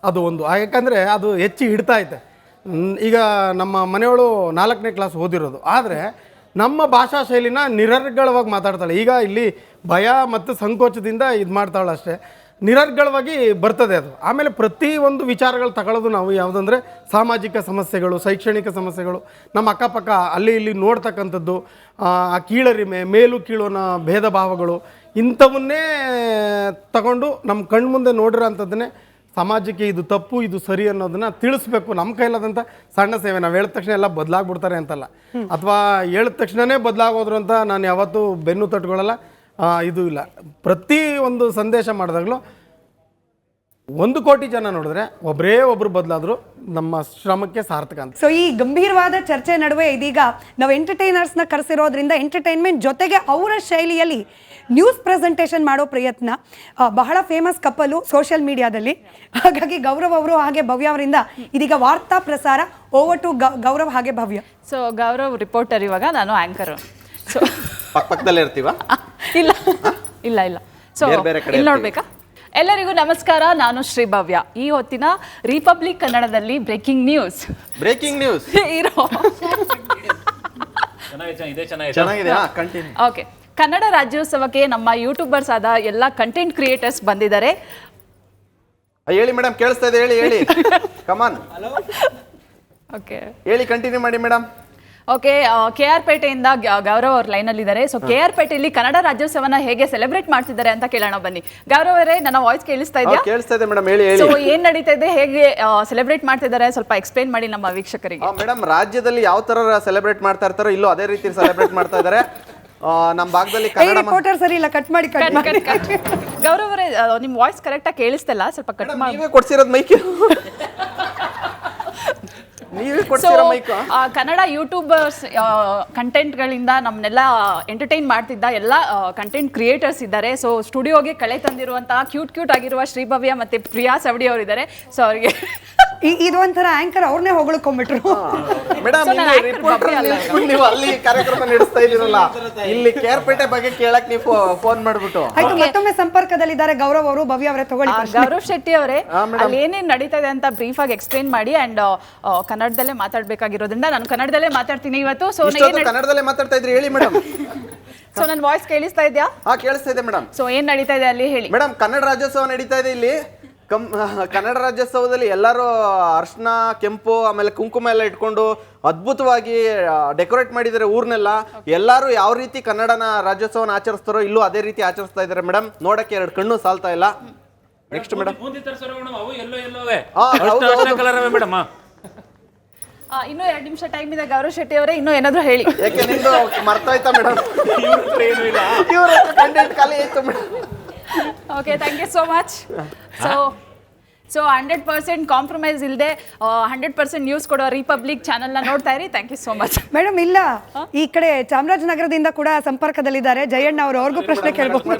Speaker 9: ಅದು ಒಂದು. ಯಾಕಂದರೆ ಅದು ಹೆಚ್ಚು ಹಿಡ್ತಾ ಐತೆ. ಈಗ ನಮ್ಮ ಮನೆಯವಳು 4ನೇ ಕ್ಲಾಸ್ ಓದಿರೋದು, ಆದರೆ ನಮ್ಮ ಭಾಷಾ ಶೈಲಿನ ನಿರರ್ಗಳವಾಗಿ ಮಾತಾಡ್ತಾಳೆ. ಈಗ ಇಲ್ಲಿ ಭಯ ಮತ್ತು ಸಂಕೋಚದಿಂದ ಇದು ಮಾಡ್ತಾಳೆ ಅಷ್ಟೇ, ನಿರರ್ಗಳವಾಗಿ ಬರ್ತದೆ ಅದು. ಆಮೇಲೆ ಪ್ರತಿಯೊಂದು ವಿಚಾರಗಳು ತಗೊಳ್ಳೋದು ನಾವು ಯಾವುದಂದರೆ ಸಾಮಾಜಿಕ ಸಮಸ್ಯೆಗಳು, ಶೈಕ್ಷಣಿಕ ಸಮಸ್ಯೆಗಳು, ನಮ್ಮ ಅಕ್ಕಪಕ್ಕ ಅಲ್ಲಿ ಇಲ್ಲಿ ನೋಡ್ತಕ್ಕಂಥದ್ದು, ಆ ಕೀಳರಿಮೆ, ಮೇಲು ಕೀಳೋನ ಭೇದ ಭಾವಗಳು, ಇಂಥವನ್ನೇ ತಗೊಂಡು ನಮ್ಮ ಕಣ್ಮುಂದೆ ನೋಡಿರೋ ಅಂಥದ್ದನ್ನೇ ಸಮಾಜಕ್ಕೆ ಇದು ತಪ್ಪು ಇದು ಸರಿ ಅನ್ನೋದನ್ನ ತಿಳಿಸ್ಬೇಕು. ನಮ್ಮ ಕೈಲಾದಂಥ ಸಣ್ಣ ಸೇವೆ. ನಾವು ಹೇಳಿದ ತಕ್ಷಣ ಎಲ್ಲ ಬದಲಾಗ್ಬಿಡ್ತಾರೆ ಅಂತಲ್ಲ, ಅಥವಾ ಹೇಳಿದ ತಕ್ಷಣವೇ ಬದಲಾಗೋದ್ರು ಅಂತ ನಾನು ಯಾವತ್ತೂ ಬೆನ್ನು ತಟ್ಕೊಳ್ಳಲ್ಲ. ಇದು ಇಲ್ಲ, ಪ್ರತಿ ಒಂದು ಸಂದೇಶ ಮಾಡಿದಾಗಲೂ 1 ಕೋಟಿ ಜನ ನೋಡಿದ್ರೆ ಒಬ್ಬರೇ ಒಬ್ಬರು ಬದಲಾದರೂ ನಮ್ಮ ಶ್ರಮಕ್ಕೆ ಸಾರ್ಥಕ ಅಂತ.
Speaker 3: ಸೊ ಈ ಗಂಭೀರವಾದ ಚರ್ಚೆ ನಡುವೆ ಇದೀಗ ನಾವು ಎಂಟರ್ಟೈನರ್ಸ್ನ ಕರೆಸಿರೋದ್ರಿಂದ ಎಂಟರ್ಟೈನ್ಮೆಂಟ್ ಜೊತೆಗೆ ಅವರ ಶೈಲಿಯಲ್ಲಿ ನ್ಯೂಸ್ ಪ್ರೆಸೆಂಟೇಷನ್ ಮಾಡೋ ಪ್ರಯತ್ನ. ಬಹಳ ಫೇಮಸ್ ಕಪ್ಪಲು ಸೋಷಿಯಲ್ ಮೀಡಿಯಾದಲ್ಲಿ, ಹಾಗಾಗಿ ಗೌರವ್ ಅವರು ಹಾಗೆ ಭವ್ಯ ಅವರಿಂದ ಇದೀಗ ವಾರ್ತಾ ಪ್ರಸಾರ. ಓವರ್ ಟು ಗೌರವ್ ಹಾಗೆ ಭವ್ಯ.
Speaker 7: ಸೊ ಗೌರವ್ ರಿಪೋರ್ಟರ್, ಇವಾಗ ನಾನು ಆ್ಯಂಕರು. ಸೊ
Speaker 8: ಪಕ್ಕದಲ್ಲೇ ಇರ್ತೀವ?
Speaker 7: ಇಲ್ಲ ಇಲ್ಲ ಇಲ್ಲ. ಸೊ ಇಲ್ಲಿ ನೋಡ್ಬೇಕಾ? ಎಲ್ಲರಿಗೂ ನಮಸ್ಕಾರ, ನಾನು ಶ್ರೀ ಭವ್ಯ. ಈ ಹೊತ್ತಿನ ರಿಪಬ್ಲಿಕ್ ಕನ್ನಡದಲ್ಲಿ ಬ್ರೇಕಿಂಗ್ ನ್ಯೂಸ್ ಇರೋ ಓಕೆ. ಕನ್ನಡ ರಾಜ್ಯೋತ್ಸವಕ್ಕೆ ನಮ್ಮ ಯೂಟ್ಯೂಬರ್ಸ್ ಆದ ಎಲ್ಲ ಕಂಟೆಂಟ್ ಕ್ರಿಯೇಟರ್ಸ್ ಬಂದಿದ್ದಾರೆ.
Speaker 8: ಹೇಳಿ ಮೇಡಮ್, ಕೇಳಿಸ್ತಾ ಇದೆ, ಹೇಳಿ ಹೇಳಿ, ಕಮಾನ್
Speaker 7: ಓಕೆ
Speaker 8: ಹೇಳಿ, ಕಂಟಿನ್ಯೂ ಮಾಡಿ ಮೇಡಮ್.
Speaker 7: ಓಕೆ, KR ಪೇಟೆಯಿಂದ ಗೌರವ್ ಅವ್ರ ಲೈನಲ್ಲಿದ್ದಾರೆ. ಸೊ KR ಪೇಟೆಯಲ್ಲಿ ಕನ್ನಡ ರಾಜ್ಯೋತ್ಸವನ ಹೇಗೆ ಸೆಲೆಬ್ರೇಟ್ ಮಾಡ್ತಿದ್ದಾರೆ ಅಂತ ಕೇಳೋಣ ಬನ್ನಿ. ಗೌರವ್ ಅವರೇ, ನನ್ನ ವಾಯ್ಸ್ ಕೇಳಿಸ್ತಾ ಇದೆಯಾ?
Speaker 8: ಕೇಳಿಸ್ತಾ ಇದೆ ಮೇಡಮ್, ಹೇಳಿ ಹೇಳಿ.
Speaker 7: ಸೊ ಏನ್ ನಡೀತಾ ಇದೆ, ಹೇಗೆ ಸೆಲೆಬ್ರೇಟ್ ಮಾಡ್ತಿದ್ದಾರೆ, ಸ್ವಲ್ಪ ಎಕ್ಸ್ಪ್ಲೈನ್ ಮಾಡಿ ನಮ್ಮ ವೀಕ್ಷಕರಿಗೆ.
Speaker 8: ಮೇಡಮ್, ರಾಜ್ಯದಲ್ಲಿ ಯಾವ ತರ ಸೆಲೆಬ್ರೇಟ್ ಮಾಡ್ತಾ ಇರ್ತಾರೋ ಇಲ್ಲೂ ಅದೇ ರೀತಿ ಸೆಲೆಬ್ರೇಟ್ ಮಾಡ್ತಾ ಇದ್ದಾರೆ. ನಮ್ಮ ಭಾಗದಲ್ಲಿ ಕನ್ನಡ
Speaker 3: ರಿಪೋರ್ಟರ್ ಸರಿ ಇಲ್ಲ, ಕಟ್ ಮಾಡಿ
Speaker 7: ಗೌರವ್ ಅವರೇ, ನಿಮ್ ವಾಯ್ಸ್ ಕರೆಕ್ಟ್ ಆಗಿ ಕೇಳಿಸ್ತಿಲ್ಲ, ಸ್ವಲ್ಪ ಕಟ್ ಮಾಡಿ.
Speaker 8: ನೀವೇ ಕೊಡ್ಸಿರೋದು ಮೈಕ್, ನೀವೇ ಕೊಡ್ಸಿರೋ ಮೈಕ್.
Speaker 7: ಕನ್ನಡ ಯೂಟ್ಯೂಬರ್ಸ್ ಕಂಟೆಂಟ್ಗಳಿಂದ ನಮ್ಮನ್ನೆಲ್ಲ ಎಂಟರ್ಟೈನ್ ಮಾಡ್ತಿದ್ದ ಎಲ್ಲ ಕಂಟೆಂಟ್ ಕ್ರಿಯೇಟರ್ಸ್ ಇದ್ದಾರೆ. ಸೊ ಸ್ಟುಡಿಯೋಗೆ ಕಳೆ ತಂದಿರುವಂತಹ ಕ್ಯೂಟ್ ಆಗಿರುವ ಶ್ರೀಭವ್ಯ ಮತ್ತೆ ಪ್ರಿಯಾ ಸವಡಿ ಅವರಿದ್ದಾರೆ. ಸೊ ಅವರಿಗೆ
Speaker 3: ಇದು ಒಂಥರ ಆಂಕರ್, ಅವ್ರನ್ನೇ ಹೊಗಳ್ಕೊಂಡ್ಬಿಟ್ರು.
Speaker 8: ಮೇಡಮ್, ನೀವು ಅಲ್ಲಿ ಕಾರ್ಯಕ್ರಮ ನಡೆಸ್ತಾ ಇದೀರಲ್ಲ, ಇಲ್ಲಿ ಕೇರ್ಪೇಟೆ ಬಗ್ಗೆ ಕೇಳಕ್ ನೀವು ಫೋನ್ ಮಾಡ್ಬಿಟ್ಟು.
Speaker 3: ಆಯ್ತು, ಮತ್ತೊಮ್ಮೆ ಸಂಪರ್ಕದಲ್ಲಿದ್ದಾರೆ ಗೌರವ್ ಅವರು. ಭವ್ಯ ಅವರೇ ತಗೊಳ್ಳಿ.
Speaker 7: ಗೌರವ್ ಶೆಟ್ಟಿ ಅವರೇ, ಅಲ್ಲಿ ಏನೇನ್ ನಡೀತಾ ಇದೆ ಅಂತ ಬ್ರೀಫ್ ಆಗಿ ಎಕ್ಸ್ಪ್ಲೇನ್ ಮಾಡಿ. ಅಂಡ್ ಕನ್ನಡದಲ್ಲೇ ಮಾತಾಡ್ಬೇಕಾಗಿರೋದ್ರಿಂದ ನಾನು ಕನ್ನಡದಲ್ಲೇ ಮಾತಾಡ್ತೀನಿ ಇವತ್ತು. ಸೊ
Speaker 8: ಕನ್ನಡದಲ್ಲೇ ಮಾತಾಡ್ತಾ ಇದ್ರಿ, ಹೇಳಿ ಮೇಡಮ್.
Speaker 7: ಸೊ ನನ್ನ ವಾಯ್ಸ್ ಕೇಳಿಸ್ತಾ ಇದೆಯಾ?
Speaker 8: ಕೇಳಿಸ್ತಾ ಇದೆ ಮೇಡಮ್.
Speaker 7: ಸೊ ಏನ್ ನಡೀತಾ ಇದೆ ಅಲ್ಲಿ ಹೇಳಿ.
Speaker 8: ಮೇಡಮ್, ಕನ್ನಡ ರಾಜ್ಯೋತ್ಸವ ನಡೀತಾ ಇದೆ ಇಲ್ಲಿ. ಕನ್ನಡ ರಾಜ್ಯೋತ್ಸವದಲ್ಲಿ ಎಲ್ಲರೂ ಅರ್ಶನ, ಕೆಂಪು, ಆಮೇಲೆ ಕುಂಕುಮ ಎಲ್ಲ ಇಟ್ಕೊಂಡು ಅದ್ಭುತವಾಗಿ ಡೆಕೋರೇಟ್ ಮಾಡಿದ್ದಾರೆ ಊರ್ನೆಲ್ಲ. ಎಲ್ಲರೂ ಯಾವ ರೀತಿ ಕನ್ನಡನ ರಾಜ್ಯೋತ್ಸವನ ಆಚರಿಸ್ತಾರೋ ಇಲ್ಲೂ ಅದೇ ರೀತಿ ಆಚರಿಸ್ತಾ ಇದ್ದಾರೆ ಮೇಡಮ್. ನೋಡಕ್ಕೆ 2 ಕಣ್ಣು ಸಾಲ್ತಾ ಇಲ್ಲ. ನೆಕ್ಸ್ಟ್ ಮೇಡಮ್,
Speaker 7: ಇನ್ನೂ 2 ನಿಮಿಷ ಟೈಮ್ ಇದೆ ಗೌರವ್ ಶೆಟ್ಟಿ ಅವರೇ, ಇನ್ನೂ ಏನಾದ್ರು ಹೇಳಿ.
Speaker 8: ಯಾಕೆ ನಿಮ್ದು ಮರ್ತೋಯ್ತಾ ಮೇಡಮ್? ಇವ್ರ ಕಂಟೆಂಟ್ ಖಾಲಿ ಆಯ್ತು madam.
Speaker 7: Okay, thank you so much. So 100% compromise ಇಲ್ಲದೆ 100% ನ್ಯೂಸ್ ಕೊಡೋ ರಿಪಬ್ಲಿಕ್ ಚಾನೆಲ್ನ ನೋಡ್ತಾ ಇರಿ. Thank you so much.
Speaker 3: Madam, ಇಲ್ಲ ಈ ಕಡೆ ಚಾಮರಾಜನಗರದಿಂದ ಕೂಡ ಸಂಪರ್ಕದಲ್ಲಿದ್ದಾರೆ ಜಯಣ್ಣ ಅವರು, ಅವ್ರಿಗೂ ಪ್ರಶ್ನೆ ಕೇಳಬಹುದು.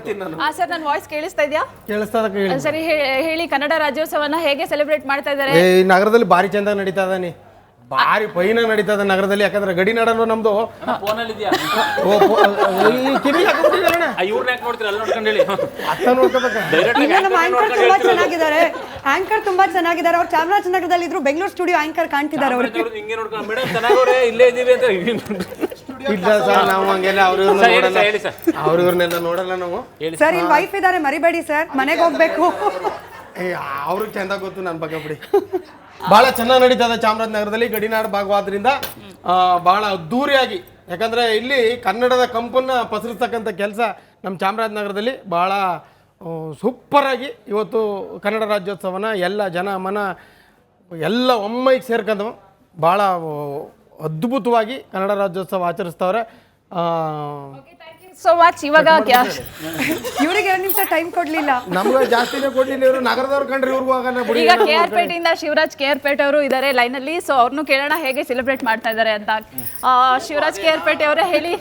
Speaker 7: ಸರ್, ನನ್ನ ವಾಯ್ಸ್ ಕೇಳಿಸ್ತಾ ಇದೆಯಾ?
Speaker 9: ಕೇಳಿಸ್ತಾ.
Speaker 7: ಸರಿ, ಹೇಳಿ, ಕನ್ನಡ ರಾಜ್ಯೋತ್ಸವನ ಹೇಗೆ ಸೆಲೆಬ್ರೇಟ್ ಮಾಡ್ತಾ ಇದ್ದಾರೆ?
Speaker 9: ಈ ನಗರದಲ್ಲಿ ಭಾರಿ ಚಂದ ನಡೀತಾ ಇದ್ದಾನೆ, ಭಾರಿ ಫೈನಾಗಿ ನಡೀತಾ ಇದೆ ನಗರದಲ್ಲಿ. ಯಾಕಂದ್ರೆ ಗಡಿ ನಾಡಲು ನಮ್ದು
Speaker 3: ಆಂಕರ್ ತುಂಬಾ ಚೆನ್ನಾಗಿದ್ದಾರೆ. ಅವ್ರು ಚಾಮರಾಜನಗರದಲ್ಲಿ ಇದ್ರು, ಬೆಂಗಳೂರು ಸ್ಟುಡಿಯೋ ಆಂಕರ್ ಕಾಣ್ತಿದ್ದಾರೆ ಅವರು.
Speaker 9: ಇಲ್ಲ ಸರ್, ನಾವು ಹಂಗೆಲ್ಲ ಅವ್ರವ್ರನ್ನೆಲ್ಲ ನೋಡಲ್ಲ ನಾವು.
Speaker 3: ಸರ್, ಇಲ್ಲಿ ವೈಫ್ ಇದ್ದಾರೆ, ಮರಿಬೇಡಿ ಸರ್, ಮನೆಗೆ ಹೋಗ್ಬೇಕು.
Speaker 9: ಅವ್ರಿಗೆ ಚಂದ ಗೊತ್ತು ನನ್ನ ಬಗ್ಗೆ ಬಿಡಿ. ಬಹಳ ಚೆನ್ನಾಗಿ ನಡೀತಾ ಇದೆ ಚಾಮರಾಜನಗರದಲ್ಲಿ. ಗಡಿನಾಡು ಭಾಗವಾದ್ರಿಂದ ಬಹಳ ಅದ್ದೂರಿಯಾಗಿ, ಯಾಕಂದರೆ ಇಲ್ಲಿ ಕನ್ನಡದ ಕಂಪನ್ನು ಪಸರಿಸ್ತಕ್ಕಂಥ ಕೆಲಸ ನಮ್ಮ ಚಾಮರಾಜನಗರದಲ್ಲಿ ಭಾಳ ಸೂಪರಾಗಿ ಇವತ್ತು ಕನ್ನಡ ರಾಜ್ಯೋತ್ಸವನ ಎಲ್ಲ ಜನ ಮನ ಎಲ್ಲ ಒಮ್ಮೆಗೆ ಸೇರ್ಕೊಂಡು ಭಾಳ ಅದ್ಭುತವಾಗಿ ಕನ್ನಡ ರಾಜ್ಯೋತ್ಸವ ಆಚರಿಸ್ತವ್ರೆ.
Speaker 7: So much. ಇವಾಗ
Speaker 3: ಇವರಿಗೆ 2 ನಿಮಿಷ ಟೈಮ್ ಕೊಡ್ಲಿಲ್ಲ.
Speaker 9: ನಮ್ಗೆ ಜಾಸ್ತಿನೇ ಕೊಡ್ಲಿಲ್ಲ ಇವರು, ನಗರದವ್ರು ಕಂಡ್ರೆ ಇವ್ರಿಗೂ ಆಗಲ್ಲ ಬಿಡಿ.
Speaker 7: ಈಗ KR ಪೇಟೆಯಿಂದ ಶಿವರಾಜ್ KR ಪೇಟೆ ಅವರು ಇದ್ದಾರೆ ಲೈನಲ್ಲಿ. ಸೊ ಅವ್ರನ್ನು ಕೇಳೋಣ ಹೇಗೆ ಸೆಲೆಬ್ರೇಟ್ ಮಾಡ್ತಾ ಇದ್ದಾರೆ ಅಂತ. ಶಿವರಾಜ್ KR ಪೇಟೆ ಅವರೇ ಹೇಳಿ.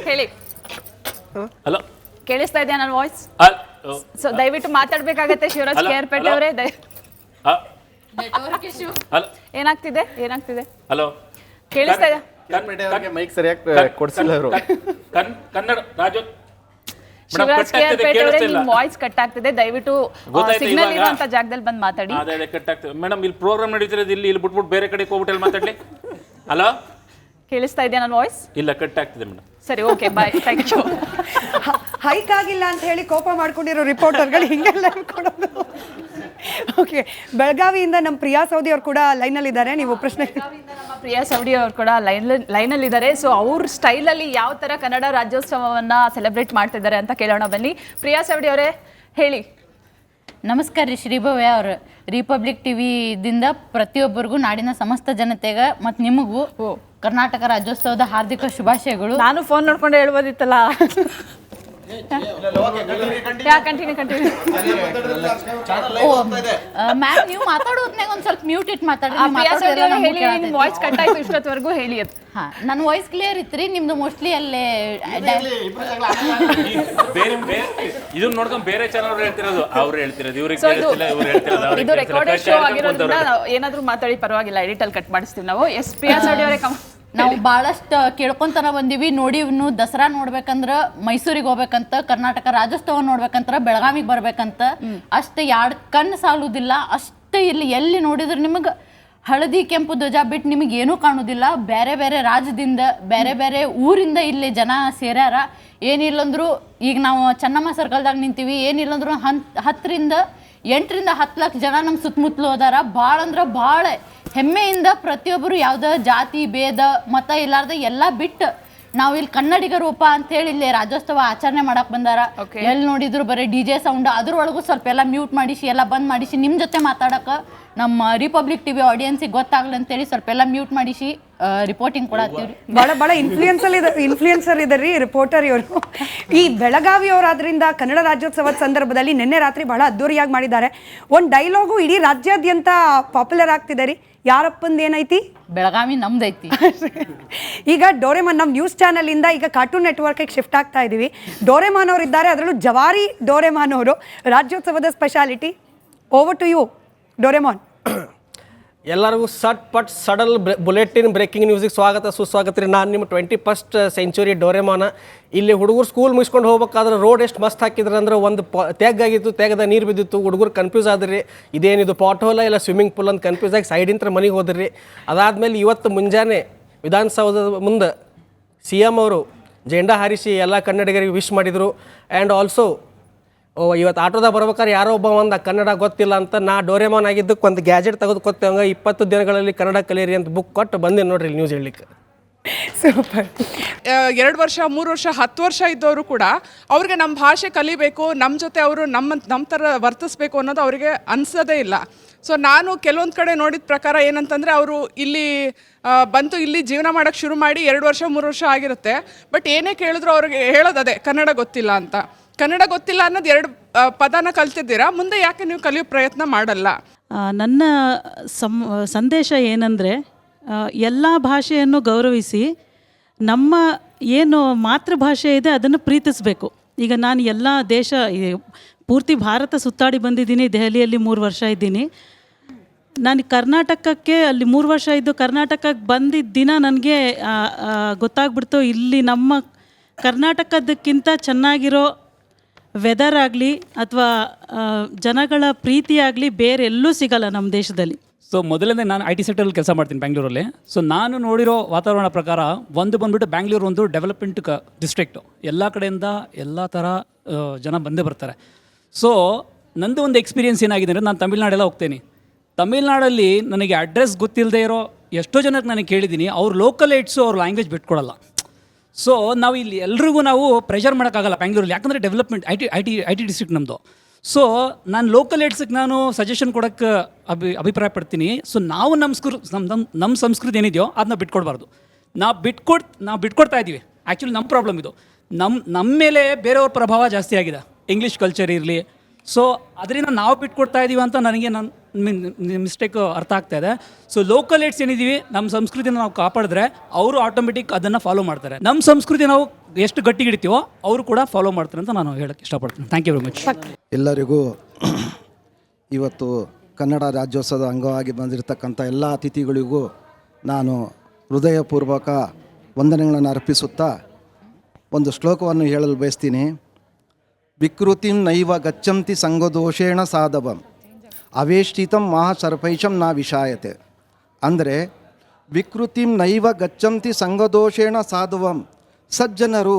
Speaker 7: ಹೇಳಿ.
Speaker 5: ಹಲೋ,
Speaker 7: ಕೇಳಿಸ್ತಾ ಇದೆಯಾ ನನ್ನ ವಾಯ್ಸ್? ಸೊ ದಯವಿಟ್ಟು ಮಾತಾಡ್ಬೇಕಾಗತ್ತೆ ಶಿವರಾಜ್ KR ಪೇಟೆ ಅವರೇ. ಏನಾಗ್ತಿದೆ?
Speaker 5: ಹಲೋ,
Speaker 7: ಕೇಳಿಸ್ತಾ ಇದೆ?
Speaker 8: ಮೈಕ್ ಸರಿಯಾಗಿ ಕೊಡ್ಸಿಲ್ಲ ಅವರು.
Speaker 5: ಕನ್ನಡ ರಾಜ್ಯ
Speaker 7: ಶಿವರಾಜ್ KR ಪೇಟೆ ಅವರೇ, ನಿಮ್ಮ ವಾಯ್ಸ್ ಕಟ್ ಆಗ್ತಿದೆ. ದಯವಿಟ್ಟು ಸಿಗ್ನಲ್ ಇರುವಂತ ಜಾಗದಲ್ಲಿ ಬಂದು ಮಾತಾಡಿ.
Speaker 5: ಅದೇ ಕಟ್ ಆಗ್ತದೆ ಮೇಡಮ್. ಇಲ್ಲಿ ಪ್ರೋಗ್ರಾಮ್ ನಡೀತಿರೋದು, ಇಲ್ಲಿ ಬಿಟ್ಬಿಟ್ಟು ಬೇರೆ ಕಡೆ ಹೋಗ್ಬಿಟ್ಟು ಮಾತಾಡ್ಲಿ. ಹಲೋ,
Speaker 7: ಕೇಳಿಸ್ತಾ ಇದೆಯಾ ನನ್ನ ವಾಯ್ಸ್?
Speaker 5: ಇಲ್ಲ, ಕಟ್ ಆಗ್ತಿದೆ ಮೇಡಮ್.
Speaker 7: ಸರಿ, okay, bye, thank you.
Speaker 3: Hike ಆಗಿಲ್ಲ ಅಂತ ಹೇಳಿ ಕೋಪ ಮಾಡ್ಕೊಂಡಿರೋ ರಿಪೋರ್ಟರ್ಗಳು ಹಿಂಗೆಲ್ಲ ಕೊಡೋದು. ಓಕೆ, ಬೆಳಗಾವಿಯಿಂದ ನಮ್ಮ ಪ್ರಿಯಾ ಸೌದಿ ಅವ್ರು ಕೂಡ ಲೈನಲ್ಲಿ ಇದ್ದಾರೆ. ನೀವು ಪ್ರಶ್ನೆ.
Speaker 7: ನಮ್ಮ ಪ್ರಿಯಾ ಸೌದಿ ಅವರು ಕೂಡ ಲೈನಲ್ಲಿ ಇದ್ದಾರೆ. ಸೊ ಅವ್ರ ಸ್ಟೈಲಲ್ಲಿ ಯಾವ ಥರ ಕನ್ನಡ ರಾಜ್ಯೋತ್ಸವವನ್ನ ಸೆಲೆಬ್ರೇಟ್ ಮಾಡ್ತಿದ್ದಾರೆ ಅಂತ ಕೇಳೋಣ ಬನ್ನಿ. ಪ್ರಿಯಾ ಸೌದಿ ಅವರೇ ಹೇಳಿ.
Speaker 4: ನಮಸ್ಕಾರ ರೀ, ಶ್ರೀಭವ್ಯ ಅವರು. ರಿಪಬ್ಲಿಕ್ ಟಿವಿದಿಂದ ಪ್ರತಿಯೊಬ್ಬರಿಗೂ, ನಾಡಿನ ಸಮಸ್ತ ಜನತೆಗೆ ಮತ್ತು ನಿಮಗೂ ಕರ್ನಾಟಕ ರಾಜ್ಯೋತ್ಸವದ ಹಾರ್ದಿಕ ಶುಭಾಶಯಗಳು.
Speaker 7: ನಾನು ಫೋನ್ ನೋಡ್ಕೊಂಡು ಹೇಳ್ಬೋದಿತ್ತಲ್ಲ. ಕಂಟಿನ್ಯೂ.
Speaker 4: ಮ್ಯಾಮ್, ನೀವು ಮಾತಾಡೋ ಹೊತ್ನಾಗ ಒಂದು ಸ್ವಲ್ಪ ಮ್ಯೂಟ್ ಇಟ್ಟು ಮಾತಾಡಿ.
Speaker 7: ವಾಯ್ಸ್ ಕಟ್ ಆಯ್ತು ಇಷ್ಟೊತ್ತವರೆಗೂ, ಹೇಳಿ ಅದು.
Speaker 4: ಹಾಂ, ನನ್ನ ವಾಯ್ಸ್ ಕ್ಲಿಯರ್ ಇತ್ತು ರೀ. ನಿಮ್ದು ಮೋಸ್ಟ್ಲಿ ಅಲ್ಲೇ
Speaker 5: ಇದನ್ನ ನೋಡ್ಕೊಂಡು ಬೇರೆ ಚಾನಲ್ ಅವ್ರು ಹೇಳ್ತಿರೋದು, ಅವ್ರು ಹೇಳ್ತಿರೋದು ಇವ್ರಿಗೆ
Speaker 7: ಇದು ರೆಕಾರ್ಡೆಡ್ ಶೋ ಆಗಿರೋದ್ರಿಂದ ಏನಾದ್ರೂ ಮಾತಾಡಿ ಪರವಾಗಿಲ್ಲ, ಎಡಿಟಲ್ಲಿ ಕಟ್ ಮಾಡಿಸ್ತೀವಿ ನಾವು. ಎಸ್, ಪ್ರಿಯಾ ಸೌದಿ ಅವರೇ.
Speaker 4: ನಾವು ಭಾಳಷ್ಟು ಕೇಳ್ಕೊಂತನ ಬಂದೀವಿ. ನೋಡಿ, ಇನ್ನು ದಸರಾ ನೋಡ್ಬೇಕಂದ್ರ ಮೈಸೂರಿಗೆ ಹೋಗ್ಬೇಕಂತ, ಕರ್ನಾಟಕ ರಾಜ್ಯೋತ್ಸವ ನೋಡ್ಬೇಕಂತ ಬೆಳಗಾವಿಗೆ ಬರ್ಬೇಕಂತ. ಅಷ್ಟು 2 ಕಣ್ಣು ಸಾಲುದಿಲ್ಲ. ಅಷ್ಟೇ ಇಲ್ಲಿ ಎಲ್ಲಿ ನೋಡಿದ್ರೆ ನಿಮಗೆ ಹಳದಿ ಕೆಂಪು ಧ್ವಜ ಬಿಟ್ಟು ನಿಮಗೆ ಏನೂ ಕಾಣೋದಿಲ್ಲ. ಬೇರೆ ಬೇರೆ ರಾಜ್ಯದಿಂದ, ಬೇರೆ ಬೇರೆ ಊರಿಂದ ಇಲ್ಲಿ ಜನ ಸೇರ್ಯಾರ. ಏನಿಲ್ಲಂದ್ರು ಈಗ ನಾವು ಚೆನ್ನಮ್ಮ ಸರ್ಕಲ್ದಾಗ ನಿಂತೀವಿ. ಏನಿಲ್ಲಂದ್ರು 8 ರಿಂದ 10 ಲಕ್ಷ ಜನ ನಮ್ಮ ಸುತ್ತಮುತ್ತಲು ಹೋದಾರ. ಭಾಳ ಅಂದ್ರೆ ಭಾಳ ಹೆಮ್ಮೆಯಿಂದ ಪ್ರತಿಯೊಬ್ಬರು ಯಾವುದೇ ಜಾತಿ ಭೇದ ಮತ ಇಲ್ಲಾರ್ದ ಎಲ್ಲ ಬಿಟ್ಟು ನಾವು ಇಲ್ಲಿ ಕನ್ನಡಿಗರೂಪ ಅಂತೇಳಿ ಇಲ್ಲಿ ರಾಜ್ಯೋತ್ಸವ ಆಚರಣೆ ಮಾಡಕ್ ಬಂದಾರ. ಎಲ್ಲಿ ನೋಡಿದ್ರು ಬರೀ DJ ಸೌಂಡ್. ಅದ್ರೊಳಗೂ ಸ್ವಲ್ಪ ಎಲ್ಲ ಮ್ಯೂಟ್ ಮಾಡಿಸಿ, ಎಲ್ಲ ಬಂದ್ ಮಾಡಿಸಿ, ನಿಮ್ಮ ಜೊತೆ ಮಾತಾಡಕ್ಕೆ ನಮ್ಮ ರಿಪಬ್ಲಿಕ್ ಟಿವಿ ಆಡಿಯನ್ಸಿಗೆ ಗೊತ್ತಾಗ್ಲಿ ಅಂತೇಳಿ ಸ್ವಲ್ಪ ಎಲ್ಲ ಮ್ಯೂಟ್ ಮಾಡಿಸಿ ರಿಪೋರ್ಟಿಂಗ್ ಕೊಡತ್ತೀವ್ರಿ.
Speaker 3: ಭಾಳ ಇನ್ಫ್ಲೂಯೆನ್ಸರ್ ಇದಾರ್ರಿ ರಿಪೋರ್ಟರ್ ಇವರು. ಈ ಬೆಳಗಾವಿ ಅವರಾದ್ರಿಂದ ಕನ್ನಡ ರಾಜ್ಯೋತ್ಸವದ ಸಂದರ್ಭದಲ್ಲಿ ನಿನ್ನೆ ರಾತ್ರಿ ಬಹಳ ಅದ್ದೂರಿಯಾಗಿ ಮಾಡಿದ್ದಾರೆ. ಒಂದು ಡೈಲಾಗು ಇಡೀ ರಾಜ್ಯಾದ್ಯಂತ ಪಾಪ್ಯುಲರ್ ಆಗ್ತಿದೆ ರೀ. ಯಾರಪ್ಪಂದು ಏನೈತಿ?
Speaker 4: ಬೆಳಗಾವಿ ನಮ್ದೈತಿ.
Speaker 3: ಈಗ ಡೋರೆಮಾನ್ ನಮ್ಮ ನ್ಯೂಸ್ ಚಾನಲ್ ಇಂದ ಈಗ ಕಾರ್ಟೂನ್ ನೆಟ್ವರ್ಕ್ಗೆ ಶಿಫ್ಟ್ ಆಗ್ತಾ ಇದೀವಿ. ಡೋರೆಮಾನ್ ಅವರು ಇದ್ದಾರೆ, ಅದರಲ್ಲೂ ಜವಾರಿ ಡೋರೆಮಾನ್ ಅವರು. ರಾಜ್ಯೋತ್ಸವದ speciality. Over to you Doraemon.
Speaker 6: ಎಲ್ಲರಿಗೂ ಸಟ್ ಪಟ್ ಸಡಲ್ ಬುಲೆಟಿನ್ ಬ್ರೇಕಿಂಗ್ ನ್ಯೂಸಿಗೆ ಸ್ವಾಗತ ಸುಸ್ವಾಗತ ರೀ. ನಾನು ನಿಮ್ಮ 21st ಸೆಂಚುರಿ ಡೋರೆಮಾನ. ಇಲ್ಲಿ ಹುಡುಗರು ಸ್ಕೂಲ್ ಮುಗಿಸ್ಕೊಂಡು ಹೋಗ್ಬೇಕಾದ್ರೆ ರೋಡ್ ಎಷ್ಟು ಮಸ್ತ್ ಹಾಕಿದ್ರೆ ಅಂದ್ರೆ ಒಂದು ತೆಗ್ಗಾಗಿತ್ತು, ತೆಗೆದ ನೀರು ಬಿದ್ದಿತ್ತು. ಹುಡುಗರು ಕನ್ಫ್ಯೂಸ್ ಆದ್ರಿ, ಇದೇನಿದು ಪಾಟ್ ಹೋಲ ಇಲ್ಲ ಸ್ವಿಮ್ಮಿಂಗ್ ಪೂಲ್ ಅಂತ ಕನ್ಫ್ಯೂಸ್ ಆಗಿ ಸೈಡಿಂತ್ರ ಮನೆಗೆ ಹೋದ್ರಿ. ಅದಾದಮೇಲೆ ಇವತ್ತು ಮುಂಜಾನೆ ವಿಧಾನಸೌಧದ ಮುಂದೆ CM ಅವರು ಜೆಂಡಾ ಹಾರಿಸಿ ಎಲ್ಲ ಕನ್ನಡಿಗರಿಗೆ ವಿಶ್ ಮಾಡಿದರು. ಆ್ಯಂಡ್ ಆಲ್ಸೋ ಇವತ್ತು ಆಟೋದಾಗ ಬರ್ಬೇಕಾದ್ರೆ ಯಾರೋ ಒಬ್ಬ ಒಂದು ಕನ್ನಡ ಗೊತ್ತಿಲ್ಲ ಅಂತ, ನಾ ಡೋರೆಮಾನ್ ಆಗಿದ್ದಕ್ಕೆ ಒಂದು ಗ್ಯಾಜೆಟ್ ತೆಗೆದು ಕೊತ್ತೇವಂಗ 20 ದಿನಗಳಲ್ಲಿ ಕನ್ನಡ ಕಲಿಯಿರಿ ಅಂತ ಬುಕ್ ಕೊಟ್ಟು ಬಂದೇನು ನೋಡ್ರಿ ನ್ಯೂಸ್ ಹೇಳಲಿಕ್ಕೆ.
Speaker 3: ಸೂಪರ್.
Speaker 13: 2 ವರ್ಷ 3 ವರ್ಷ 10 ವರ್ಷ ಇದ್ದವರು ಕೂಡ ಅವ್ರಿಗೆ ನಮ್ಮ ಭಾಷೆ ಕಲಿಬೇಕು, ನಮ್ಮ ಜೊತೆ ಅವರು ನಮ್ಮ ಥರ ವರ್ತಿಸ್ಬೇಕು ಅನ್ನೋದು ಅವರಿಗೆ ಅನಿಸೋದೇ ಇಲ್ಲ. ಸೊ ನಾನು ಕೆಲವೊಂದು ಕಡೆ ನೋಡಿದ ಪ್ರಕಾರ ಏನಂತಂದರೆ, ಅವರು ಇಲ್ಲಿ ಬಂತು, ಇಲ್ಲಿ ಜೀವನ ಮಾಡೋಕ್ಕೆ ಶುರು ಮಾಡಿ 2 ವರ್ಷ 3 ವರ್ಷ ಆಗಿರುತ್ತೆ. ಬಟ್ ಏನೇ ಕೇಳಿದ್ರು ಅವ್ರಿಗೆ ಹೇಳೋದದೇ ಕನ್ನಡ ಗೊತ್ತಿಲ್ಲ ಅಂತ. ಕನ್ನಡ ಗೊತ್ತಿಲ್ಲ ಅನ್ನೋದು 2 ಪದನ ಕಲ್ತಿದ್ದೀರಾ, ಮುಂದೆ ಯಾಕೆ ನೀವು ಕಲಿಯೋ ಪ್ರಯತ್ನ ಮಾಡಲ್ಲ?
Speaker 14: ನನ್ನ ಸಂದೇಶ ಏನಂದರೆ, ಎಲ್ಲ ಭಾಷೆಯನ್ನು ಗೌರವಿಸಿ ನಮ್ಮ ಏನು ಮಾತೃಭಾಷೆ ಇದೆ ಅದನ್ನು ಪ್ರೀತಿಸಬೇಕು. ಈಗ ನಾನು ಎಲ್ಲ ದೇಶ ಪೂರ್ತಿ ಭಾರತ ಸುತ್ತಾಡಿ ಬಂದಿದ್ದೀನಿ. ದೆಹಲಿಯಲ್ಲಿ 3 ವರ್ಷ ಇದ್ದೀನಿ. ನಾನು ಕರ್ನಾಟಕಕ್ಕೆ ಅಲ್ಲಿ 3 ವರ್ಷ ಇದ್ದು ಕರ್ನಾಟಕಕ್ಕೆ ಬಂದಿದ್ದ ದಿನ ನನಗೆ ಗೊತ್ತಾಗ್ಬಿಡ್ತು, ಇಲ್ಲಿ ನಮ್ಮ ಕರ್ನಾಟಕದಕ್ಕಿಂತ ಚೆನ್ನಾಗಿರೋ ವೆದರ್ ಆಗಲಿ ಅಥವಾ ಜನಗಳ ಪ್ರೀತಿ ಆಗಲಿ ಬೇರೆ ಎಲ್ಲೂ ಸಿಗಲ್ಲ ನಮ್ಮ ದೇಶದಲ್ಲಿ.
Speaker 1: ಸೊ ಮೊದಲನೇ ನಾನು IT ಸೆಕ್ಟರಲ್ಲಿ ಕೆಲಸ ಮಾಡ್ತೀನಿ ಬ್ಯಾಂಗ್ಳೂರಲ್ಲಿ. ಸೊ ನಾನು ನೋಡಿರೋ ವಾತಾವರಣ ಪ್ರಕಾರ ಬಂದುಬಿಟ್ಟು ಬ್ಯಾಂಗ್ಳೂರು ಒಂದು ಡೆವಲಪ್ಮೆಂಟ್ ಡಿಸ್ಟ್ರಿಕ್ಟು. ಎಲ್ಲ ಕಡೆಯಿಂದ ಎಲ್ಲ ಥರ ಜನ ಬಂದೇ ಬರ್ತಾರೆ. ಸೊ ನಂದು ಒಂದು ಎಕ್ಸ್ಪೀರಿಯೆನ್ಸ್ ಏನಾಗಿದೆ ಅಂದರೆ, ನಾನು ತಮಿಳ್ನಾಡೆಲ್ಲ ಹೋಗ್ತೀನಿ. ತಮಿಳ್ನಾಡಲ್ಲಿ ನನಗೆ ಅಡ್ರೆಸ್ ಗೊತ್ತಿಲ್ಲದೆ ಇರೋ ಎಷ್ಟೋ ಜನಕ್ಕೆ ನನಗೆ ಕೇಳಿದ್ದೀನಿ, ಅವ್ರು ಲೋಕಲ್ ಏಡ್ಸು ಅವ್ರ ಲ್ಯಾಂಗ್ವೇಜ್ ಬಿಟ್ಕೊಡಲ್ಲ. ಸೊ ನಾವು ಇಲ್ಲಿ ಎಲ್ರಿಗೂ ನಾವು ಪ್ರೆಷರ್ ಮಾಡೋಕ್ಕಾಗಲ್ಲ ಬ್ಯಾಂಗ್ಳೂರಲ್ಲಿ, ಯಾಕಂದರೆ ಡೆವಲಪ್ಮೆಂಟ್ ಐ ಟಿ ಡಿಸ್ಟ್ರಿಕ್ಟ್ ನಮ್ಮದು. ಸೊ ನಾನು ಲೋಕಲ್ ಏಡ್ಸಿಗೆ ನಾನು ಸಜೆಷನ್ ಕೊಡೋಕ್ಕೆ ಅಭಿಪ್ರಾಯ ಪಡ್ತೀನಿ. ಸೊ ನಾವು ನಮ್ಮ ಸಂಸ್ಕೃತಿ ಏನಿದೆಯೋ ಅದನ್ನ ಬಿಟ್ಕೊಡ್ಬಾರ್ದು. ನಾವು ಬಿಟ್ಕೊಡ್ತಾ ಇದ್ದೀವಿ. ಆ್ಯಕ್ಚುಲಿ ನಮ್ಮ ಪ್ರಾಬ್ಲಮ್ ಇದು. ನಮ್ಮ ಮೇಲೆ ಬೇರೆಯವ್ರ ಪ್ರಭಾವ ಜಾಸ್ತಿ ಆಗಿದೆ, ಇಂಗ್ಲೀಷ್ ಕಲ್ಚರ್ ಇರಲಿ. ಸೊ ಅದರಿಂದ ನಾವು ಬಿಟ್ಕೊಡ್ತಾ ಇದ್ದೀವಿ ಅಂತ ನನಗೆ ಮಿಸ್ಟೇಕ್ ಅರ್ಥ ಆಗ್ತಾ ಇದೆ. ಸೊ ಲೋಕಲ್ ಏಡ್ಸ್ ಏನಿದ್ದೀವಿ, ನಮ್ಮ ಸಂಸ್ಕೃತಿನ ನಾವು ಕಾಪಾಡಿದ್ರೆ ಅವರು ಆಟೋಮೆಟಿಕ್ ಅದನ್ನು ಫಾಲೋ ಮಾಡ್ತಾರೆ. ನಮ್ಮ ಸಂಸ್ಕೃತಿ ನಾವು ಎಷ್ಟು ಗಟ್ಟಿ ಹಿಡಿತೀವೋ ಅವರು ಕೂಡ ಫಾಲೋ ಮಾಡ್ತಾರೆ ಅಂತ ನಾನು ಹೇಳಕ್ಕೆ ಇಷ್ಟಪಡ್ತೀನಿ. Thank you very much.
Speaker 15: ಎಲ್ಲರಿಗೂ ಇವತ್ತು ಕನ್ನಡ ರಾಜ್ಯೋತ್ಸವದ ಅಂಗವಾಗಿ ಬಂದಿರತಕ್ಕಂಥ ಎಲ್ಲ ಅತಿಥಿಗಳಿಗೂ ನಾನು ಹೃದಯಪೂರ್ವಕ ವಂದನೆಗಳನ್ನು ಅರ್ಪಿಸುತ್ತಾ ಒಂದು ಶ್ಲೋಕವನ್ನು ಹೇಳಲು ಬಯಸ್ತೀನಿ. ವಿಕೃತಿಂ ನೈವ ಗಚ್ಚಂತಿ ಸಂಗದೋಷೇಣ ಸಾಧವಂ ಅವೇಷ್ಟಿತಂ ಮಹಾಸರ್ಪೈಷಂ ನಾ ವಿಷಾಯತೆ. ಅಂದರೆ ವಿಕೃತಿಂ ನೈವ ಗಚ್ಚಂತಿ ಸಂಗದೋಷೇಣ ಸಾಧವಂ, ಸಜ್ಜನರು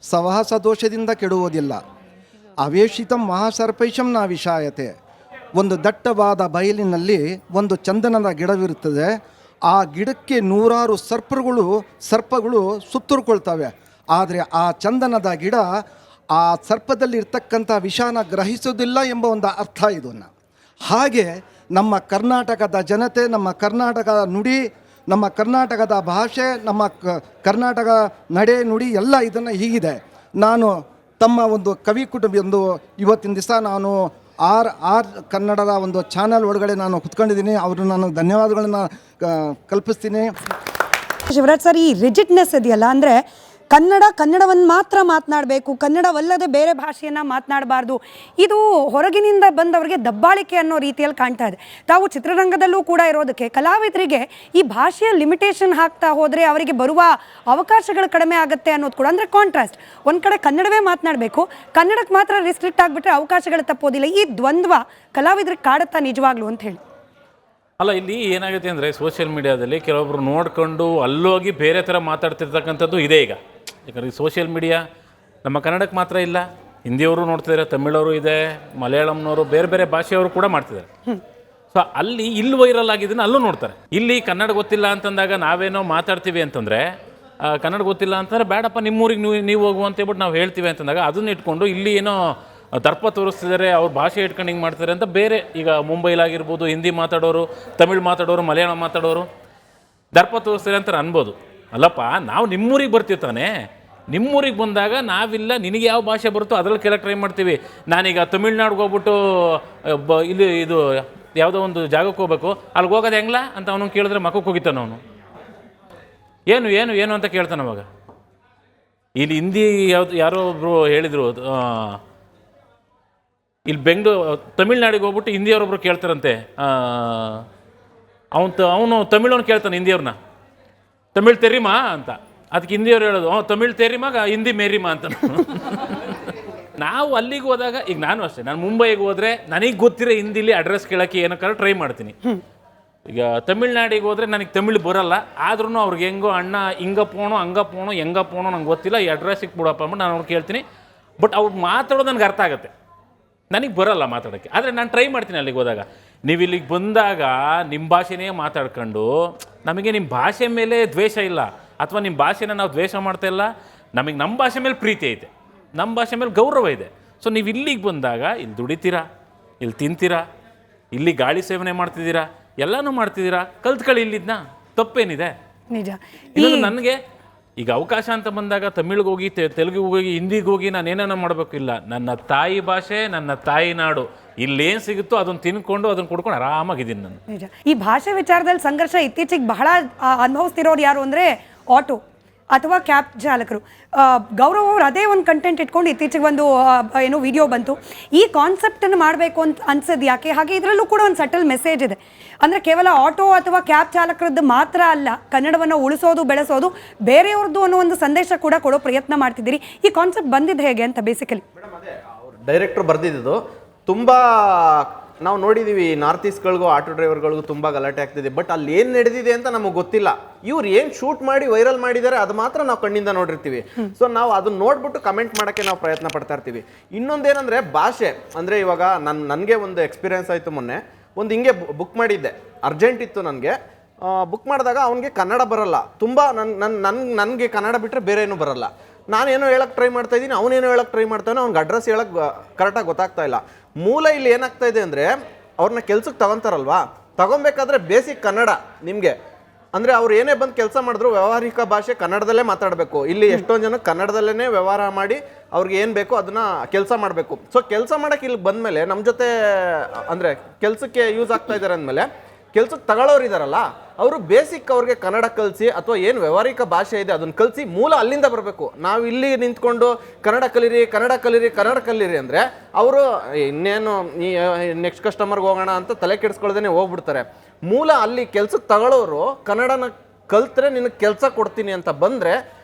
Speaker 15: ಸಹವಾಸ ದೋಷದಿಂದ ಕೆಡುವುದಿಲ್ಲ. ಅವೇಷಿತಂ ಮಹಾಸರ್ಪೈಷಂ ನಾ ವಿಷಾಯತೆ. ಒಂದು ದಟ್ಟವಾದ ಬಯಲಿನಲ್ಲಿ ಒಂದು ಚಂದನದ ಗಿಡವಿರುತ್ತದೆ. ಆ ಗಿಡಕ್ಕೆ ನೂರಾರು ಸರ್ಪಗಳು ಸುತ್ತುರ್ಕೊಳ್ತವೆ. ಆದರೆ ಆ ಚಂದನದ ಗಿಡ ಆ ಸರ್ಪದಲ್ಲಿರ್ತಕ್ಕಂಥ ವಿಷಾನ ಗ್ರಹಿಸೋದಿಲ್ಲ ಎಂಬ ಒಂದು ಅರ್ಥ ಇದನ್ನು. ಹಾಗೆ ನಮ್ಮ ಕರ್ನಾಟಕದ ಜನತೆ, ನಮ್ಮ ಕರ್ನಾಟಕದ ನುಡಿ, ನಮ್ಮ ಕರ್ನಾಟಕದ ಭಾಷೆ, ನಮ್ಮ ಕರ್ನಾಟಕ ನಡೆ ನುಡಿ ಎಲ್ಲ ಇದನ್ನು ಹೀಗಿದೆ. ನಾನು ತಮ್ಮ ಒಂದು ಕವಿ ಕುಟುಂಬ ಇವತ್ತಿನ ದಿವಸ ನಾನು ಆರ್ ಕನ್ನಡದ ಒಂದು ಚಾನಲ್ ಒಳಗಡೆ ನಾನು ಕುತ್ಕೊಂಡಿದ್ದೀನಿ. ಅವರು ನಾನು ಧನ್ಯವಾದಗಳನ್ನು ಕಲ್ಪಿಸ್ತೀನಿ.
Speaker 3: ಶಿವರಾಜ್ ಸರ್, ಈ ರಿಜಿಡ್ನೆಸ್ ಇದೆಯಲ್ಲ, ಅಂದರೆ ಕನ್ನಡವನ್ನು ಮಾತ್ರ ಮಾತನಾಡಬೇಕು, ಕನ್ನಡವಲ್ಲದೆ ಬೇರೆ ಭಾಷೆಯನ್ನು ಮಾತನಾಡಬಾರ್ದು, ಇದು ಹೊರಗಿನಿಂದ ಬಂದವರಿಗೆ ದಬ್ಬಾಳಿಕೆ ಅನ್ನೋ ರೀತಿಯಲ್ಲಿ ಕಾಣ್ತಾ ಇದೆ. ತಾವು ಚಿತ್ರರಂಗದಲ್ಲೂ ಕೂಡ ಇರೋದಕ್ಕೆ ಕಲಾವಿದರಿಗೆ ಈ ಭಾಷೆಯ ಲಿಮಿಟೇಷನ್ ಹಾಕ್ತಾ ಹೋದರೆ ಅವರಿಗೆ ಬರುವ ಅವಕಾಶಗಳು ಕಡಿಮೆ ಆಗುತ್ತೆ ಅನ್ನೋದು ಕೂಡ, ಅಂದರೆ ಕಾಂಟ್ರಾಸ್ಟ್. ಒಂದು ಕಡೆ ಕನ್ನಡವೇ ಮಾತನಾಡಬೇಕು, ಕನ್ನಡಕ್ಕೆ ಮಾತ್ರ ರಿಸ್ಟ್ರಿಕ್ಟ್ ಆಗಿಬಿಟ್ರೆ ಅವಕಾಶಗಳು ತಪ್ಪೋದಿಲ್ಲ. ಈ ದ್ವಂದ್ವ ಕಲಾವಿದರಿಗೆ ಕಾಡುತ್ತಾ ನಿಜವಾಗ್ಲೂ ಅಂತ ಹೇಳಿ.
Speaker 5: ಅಲ್ಲ, ಇಲ್ಲಿ ಏನಾಗುತ್ತೆ ಅಂದರೆ ಸೋಷಿಯಲ್ ಮೀಡಿಯಾದಲ್ಲಿ ಕೆಲವೊಬ್ರು ನೋಡಿಕೊಂಡು ಅಲ್ಲೋಗಿ ಬೇರೆ ಥರ ಮಾತಾಡ್ತಿರ್ತಕ್ಕಂಥದ್ದು ಇದೆ ಈಗ. ಯಾಕಂದರೆ ಈ ಸೋಷಿಯಲ್ ಮೀಡಿಯಾ ನಮ್ಮ ಕನ್ನಡಕ್ಕೆ ಮಾತ್ರ ಇಲ್ಲ, ಹಿಂದಿಯವರು ನೋಡ್ತಿದ್ದಾರೆ, ತಮಿಳವರು ಇದೆ, ಮಲಯಾಳಂನವರು, ಬೇರೆ ಬೇರೆ ಭಾಷೆಯವರು ಕೂಡ ಮಾಡ್ತಿದ್ದಾರೆ. ಸೊ ಅಲ್ಲಿ ಇಲ್ಲಿ ವೈರಲ್ ಆಗಿದ್ದನ್ನು ಅಲ್ಲೂ ನೋಡ್ತಾರೆ. ಇಲ್ಲಿ ಕನ್ನಡ ಗೊತ್ತಿಲ್ಲ ಅಂತಂದಾಗ ನಾವೇನೋ ಮಾತಾಡ್ತೀವಿ ಅಂತಂದರೆ, ಕನ್ನಡ ಗೊತ್ತಿಲ್ಲ ಅಂತಂದರೆ ಬೇಡಪ್ಪ ನಿಮ್ಮೂರಿಗೆ ನೀವು ಹೋಗು ಅಂತ ಹೇಳ್ಬಿಟ್ಟು ನಾವು ಹೇಳ್ತೀವಿ ಅಂತಂದಾಗ ಅದನ್ನ ಇಟ್ಕೊಂಡು ಇಲ್ಲಿ ಏನೋ ದರ್ಪ ತೋರಿಸ್ತಿದ್ದಾರೆ, ಅವ್ರ ಭಾಷೆ ಇಟ್ಕೊಂಡು ಹಿಂಗೆ ಮಾಡ್ತಾರೆ ಅಂತ ಬೇರೆ. ಈಗ ಮುಂಬೈಲಾಗಿರ್ಬೋದು ಹಿಂದಿ ಮಾತಾಡೋರು, ತಮಿಳ್ ಮಾತಾಡೋರು, ಮಲಯಾಳಂ ಮಾತಾಡೋರು ದರ್ಪ ತೋರಿಸ್ತಾರೆ ಅಂತ ಅನ್ಬೋದು. ಅಲ್ಲಪ್ಪ, ನಾವು ನಿಮ್ಮೂರಿಗೆ ಬರ್ತೀವಿ ತಾನೆ, ನಿಮ್ಮೂರಿಗೆ ಬಂದಾಗ ನಾವಿಲ್ಲ ನಿನಗೆ ಯಾವ ಭಾಷೆ ಬರುತ್ತೋ ಅದರಲ್ಲಿ ಕೇಳಕ್ಕೆ ಟ್ರೈ ಮಾಡ್ತೀವಿ. ನಾನೀಗ ತಮಿಳ್ನಾಡಿಗೆ ಹೋಗ್ಬಿಟ್ಟು ಇಲ್ಲಿ ಇದು ಯಾವುದೋ ಒಂದು ಜಾಗಕ್ಕೆ ಹೋಗ್ಬೇಕು, ಅಲ್ಲಿಗೆ ಹೋಗೋದು ಹೆಂಗ್ಲ ಅಂತ ಅವನು ಕೇಳಿದ್ರೆ ಮಕ್ಕಕ್ಕೆ ಹೋಗಿತ್ತಾನ ಅವನು. ಏನು ಏನು ಏನು ಅಂತ ಕೇಳ್ತಾನೆ ಅವಾಗ. ಇಲ್ಲಿ ಹಿಂದಿ ಯಾರೋ ಒಬ್ಬರು ಹೇಳಿದರು, ಇಲ್ಲಿ ತಮಿಳ್ನಾಡಿಗೆ ಹೋಗ್ಬಿಟ್ಟು ಹಿಂದಿಯವರೊಬ್ರು ಕೇಳ್ತಾರಂತೆ, ಅವನು ತಮಿಳವನು ಕೇಳ್ತಾನೆ ಹಿಂದಿಯವ್ರನ್ನ, ತಮಿಳ್ ತೆರಿಮಾ ಅಂತ. ಅದಕ್ಕೆ ಹಿಂದಿಯವ್ರು ಹೇಳೋದು, ತಮಿಳ್ ತೆರಿಮಾಗ ಹಿಂದಿ ಮೇರಿಮಾ ಅಂತ. ನಾವು ಅಲ್ಲಿಗೆ ಹೋದಾಗ, ಈಗ ನಾನು ಅಷ್ಟೇ, ನಾನು ಮುಂಬೈಗೆ ಹೋದರೆ ನನಗೆ ಗೊತ್ತಿರೋ ಹಿಂದಿಲಿ ಅಡ್ರೆಸ್ ಕೇಳೋಕ್ಕೆ ಏನಕ್ಕಾದ್ರೂ ಟ್ರೈ ಮಾಡ್ತೀನಿ. ಈಗ ತಮಿಳ್ನಾಡಿಗೆ ಹೋದರೆ ನನಗೆ ತಮಿಳ್ ಬರೋಲ್ಲ, ಆದ್ರೂ ಅವ್ರಿಗೆ ಹೆಂಗೋ ಅಣ್ಣ ಹಿಂಗ ಪೋಣೋ ಹಂಗ ಪೋಣೋ ಹೆಂಗ ಪೋಣೋ ನಂಗೆ ಗೊತ್ತಿಲ್ಲ, ಈ ಅಡ್ರೆಸ್ಸಿಗೆ ಬಿಡಪ್ಪ ಅಂದ್ಬಿಟ್ಟು ನಾನು ಅವ್ರು ಕೇಳ್ತೀನಿ. ಬಟ್ ಅವ್ರು ಮಾತಾಡೋದು ನನಗೆ ಅರ್ಥ ಆಗುತ್ತೆ, ನನಗೆ ಬರೋಲ್ಲ ಮಾತಾಡೋಕ್ಕೆ. ಆದರೆ ನಾನು ಟ್ರೈ ಮಾಡ್ತೀನಿ ಅಲ್ಲಿಗೆ ಹೋದಾಗ. ನೀವು ಇಲ್ಲಿಗೆ ಬಂದಾಗ ನಿಮ್ಮ ಭಾಷೆನೇ ಮಾತಾಡ್ಕೊಂಡು, ನಮಗೆ ನಿಮ್ಮ ಭಾಷೆ ಮೇಲೆ ದ್ವೇಷ ಇಲ್ಲ, ಅಥವಾ ನಿಮ್ಮ ಭಾಷೆನ ನಾವು ದ್ವೇಷ ಮಾಡ್ತಾ ಇಲ್ಲ, ನಮಗೆ ನಮ್ಮ ಭಾಷೆ ಮೇಲೆ ಪ್ರೀತಿ ಐತೆ, ನಮ್ಮ ಭಾಷೆ ಮೇಲೆ ಗೌರವ ಇದೆ. ಸೊ ನೀವು ಇಲ್ಲಿಗೆ ಬಂದಾಗ ಇಲ್ಲಿ ದುಡಿತೀರಾ, ಇಲ್ಲಿ ತಿಂತೀರಾ, ಇಲ್ಲಿ ಗಾಳಿ ಸೇವನೆ ಮಾಡ್ತಿದ್ದೀರಾ, ಎಲ್ಲನೂ ಮಾಡ್ತಿದ್ದೀರಾ, ಕಲ್ತ್ಕೊಳ್ಳಿ ಇಲ್ಲಿದ್ನ, ತಪ್ಪೇನಿದೆ?
Speaker 3: ನಿಜ.
Speaker 5: ಇನ್ನೊಂದು, ನನಗೆ ಈಗ ಅವಕಾಶ ಅಂತ ಬಂದಾಗ ತಮಿಳಿಗೆ ಹೋಗಿ, ತೆಲುಗಿಗೆ ಹೋಗಿ, ಹಿಂದಿಗೆ ಹೋಗಿ ನಾನು ಏನೇನೋ ಮಾಡಬೇಕು ಇಲ್ಲ. ನನ್ನ ತಾಯಿ ಭಾಷೆ, ನನ್ನ ತಾಯಿ ನಾಡು, ಇಲ್ಲೇನು ಸಿಗುತ್ತೋ ಅದನ್ನು ತಿನ್ಕೊಂಡು ಅದನ್ನು ಕುಡ್ಕೊಂಡು ಆರಾಮಾಗಿದ್ದೀನಿ ನಾನು.
Speaker 3: ನಿಜ. ಈ ಭಾಷೆ ವಿಚಾರದಲ್ಲಿ ಸಂಘರ್ಷ ಇತ್ತೀಚೆಗೆ ಬಹಳ ಅನುಭವಿಸ್ತಿರೋರು ಯಾರು ಅಂದರೆ ಆಟೋ ಅಥವಾ ಕ್ಯಾಬ್ ಚಾಲಕರು. ಗೌರವ್ ಅವರು ಅದೇ ಒಂದು ಕಂಟೆಂಟ್ ಇಟ್ಕೊಂಡು ಇತ್ತೀಚೆಗೆ ಒಂದು ಏನೋ ವಿಡಿಯೋ ಬಂತು. ಈ ಕಾನ್ಸೆಪ್ಟನ್ನು ಮಾಡಬೇಕು ಅಂತ ಅನ್ಸೋದು ಯಾಕೆ? ಹಾಗೆ ಇದರಲ್ಲೂ ಕೂಡ ಒಂದು ಸಟಲ್ ಮೆಸೇಜ್ ಇದೆ. ಅಂದರೆ ಕೇವಲ ಆಟೋ ಅಥವಾ ಕ್ಯಾಬ್ ಚಾಲಕರದ್ದು ಮಾತ್ರ ಅಲ್ಲ, ಕನ್ನಡವನ್ನು ಉಳಿಸೋದು ಬೆಳೆಸೋದು ಬೇರೆಯವ್ರದ್ದು ಅನ್ನೋ ಒಂದು ಸಂದೇಶ ಕೂಡ ಕೊಡೋ ಪ್ರಯತ್ನ ಮಾಡ್ತಿದ್ದೀರಿ. ಈ ಕಾನ್ಸೆಪ್ಟ್ ಬಂದಿದ್ದು ಹೇಗೆ ಅಂತ ಬೇಸಿಕಲಿ?
Speaker 8: ಡೈರೆಕ್ಟ್ರು ಬರೆದಿದ್ದು ತುಂಬ ನಾವು ನೋಡಿದ್ದೀವಿ. ನಾರ್ತ್ ಈಸ್ಟ್ಗಳಿಗೂ ಆಟೋ ಡ್ರೈವರ್ಗಳಿಗೂ ತುಂಬ ಗಲಾಟೆ ಆಗ್ತಿದೆ. ಬಟ್ ಅಲ್ಲಿ ಏನು ನಡೆದಿದೆ ಅಂತ ನಮಗೆ ಗೊತ್ತಿಲ್ಲ. ಇವ್ರು ಏನು ಶೂಟ್ ಮಾಡಿ ವೈರಲ್ ಮಾಡಿದ್ದಾರೆ ಅದು ಮಾತ್ರ ನಾವು ಕಣ್ಣಿಂದ ನೋಡಿರ್ತೀವಿ. ಸೊ ನಾವು ಅದನ್ನ ನೋಡ್ಬಿಟ್ಟು ಕಮೆಂಟ್ ಮಾಡೋಕ್ಕೆ ನಾವು ಪ್ರಯತ್ನ ಪಡ್ತಾ ಇರ್ತೀವಿ. ಇನ್ನೊಂದೇನೆಂದರೆ ಭಾಷೆ ಅಂದರೆ, ಇವಾಗ ನನಗೆ ಒಂದು ಎಕ್ಸ್ಪೀರಿಯನ್ಸ್ ಆಯಿತು. ಮೊನ್ನೆ ಒಂದು ಹಿಂಗೆ ಬುಕ್ ಮಾಡಿದ್ದೆ, ಅರ್ಜೆಂಟ್ ಇತ್ತು ನನಗೆ. ಬುಕ್ ಮಾಡಿದಾಗ ಅವನಿಗೆ ಕನ್ನಡ ಬರಲ್ಲ, ತುಂಬ ನನಗೆ ಕನ್ನಡ ಬಿಟ್ಟರೆ ಬೇರೆ ಏನೂ ಬರಲ್ಲ. ನಾನೇನೋ ಹೇಳಕ್ಕೆ ಟ್ರೈ ಮಾಡ್ತಾ ಇದ್ದೀನಿ, ಅವನೇನೋ ಹೇಳಕ್ಕೆ ಟ್ರೈ ಮಾಡ್ತಾನೆ, ಅವ್ನಿಗೆ ಅಡ್ರೆಸ್ ಹೇಳಕ್ಕೆ ಕರೆಕ್ಟಾಗಿ ಗೊತ್ತಾಗ್ತಾ ಇಲ್ಲ. ಮೂಲ ಇಲ್ಲಿ ಏನಾಗ್ತಾ ಇದೆ ಅಂದರೆ ಅವ್ರನ್ನ ಕೆಲ್ಸಕ್ಕೆ ತಗೊತಾರಲ್ವಾ, ತಗೊಬೇಕಾದ್ರೆ ಬೇಸಿಕ್ ಕನ್ನಡ ನಿಮಗೆ ಅಂದರೆ ಅವ್ರು ಏನೇ ಬಂದು ಕೆಲಸ ಮಾಡಿದ್ರು ವ್ಯಾವಹಾರಿಕ ಭಾಷೆ ಕನ್ನಡದಲ್ಲೇ ಮಾತಾಡಬೇಕು. ಇಲ್ಲಿ ಎಷ್ಟೊಂದು ಜನ ಕನ್ನಡದಲ್ಲೇ ವ್ಯವಹಾರ ಮಾಡಿ ಅವ್ರಿಗೆ ಏನು ಬೇಕೋ ಅದನ್ನು ಕೆಲಸ ಮಾಡಬೇಕು. ಸೊ ಕೆಲಸ ಮಾಡೋಕ್ಕೆ ಇಲ್ಲಿ ಬಂದಮೇಲೆ ನಮ್ಮ ಜೊತೆ ಅಂದರೆ ಕೆಲಸಕ್ಕೆ ಯೂಸ್ ಆಗ್ತಾ ಇದ್ದಾರೆ ಅಂದಮೇಲೆ ಕೆಲ್ಸಕ್ಕೆ ತಗೊಳ್ಳೋರು ಇದ್ದಾರಲ್ಲ ಅವರು ಬೇಸಿಕ್ ಅವ್ರಿಗೆ ಕನ್ನಡ ಕಲಿಸಿ ಅಥವಾ ಏನು ವ್ಯಾವಹಾರಿಕ ಭಾಷೆ ಇದೆ ಅದನ್ನು ಕಲಿಸಿ ಮೂಲ ಅಲ್ಲಿಂದ ಬರಬೇಕು. ನಾವು ಇಲ್ಲಿ ನಿಂತ್ಕೊಂಡು ಕನ್ನಡ ಕಲೀರಿ ಅಂದರೆ ಅವರು ಇನ್ನೇನು ನೆಕ್ಸ್ಟ್ ಕಸ್ಟಮರ್ಗೆ ಹೋಗೋಣ ಅಂತ ತಲೆ ಕೆಡಿಸ್ಕೊಳ್ದೇ ಹೋಗ್ಬಿಡ್ತಾರೆ. ಮೂಲ ಅಲ್ಲಿ ಕೆಲ್ಸಕ್ಕೆ ತಗೊಳ್ಳೋರು ಕನ್ನಡನ ಕಲ್ತ್ರೆ ನಿನಗೆ ಕೆಲಸ ಕೊಡ್ತೀನಿ ಅಂತ ಬಂದರೆ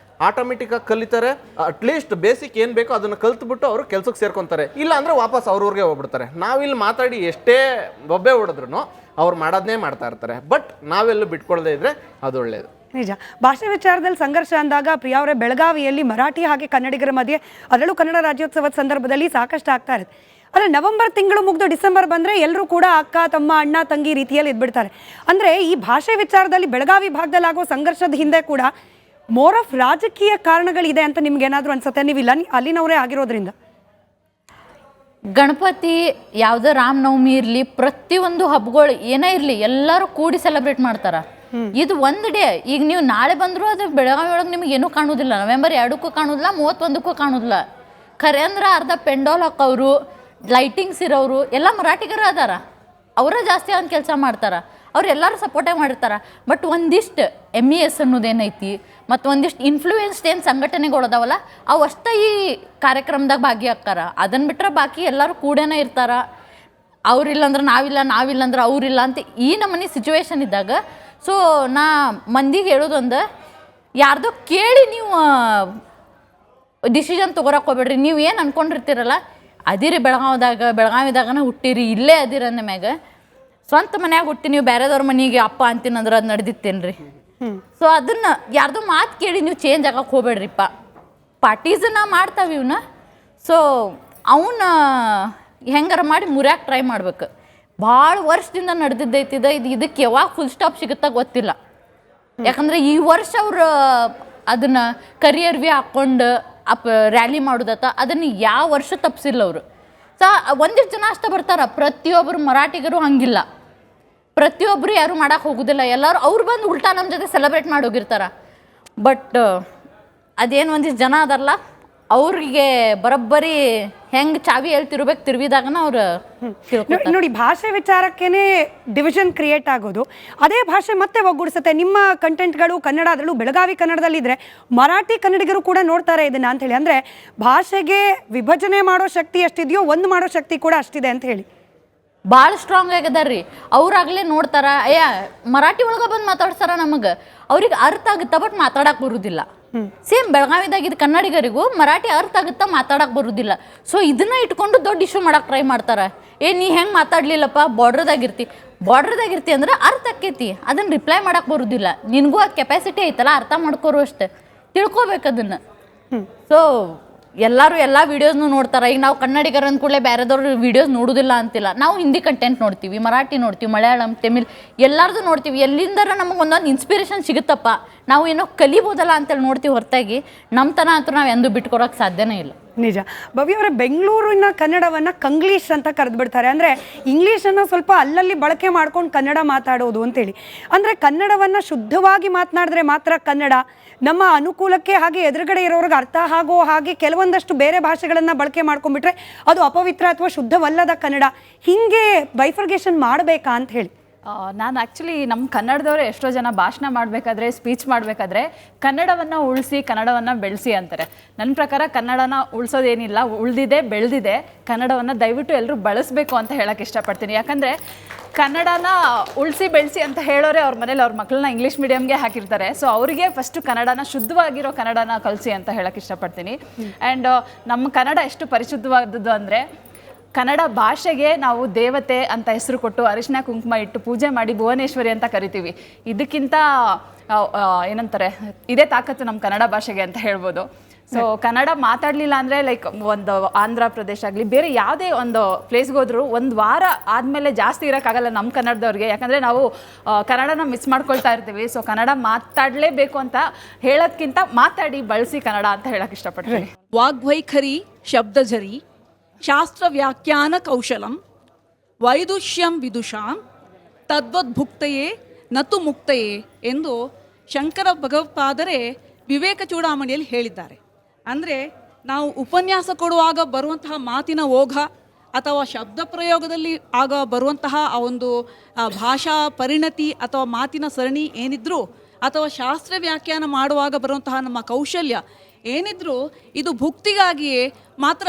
Speaker 8: ಆಟೋಮೆಟಿಕ್ಕಾಗಿ ಕಲಿತಾರೆ. ಅಟ್ಲೀಸ್ಟ್ ಬೇಸಿಕ್ ಏನು ಬೇಕೋ ಅದನ್ನು ಕಲ್ತ್ಬಿಟ್ಟು ಅವರು ಕೆಲ್ಸಕ್ಕೆ ಸೇರ್ಕೊತಾರೆ. ಇಲ್ಲ ಅಂದರೆ ವಾಪಸ್ ಅವ್ರವ್ರಿಗೆ ಹೋಗ್ಬಿಡ್ತಾರೆ. ನಾವಿಲ್ಲಿ ಮಾತಾಡಿ ಎಷ್ಟೇ ಬೊಬ್ಬೆ ಹೊಡೆದ್ರು ಅವ್ರು ಮಾಡೋದನ್ನೇ ಮಾಡ್ತಾ ಇರ್ತಾರೆ. ಬಟ್ ನಾವೆಲ್ಲೂ ಬಿಟ್ಕೊಳ್ಳದೇ ಇದ್ರೆ ಅದು ಒಳ್ಳೆಯದು.
Speaker 3: ನಿಜ. ಭಾಷೆ ವಿಚಾರದಲ್ಲಿ ಸಂಘರ್ಷ ಅಂದಾಗ ಪ್ರಿಯಾ ಅವರೇ, ಬೆಳಗಾವಿಯಲ್ಲಿ ಮರಾಠಿ ಹಾಗೆ ಕನ್ನಡಿಗರ ಮಧ್ಯೆ ಅದರಲ್ಲೂ ಕನ್ನಡ ರಾಜ್ಯೋತ್ಸವದ ಸಂದರ್ಭದಲ್ಲಿ ಸಾಕಷ್ಟು ಆಗ್ತಾ ಇರುತ್ತೆ. ಆದರೆ ನವೆಂಬರ್ ತಿಂಗಳು ಮುಗಿದು ಡಿಸೆಂಬರ್ ಬಂದರೆ ಎಲ್ಲರೂ ಕೂಡ ಅಕ್ಕ ತಮ್ಮ ಅಣ್ಣ ತಂಗಿ ರೀತಿಯಲ್ಲಿ ಇದ್ಬಿಡ್ತಾರೆ. ಅಂದರೆ ಈ ಭಾಷೆ ವಿಚಾರದಲ್ಲಿ ಬೆಳಗಾವಿ ಭಾಗದಲ್ಲಿ ಆಗೋ ಸಂಘರ್ಷದ ಹಿಂದೆ ಕೂಡ ಮೋರ್ ಆಫ್ ರಾಜಕೀಯ ಕಾರಣಗಳಿದೆ ಅಂತ ನಿಮ್ಗೆ ಏನಾದರೂ ಅನ್ಸುತ್ತೆ? ನೀವು ಇಲ್ಲ ಅಲ್ಲಿನವರೇ ಆಗಿರೋದ್ರಿಂದ.
Speaker 4: ಗಣಪತಿ ಯಾವುದೋ ರಾಮನವಮಿ ಇರಲಿ, ಪ್ರತಿಯೊಂದು ಹಬ್ಬಗಳು ಏನೇ ಇರಲಿ ಎಲ್ಲರೂ ಕೂಡಿ ಸೆಲೆಬ್ರೇಟ್ ಮಾಡ್ತಾರೆ. ಇದು ಒಂದು ಡೇ. ಈಗ ನೀವು ನಾಳೆ ಬಂದರೂ ಅದು ಬೆಳಗಾವಿ ಒಳಗೆ ನಿಮಗೆ ಏನೂ ಕಾಣೋದಿಲ್ಲ. ನವೆಂಬರ್ 2ಕ್ಕೂ ಕಾಣೋದಿಲ್ಲ, 31ಕ್ಕೂ ಕಾಣೋದಿಲ್ಲ. ಖರೆ ಅಂದ್ರೆ ಅರ್ಧ ಪೆಂಡಾಲ್ ಹಾಕೋರು, ಲೈಟಿಂಗ್ಸ್ ಇರೋರು ಎಲ್ಲ ಮರಾಠಿಗರು ಅದಾರ. ಅವರೇ ಜಾಸ್ತಿ ಒಂದು ಕೆಲಸ ಮಾಡ್ತಾರೆ. ಅವ್ರು ಎಲ್ಲರೂ ಸಪೋರ್ಟೇ ಮಾಡಿರ್ತಾರೆ. ಬಟ್ ಒಂದಿಷ್ಟು MES ಅನ್ನೋದೇನೈತಿ ಮತ್ತು ಒಂದಿಷ್ಟು ಇನ್ಫ್ಲೂಯೆನ್ಸ್ಡ್ ಏನು ಸಂಘಟನೆಗಳದಾವಲ್ಲ ಅವು ಅಷ್ಟೇ ಈ ಕಾರ್ಯಕ್ರಮದಾಗ ಭಾಗಿಯಾಗ್ತಾರ. ಅದನ್ನು ಬಿಟ್ಟರೆ ಬಾಕಿ ಎಲ್ಲರೂ ಕೂಡೇನೆ ಇರ್ತಾರೆ. ಅವ್ರಿಲ್ಲಂದ್ರೆ ನಾವಿಲ್ಲಂದ್ರೆ ಅವರಿಲ್ಲ ಅಂತ ಈ ನಮ್ಮನೆ ಸಿಚುವೇಶನ್ ಇದ್ದಾಗ ಸೊ ನಾ ಮಂದಿಗೆ ಹೇಳೋದೊಂದು, ಯಾರ್ದೋ ಕೇಳಿ ನೀವು ಡಿಸಿಷನ್ ತೊಗೊಳಕ್ಕೆ ಹೋಗ್ಬೇಡ್ರಿ. ನೀವು ಏನು ಅಂದ್ಕೊಂಡಿರ್ತೀರಲ್ಲ ಅದಿರಿ, ಬೆಳಗಾವಿದಾಗನ ಹುಟ್ಟಿರಿ, ಇಲ್ಲೇ ಅದಿರ ಅಂದ ಮ್ಯಾಗ ಸ್ವಂತ ಮನ್ಯಾಗ ಹುಟ್ಟಿ ನೀವು ಬೇರೆದವ್ರ ಮನೆಗೆ ಅಪ್ಪ ಅಂತೀನಂದ್ರೆ ಅದು ನಡೆದಿತ್ತೇನ್ರಿ? ಸೊ ಅದನ್ನು ಯಾರ್ದೋ ಮಾತು ಕೇಳಿ ನೀವು ಚೇಂಜ್ ಆಗಕ್ಕೆ ಹೋಗ್ಬೇಡ್ರಿಪ್ಪ. ಪಾರ್ಟೀಸನ್ನ ಮಾಡ್ತಾವೆ ಇವನ್ನ. ಸೊ ಅವನ್ನ ಹೆಂಗಾರ ಮಾಡಿ ಮುರ್ಯಾಕೆ ಟ್ರೈ ಮಾಡ್ಬೇಕು. ಭಾಳ ವರ್ಷದಿಂದ ನಡೆದಿದ್ದೈತಿದ ಇದಕ್ಕೆ ಯಾವಾಗ ಫುಲ್ ಸ್ಟಾಪ್ ಸಿಗುತ್ತಾ ಗೊತ್ತಿಲ್ಲ. ಯಾಕಂದರೆ ಈ ವರ್ಷ ಅವರು ಅದನ್ನು ಕರಿಯರ್ ವಿ ಹಾಕ್ಕೊಂಡು ರ್ಯಾಲಿ ಮಾಡೋದತ್ತ ಅದನ್ನು ಯಾವ ವರ್ಷ ತಪ್ಪಿಸಿಲ್ಲ ಅವರು. ಸೊ ಒಂದಿಷ್ಟು ಜನ ಅಷ್ಟೇ ಬರ್ತಾರೆ. ಪ್ರತಿಯೊಬ್ಬರು ಮರಾಠಿಗರು ಹಂಗಿಲ್ಲ, ಪ್ರತಿಯೊಬ್ಬರು ಯಾರು ಮಾಡೋಕೆ ಹೋಗೋದಿಲ್ಲ. ಎಲ್ಲರೂ ಅವ್ರು ಬಂದು ಉಲ್ಟಾ ನಮ್ಮ ಜೊತೆ ಸೆಲೆಬ್ರೇಟ್ ಮಾಡಿ ಹೋಗಿರ್ತಾರೆ. ಬಟ್ ಅದೇನು ಒಂದಿಷ್ಟು ಜನ ಅದಾರಲ್ಲ ಅವ್ರಿಗೆ ಬರೋಬ್ಬರಿ ಹೆಂಗೆ ಚಾವಿ ಹೇಳ್ತಿರ್ಬೇಕು ತಿರುವಿದಾಗನ ಅವ್ರು
Speaker 3: ನೋಡಿ, ಭಾಷೆ ವಿಚಾರಕ್ಕೇನೆ ಡಿವಿಷನ್ ಕ್ರಿಯೇಟ್ ಆಗೋದು. ಅದೇ ಭಾಷೆ ಮತ್ತೆ ಒಗ್ಗೂಡಿಸುತ್ತೆ. ನಿಮ್ಮ ಕಂಟೆಂಟ್ಗಳು ಕನ್ನಡ, ಅದರಲ್ಲೂ ಬೆಳಗಾವಿ ಕನ್ನಡದಲ್ಲಿದ್ದರೆ ಮರಾಠಿ ಕನ್ನಡಿಗರು ಕೂಡ ನೋಡ್ತಾರೆ ಇದನ್ನು ಅಂತ ಹೇಳಿ. ಅಂದರೆ ಭಾಷೆಗೆ ವಿಭಜನೆ ಮಾಡೋ ಶಕ್ತಿ ಎಷ್ಟಿದೆಯೋ ಒಂದು ಮಾಡೋ ಶಕ್ತಿ ಕೂಡ ಅಷ್ಟಿದೆ ಅಂತ ಹೇಳಿ.
Speaker 4: ಭಾಳ ಸ್ಟ್ರಾಂಗ್ ಆಗ್ಯದಾರ್ರಿ. ಅವ್ರಾಗಲೇ ನೋಡ್ತಾರ, ಅಯ್ಯ ಮರಾಠಿ ಒಳಗೆ ಬಂದು ಮಾತಾಡ್ತಾರ, ನಮಗೆ ಅವ್ರಿಗೆ ಅರ್ಥ ಆಗುತ್ತಾ ಬಟ್ ಮಾತಾಡಕ್ಕೆ ಬರೋದಿಲ್ಲ. ಸೇಮ್ ಬೆಳಗಾವಿದಾಗಿದ್ದ ಕನ್ನಡಿಗರಿಗೂ ಮರಾಠಿ ಅರ್ಥ ಆಗುತ್ತಾ ಮಾತಾಡಕ್ಕೆ ಬರೋದಿಲ್ಲ. ಸೊ ಇದನ್ನ ಇಟ್ಕೊಂಡು ದೊಡ್ಡ ಇಶ್ಯೂ ಮಾಡಕ್ಕೆ ಟ್ರೈ ಮಾಡ್ತಾರೆ. ನೀ ಹೆಂಗೆ ಮಾತಾಡ್ಲಿಲ್ಲಪ್ಪ, ಬಾರ್ಡ್ರದಾಗಿರ್ತಿ ಅಂದ್ರೆ ಅರ್ಥ ಆಕೈತಿ, ಅದನ್ನು ರಿಪ್ಲೈ ಮಾಡಕ್ಕೆ ಬರೋದಿಲ್ಲ. ನಿನಗೂ ಅದು ಕೆಪಾಸಿಟಿ ಐತಲ್ಲ, ಅರ್ಥ ಮಾಡ್ಕೋರು ಅಷ್ಟೆ, ತಿಳ್ಕೊಬೇಕು ಅದನ್ನು. ಸೊ ಎಲ್ಲರೂ ಎಲ್ಲ ವೀಡಿಯೋಸ್ನು ನೋಡ್ತಾರೆ. ಈಗ ನಾವು ಕನ್ನಡಿಗರ ಅಂದ ಕೂಡಲೇ ಬೇರೆದವ್ರ ವೀಡಿಯೋಸ್ ನೋಡೋದಿಲ್ಲ ಅಂತಿಲ್ಲ. ನಾವು ಹಿಂದಿ ಕಂಟೆಂಟ್ ನೋಡ್ತೀವಿ, ಮರಾಠಿ ನೋಡ್ತೀವಿ, ಮಲಯಾಳಂ, ತಮಿಳ್ ಎಲ್ಲರದು ನೋಡ್ತೀವಿ. ಎಲ್ಲಿಂದರ ನಮಗೆ ಒಂದೊಂದು ಇನ್ಸ್ಪಿರೇಷನ್ ಸಿಗುತ್ತಪ್ಪ, ನಾವು ಏನೋ ಕಲಿಬೋದಲ್ಲ ಅಂತೇಳಿ ನೋಡ್ತೀವಿ. ಹೊರತಾಗಿ ನಮ್ಮತನ ಅಂತೂ ನಾವು ಎಂದೂ ಬಿಟ್ಕೊಡೋಕೆ ಸಾಧ್ಯನೇ ಇಲ್ಲ.
Speaker 3: ನಿಜ. ಭವ್ಯ ಅವರೇ, ಬೆಂಗಳೂರಿನ ಕನ್ನಡವನ್ನು ಕಂಗ್ಲೀಷ್ ಅಂತ ಕರೆದ್ಬಿಡ್ತಾರೆ. ಅಂದರೆ ಇಂಗ್ಲೀಷನ್ನು ಸ್ವಲ್ಪ ಅಲ್ಲಲ್ಲಿ ಬಳಕೆ ಮಾಡ್ಕೊಂಡು ಕನ್ನಡ ಮಾತಾಡೋದು ಅಂತೇಳಿ. ಅಂದರೆ ಕನ್ನಡವನ್ನು ಶುದ್ಧವಾಗಿ ಮಾತನಾಡಿದ್ರೆ ಮಾತ್ರ ಕನ್ನಡ, ನಮ್ಮ ಅನುಕೂಲಕ್ಕೆ ಹಾಗೆ ಎದುರುಗಡೆ ಇರೋರಿಗೆ ಅರ್ಥ ಆಗೋ ಹಾಗೆ ಕೆಲವೊಂದಷ್ಟು ಬೇರೆ ಭಾಷೆಗಳನ್ನು ಬಳಕೆ ಮಾಡ್ಕೊಂಡ್ಬಿಟ್ರೆ ಅದು ಅಪವಿತ್ರ ಅಥವಾ ಶುದ್ಧವಲ್ಲದ ಕನ್ನಡ, ಹೀಗೆ ಬೈಫರ್ಗೇಷನ್ ಮಾಡಬೇಕಾ ಅಂತ ಹೇಳಿ.
Speaker 7: ನಾನು ಆ್ಯಕ್ಚುಲಿ ನಮ್ಮ ಕನ್ನಡದವರೇ ಎಷ್ಟೋ ಜನ ಭಾಷಣ ಮಾಡಬೇಕಾದ್ರೆ, ಸ್ಪೀಚ್ ಮಾಡಬೇಕಾದ್ರೆ ಕನ್ನಡವನ್ನು ಉಳಿಸಿ, ಕನ್ನಡವನ್ನು ಬೆಳೆಸಿ ಅಂತಾರೆ. ನನ್ನ ಪ್ರಕಾರ ಕನ್ನಡನ ಉಳಿಸೋದೇನಿಲ್ಲ, ಉಳಿದಿದೆ, ಬೆಳೆದಿದೆ. ಕನ್ನಡವನ್ನು ದಯವಿಟ್ಟು ಎಲ್ಲರೂ ಬಳಸಬೇಕು ಅಂತ ಹೇಳೋಕ್ಕೆ ಇಷ್ಟಪಡ್ತೀನಿ. ಯಾಕಂದರೆ ಕನ್ನಡನ ಉಳಿಸಿ ಬೆಳೆಸಿ ಅಂತ ಹೇಳೋರೆ ಅವ್ರ ಮನೇಲಿ ಅವ್ರ ಮಕ್ಕಳನ್ನ ಇಂಗ್ಲೀಷ್ ಮೀಡಿಯಮ್ಗೆ ಹಾಕಿರ್ತಾರೆ. ಸೊ ಅವರಿಗೆ ಫಸ್ಟು ಕನ್ನಡನ ಶುದ್ಧವಾಗಿರೋ ಕನ್ನಡನ ಕಲಿಸಿ ಅಂತ ಹೇಳೋಕ್ಕೆ ಇಷ್ಟಪಡ್ತೀನಿ. ಆ್ಯಂಡ್ ನಮ್ಮ ಕನ್ನಡ ಎಷ್ಟು ಪರಿಶುದ್ಧವಾದದ್ದು ಅಂದರೆ, ಕನ್ನಡ ಭಾಷೆಗೆ ನಾವು ದೇವತೆ ಅಂತ ಹೆಸರು ಕೊಟ್ಟು ಅರಿಶಿನ ಕುಂಕುಮ ಇಟ್ಟು ಪೂಜೆ ಮಾಡಿ ಭುವನೇಶ್ವರಿ ಅಂತ ಕರಿತೀವಿ. ಇದಕ್ಕಿಂತ ಏನಂತಾರೆ, ಇದೇ ತಾಕತ್ತು ನಮ್ಮ ಕನ್ನಡ ಭಾಷೆಗೆ ಅಂತ ಹೇಳ್ಬೋದು. ಸೊ ಕನ್ನಡ ಮಾತಾಡಲಿಲ್ಲ ಅಂದರೆ ಲೈಕ್ ಒಂದು ಆಂಧ್ರ ಪ್ರದೇಶ ಆಗಲಿ, ಬೇರೆ ಯಾವುದೇ ಒಂದು ಪ್ಲೇಸ್ಗೆ ಹೋದ್ರು ಒಂದು ವಾರ ಆದಮೇಲೆ ಜಾಸ್ತಿ ಇರೋಕ್ಕಾಗಲ್ಲ ನಮ್ಮ ಕನ್ನಡದವ್ರಿಗೆ. ಯಾಕಂದರೆ ನಾವು ಕನ್ನಡನ ಮಿಸ್ ಮಾಡ್ಕೊಳ್ತಾ ಇರ್ತೀವಿ. ಸೊ ಕನ್ನಡ ಮಾತಾಡಲೇಬೇಕು ಅಂತ ಹೇಳೋದ್ಕಿಂತ ಮಾತಾಡಿ ಬಳಸಿ ಕನ್ನಡ ಅಂತ ಹೇಳೋಕ್ಕೆ ಇಷ್ಟಪಡ್ತೀನಿ.
Speaker 16: ವಾಗ್ವೈಖರಿ ಶಬ್ದ ಜರಿ ಶಾಸ್ತ್ರವ್ಯಾಖ್ಯಾನ ಕೌಶಲಂ ವೈದುಷ್ಯಂ ವಿದುಷಾಂ ತದ್ವದ್ಭುಕ್ತಯೇ ನತು ಮುಕ್ತಯೇ ಎಂದು ಶಂಕರ ಭಗವತ್ಪಾದರೆ ವಿವೇಕ ಚೂಡಾಮಣಿಯಲ್ಲಿ ಹೇಳಿದ್ದಾರೆ. ಅಂದರೆ ನಾವು ಉಪನ್ಯಾಸ ಕೊಡುವಾಗ ಬರುವಂತಹ ಮಾತಿನ ಓಘ ಅಥವಾ ಶಬ್ದ ಪ್ರಯೋಗದಲ್ಲಿ ಆಗ ಬರುವಂತಹ ಆ ಒಂದು ಭಾಷಾ ಪರಿಣತಿ ಅಥವಾ ಮಾತಿನ ಸರಣಿ ಏನಿದ್ರೂ ಅಥವಾ ಶಾಸ್ತ್ರ ವ್ಯಾಖ್ಯಾನ ಮಾಡುವಾಗ ಬರುವಂತಹ ನಮ್ಮ ಕೌಶಲ್ಯ ಏನಿದ್ರೂ ಇದು ಭುಕ್ತಿಗಾಗಿಯೇ ಮಾತ್ರ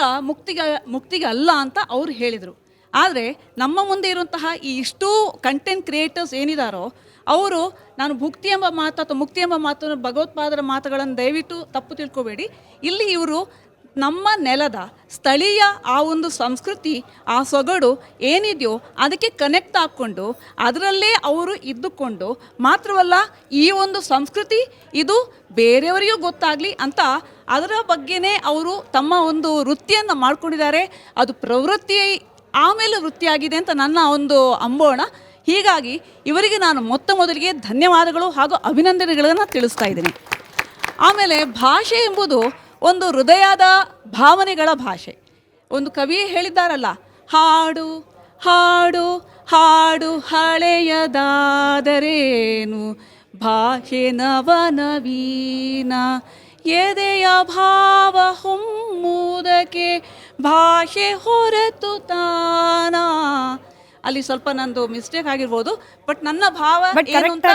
Speaker 16: ಮುಕ್ತಿಗೆ ಅಲ್ಲ ಅಂತ ಅವ್ರು ಹೇಳಿದರು. ಆದರೆ ನಮ್ಮ ಮುಂದೆ ಇರುವಂತಹ ಈ ಇಷ್ಟೂ ಕಂಟೆಂಟ್ ಕ್ರಿಯೇಟರ್ಸ್ ಏನಿದಾರೋ ಅವರು ನಾನು ಭುಕ್ತಿ ಎಂಬ ಮಾತು ಅಥವಾ ಮುಕ್ತಿ ಎಂಬ ಮಾತು ಭಗವತ್ಪಾದರ ಮಾತುಗಳನ್ನು ದಯವಿಟ್ಟು ತಪ್ಪು ತಿಳ್ಕೊಬೇಡಿ. ಇಲ್ಲಿ ಇವರು ನಮ್ಮ ನೆಲದ ಸ್ಥಳೀಯ ಆ ಒಂದು ಸಂಸ್ಕೃತಿ ಆ ಸೊಗಡು ಏನಿದೆಯೋ ಅದಕ್ಕೆ ಕನೆಕ್ಟ್ ಹಾಕ್ಕೊಂಡು ಅದರಲ್ಲೇ ಅವರು ಇದ್ದುಕೊಂಡು ಮಾತ್ರವಲ್ಲ ಈ ಒಂದು ಸಂಸ್ಕೃತಿ ಇದು ಬೇರೆಯವರಿಗೂ ಗೊತ್ತಾಗಲಿ ಅಂತ ಅದರ ಬಗ್ಗೆನೇ ಅವರು ತಮ್ಮ ಒಂದು ವೃತ್ತಿಯನ್ನು ಮಾಡ್ಕೊಂಡಿದ್ದಾರೆ. ಅದು ಪ್ರವೃತ್ತಿ ಆಮೇಲೆ ವೃತ್ತಿಯಾಗಿದೆ ಅಂತ ನನ್ನ ಒಂದು ಅಂಬೋಣ. ಹೀಗಾಗಿ ಇವರಿಗೆ ನಾನು ಮೊದಲಿಗೆ ಧನ್ಯವಾದಗಳು ಹಾಗೂ ಅಭಿನಂದನೆಗಳನ್ನು ತಿಳಿಸ್ತಾ ಇದ್ದೀನಿ. ಆಮೇಲೆ ಭಾಷೆ ಎಂಬುದು ಒಂದು ಹೃದಯದ ಭಾವನೆಗಳ ಭಾಷೆ. ಒಂದು ಕವಿ ಹೇಳಿದ್ದಾರಲ್ಲ, ಹಾಡು ಹಾಡು ಹಾಡು ಹಳೆಯದಾದರೇನು ಭಾಷೆ ನವನವೀನ ಎದೆಯ ಭಾವ ಹೊಮ್ಮುವುದಕ್ಕೆ ಭಾಷೆ ಹೊರತು ತಾನ. ಅಲ್ಲಿ ಸ್ವಲ್ಪ ನಂದು ಮಿಸ್ಟೇಕ್ ಆಗಿರ್ಬೋದು, ಬಟ್ ನನ್ನ ಭಾವ ಏನು ಅಂತ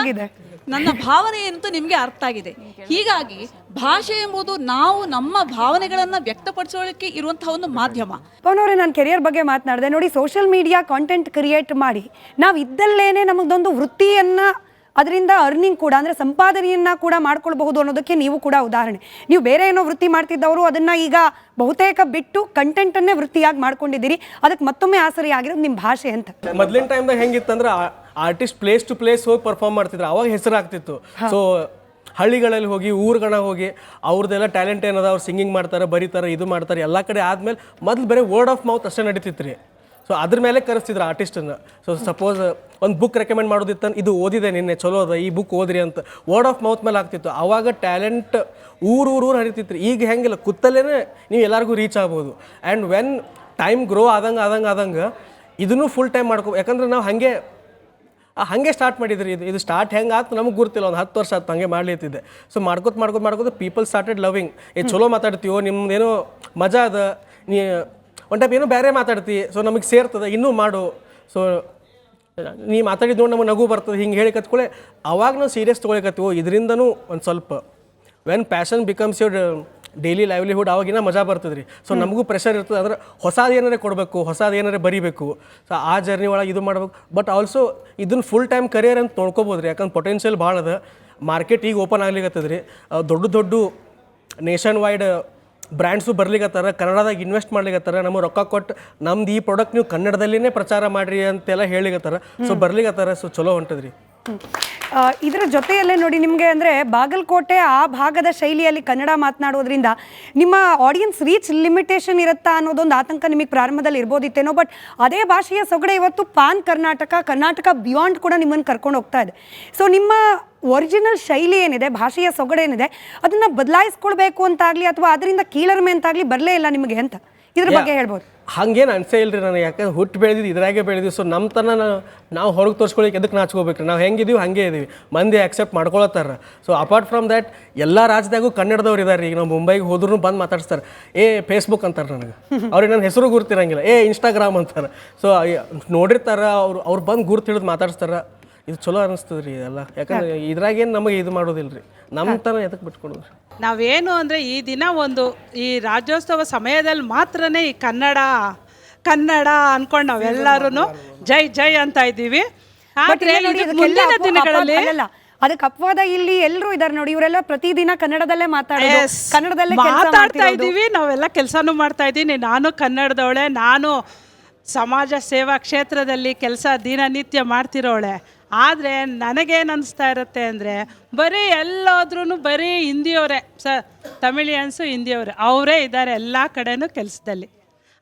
Speaker 16: ನನ್ನ ಭಾವನೆ ಏನಂತ ನಿಮಗೆ ಅರ್ಥ ಆಗಿದೆ. ಹೀಗಾಗಿ ಭಾಷೆ ಎಂಬುದು ನಾವು ನಮ್ಮ ಭಾವನೆಗಳನ್ನು ವ್ಯಕ್ತಪಡಿಸೋದಕ್ಕೆ ಇರುವಂತಹ ಒಂದು ಮಾಧ್ಯಮ.
Speaker 3: ಪವನವರೇ, ನಾನು ಕೆರಿಯರ್ ಬಗ್ಗೆ ಮಾತನಾಡಿದೆ ನೋಡಿ. ಸೋಷಿಯಲ್ ಮೀಡಿಯಾ ಕಾಂಟೆಂಟ್ ಕ್ರಿಯೇಟ್ ಮಾಡಿ ನಾವು ಇದ್ದಲ್ಲೇನೆ ನಮಗೊಂದು ವೃತ್ತಿಯನ್ನು ಅದರಿಂದ ಅರ್ನಿಂಗ್ ಕೂಡ ಅಂದರೆ ಸಂಪಾದನೆಯನ್ನು ಕೂಡ ಮಾಡ್ಕೊಳ್ಬಹುದು ಅನ್ನೋದಕ್ಕೆ ನೀವು ಕೂಡ ಉದಾಹರಣೆ. ನೀವು ಬೇರೆ ಏನೋ ವೃತ್ತಿ ಮಾಡ್ತಿದ್ದವರು ಅದನ್ನು ಈಗ ಬಹುತೇಕ ಬಿಟ್ಟು ಕಂಟೆಂಟನ್ನೇ ವೃತ್ತಿಯಾಗಿ ಮಾಡ್ಕೊಂಡಿದ್ದೀರಿ. ಅದಕ್ಕೆ ಮತ್ತೊಮ್ಮೆ ಆಸರೆ ಆಗಿರೋದು ನಿಮ್ಮ ಭಾಷೆ ಅಂತ.
Speaker 6: ಮೊದಲಿನ ಟೈಮ್ದಾಗ ಹೆಂಗಿತ್ತಂದ್ರೆ ಆರ್ಟಿಸ್ಟ್ ಪ್ಲೇಸ್ ಟು ಪ್ಲೇಸ್ ಹೋಗಿ ಪರ್ಫಾರ್ಮ್ ಮಾಡ್ತಿದ್ರು, ಅವಾಗ ಹೆಸರಾಗ್ತಿತ್ತು. ಸೊ ಹಳ್ಳಿಗಳಲ್ಲಿ ಹೋಗಿ ಊರುಗಳ ಹೋಗಿ ಅವ್ರದ್ದೆಲ್ಲ ಟ್ಯಾಲೆಂಟ್ ಏನದ, ಅವ್ರು ಸಿಂಗಿಂಗ್ ಮಾಡ್ತಾರೆ, ಬರೀತಾರೆ, ಇದು ಮಾಡ್ತಾರೆ, ಎಲ್ಲ ಕಡೆ ಆದಮೇಲೆ ಮೊದಲು ಬರೀ ವರ್ಡ್ ಆಫ್ ಮೌತ್ ಅಷ್ಟೇ ನಡೀತಿತ್ತು ರೀ. ಸೊ ಅದ್ರ ಮೇಲೆ ಕರೆಸ್ತಿದ್ರು ಆರ್ಟಿಸ್ಟನ್ನು. ಸೊ ಸಪೋಸ್ ಒಂದು ಬುಕ್ ರೆಕಮೆಂಡ್ ಮಾಡೋದಿತ್ತು, ಇದು ಓದಿದೆ ನಿನ್ನೆ ಚಲೋ ಅದ, ಈ ಬುಕ್ ಓದ್ರಿ ಅಂತ ವರ್ಡ್ ಆಫ್ ಮೌತ್ ಮೇಲೆ ಆಗ್ತಿತ್ತು. ಆವಾಗ ಟ್ಯಾಲೆಂಟ್ ಊರು ಹರಿತಿತ್ತು. ಈಗ ಹೆಂಗಿಲ್ಲ, ಕುತ್ತಲ್ಲೇ ನೀವು ಎಲ್ಲರಿಗೂ ರೀಚ್ ಆಗ್ಬೋದು. ಆ್ಯಂಡ್ ವೆನ್ ಟೈಮ್ ಗ್ರೋ ಆದಂಗೆ ಇದನ್ನು ಫುಲ್ ಟೈಮ್ ಮಾಡ್ಕೋ. ಯಾಕಂದ್ರೆ ನಾವು ಹಾಗೆ ಸ್ಟಾರ್ಟ್ ಮಾಡಿದ್ರಿ. ಇದು ಸ್ಟಾರ್ಟ್ ಹೆಂಗೆ ಆಯ್ತು ನಮಗೆ ಗೊತ್ತಿಲ್ಲ. ಒಂದು 10 ವರ್ಷ ಆಯ್ತು ಹಂಗೆ ಮಾಡ್ಲಿತ್ತಿದ್ದೆ. ಸೊ ಮಾಡ್ಕೋತ ಪೀಪಲ್ ಸ್ಟಾರ್ಟೆಡ್ ಲವಿಂಗ್. ಚಲೋ ಮಾತಾಡ್ತೀವೋ, ನಿಮ್ದೇನೋ ಮಜಾ ಅದ, ನೀ ಒಂದು ಟೈಪ್ ಏನೋ ಬೇರೆ ಮಾತಾಡ್ತಿ, ಸೊ ನಮಗೆ ಸೇರ್ತದೆ, ಇನ್ನೂ ಮಾಡು. ಸೊ ನೀ ಮಾತಾಡಿದ್ದು ನೋಡಿ ನಮಗೆ ನಗು ಬರ್ತದೆ, ಹಿಂಗೆ ಹೇಳಿ ಕತ್ಕೊಳ್ಳೆ ಅವಾಗ ನಾವು ಸೀರಿಯಸ್ ತೊಗೊಳಕತ್ತೀವೋ. ಇದರಿಂದನೂ ಒಂದು ಸ್ವಲ್ಪ when passion becomes your daily livelihood ಅವಾಗಿನ ಮಜಾ ಬರ್ತದೆ ರೀ. ಸೊ ನಮಗೂ ಪ್ರೆಷರ್ ಇರ್ತದೆ, ಅಂದ್ರೆ ಹೊಸದು ಏನಾರೇ ಕೊಡಬೇಕು, ಹೊಸದು ಏನಾರೇ ಬರೀಬೇಕು. ಸೊ ಆ ಜರ್ನಿ ಒಳಗೆ ಇದು ಮಾಡ್ಬೇಕು. ಬಟ್ ಆಲ್ಸೋ ಇದನ್ನು ಫುಲ್ ಟೈಮ್ ಕರಿಯರ್ ಅಂತ ತೊಳ್ಕೊಬೋದು ರೀ. ಯಾಕಂದ್ರೆ ಪೊಟೆನ್ಷಿಯಲ್ ಭಾಳ ಅದ. ಮಾರ್ಕೆಟ್ ಈಗ ಓಪನ್ ಆಗ್ಲಿಕ್ಕತ್ತದ ರೀ. ದೊಡ್ಡ ನೇಷನ್ ವೈಡ್ ಬ್ರ್ಯಾಂಡ್ಸು ಬರ್ಲಿಕ್ಕತ್ತಾರ, ಕನ್ನಡದಾಗ ಇನ್ವೆಸ್ಟ್ ಮಾಡ್ಲಿಕ್ಕತ್ತಾರ. ನಮಗೆ ರೊಕ್ಕ ಕೊಟ್ಟು ನಮ್ದು ಈ ಪ್ರಾಡಕ್ಟ್ ನೀವು ಕನ್ನಡದಲ್ಲಿನೇ ಪ್ರಚಾರ ಮಾಡಿರಿ ಅಂತೆಲ್ಲ ಹೇಳಿಕತ್ತಾರ. ಸೊ ಬರ್ಲಿಕ್ಕತ್ತಾರ. ಸೊ ಚಲೋ ಹೊಂಟದ್ರಿ.
Speaker 3: ಇದರ ಜೊತೆಯಲ್ಲೇ ನೋಡಿ, ನಿಮಗೆ ಅಂದರೆ ಬಾಗಲಕೋಟೆ ಆ ಭಾಗದ ಶೈಲಿಯಲ್ಲಿ ಕನ್ನಡ ಮಾತನಾಡೋದ್ರಿಂದ ನಿಮ್ಮ ಆಡಿಯನ್ಸ್ ರೀಚ್ ಲಿಮಿಟೇಷನ್ ಇರುತ್ತಾ ಅನ್ನೋದೊಂದು ಆತಂಕ ನಿಮಗೆ ಪ್ರಾರಂಭದಲ್ಲಿ ಇರ್ಬೋದಿತ್ತೇನೋ. ಬಟ್ ಅದೇ ಭಾಷೆಯ ಸೊಗಡೆ ಇವತ್ತು ಪಾನ್ ಕರ್ನಾಟಕ ಬಿಯಾಂಡ್ ಕೂಡ ನಿಮ್ಮನ್ನು ಕರ್ಕೊಂಡು ಹೋಗ್ತಾ ಇದೆ. ಸೊ ನಿಮ್ಮ ಒರಿಜಿನಲ್ ಶೈಲಿ ಏನಿದೆ, ಭಾಷೆಯ ಸೊಗಡೇನಿದೆ, ಅದನ್ನು ಬದಲಾಯಿಸ್ಕೊಳ್ಬೇಕು ಅಂತಾಗಲಿ ಅಥವಾ ಅದರಿಂದ ಕೀಳರಿಮೆ ಅಂತಾಗಲಿ ಬರಲೇ ಇಲ್ಲ ನಿಮಗೆ ಅಂತ ಇದ್ರ ಬಗ್ಗೆ ಹೇಳ್ಬೋದು.
Speaker 6: ಹಂಗೇನು ಅನ್ಸೇ ಇಲ್ರಿ ನನಗೆ. ಯಾಕಂದ್ರೆ ಹುಟ್ಟು ಬೆಳೆದಿದ್ದು ಇದ್ರಾಗೆ ಬೆಳೆದಿವಿ. ಸೊ ನಮ್ಮ ತನ ನಾವು ಹೊರಗೆ ತೋರಿಸ್ಕೊಳ್ಳಿಕ್ಕೆ ಎದಕ್ಕೆ ನಾಚ್ಕೋಬೇಕ್ರಿ. ನಾವು ಹೆಂಗಿದೀವಿ ಹಾಗೆ ಇದೀವಿ, ಮಂದಿ ಆಕ್ಸೆಪ್ಟ್ ಮಾಡ್ಕೊಳತ್ತಾರ. ಸೊ ಅಪಾರ್ಟ್ ಫ್ರಮ್ ದ್ಯಾಟ್ ಎಲ್ಲ ರಾಜ್ಯದಾಗೂ ಕನ್ನಡದವ್ರು ಇದ್ದಾರೆ. ಈಗ ನಾವು ಮುಂಬೈಗೆ ಹೋದ್ರೂ ಬಂದು ಮಾತಾಡ್ತಾರೆ, ಫೇಸ್ಬುಕ್ ಅಂತಾರೆ ನನಗೆ. ಅವ್ರಿಗೆ ನನ್ನ ಹೆಸರು ಗುರ್ತಿರಂಗಿಲ್ಲ, ಇನ್ಸ್ಟಾಗ್ರಾಮ್ ಅಂತಾರೆ. ಸೊ ನೋಡಿರ್ತಾರೆ, ಅವ್ರು ಬಂದು ಗುರ್ತು ಹಿಡಿದು ಮಾತಾಡ್ತಾರೆ. ಇದು ಚಲೋ ಅನಿಸ್ತದೆ ರೀ ಇದೆಲ್ಲ. ಯಾಕಂದ್ರೆ ಇದ್ರಾಗೇನು ನಮಗೆ ಇದು ಮಾಡೋದಿಲ್ಲ ರೀ. ನಮ್ಮ ತನ ಎದಕ್ಕೆ ಬಿಟ್ಕೊಡೋದು.
Speaker 17: ನಾವೇನು ಅಂದರೆ ಈ ದಿನ ಈ ರಾಜ್ಯೋತ್ಸವ ಸಮಯದಲ್ಲಿ ಮಾತ್ರನೇ ಈ ಕನ್ನಡ ಅನ್ಕೊಂಡು ನಾವೆಲ್ಲರೂ ಜೈ ಅಂತ ಇದ್ದೀವಿ. ಆದರೆ ಮುಂದಿನ ದಿನಗಳಲ್ಲಿ
Speaker 3: ಅದಕ್ಕೆ ಅಪವಾದ ಇಲ್ಲಿ ಎಲ್ಲರೂ ಇದ್ದಾರೆ ನೋಡಿ. ಇವರೆಲ್ಲ ಪ್ರತಿದಿನ ಕನ್ನಡದಲ್ಲೇ ಕನ್ನಡದಲ್ಲೇ
Speaker 17: ಮಾತಾಡ್ತಾ ಇದ್ದೀವಿ, ನಾವೆಲ್ಲ ಕೆಲಸನೂ ಮಾಡ್ತಾ ಇದ್ದೀನಿ. ನಾನು ಕನ್ನಡದವಳೆ, ನಾನು ಸಮಾಜ ಸೇವಾ ಕ್ಷೇತ್ರದಲ್ಲಿ ಕೆಲಸ ದಿನನಿತ್ಯ ಮಾಡ್ತಿರೋಳೆ. ಆದರೆ ನನಗೇನು ಅನಿಸ್ತಾ ಇರುತ್ತೆ ಅಂದರೆ ಬರೀ ಎಲ್ಲೋದ್ರೂ ಬರೀ ಹಿಂದಿಯವರೇ, ತಮಿಳಿಯನ್ಸು ಹಿಂದಿಯವರೇ ಅವರೇ ಇದ್ದಾರೆ ಎಲ್ಲ ಕಡೆನೂ ಕೆಲಸದಲ್ಲಿ.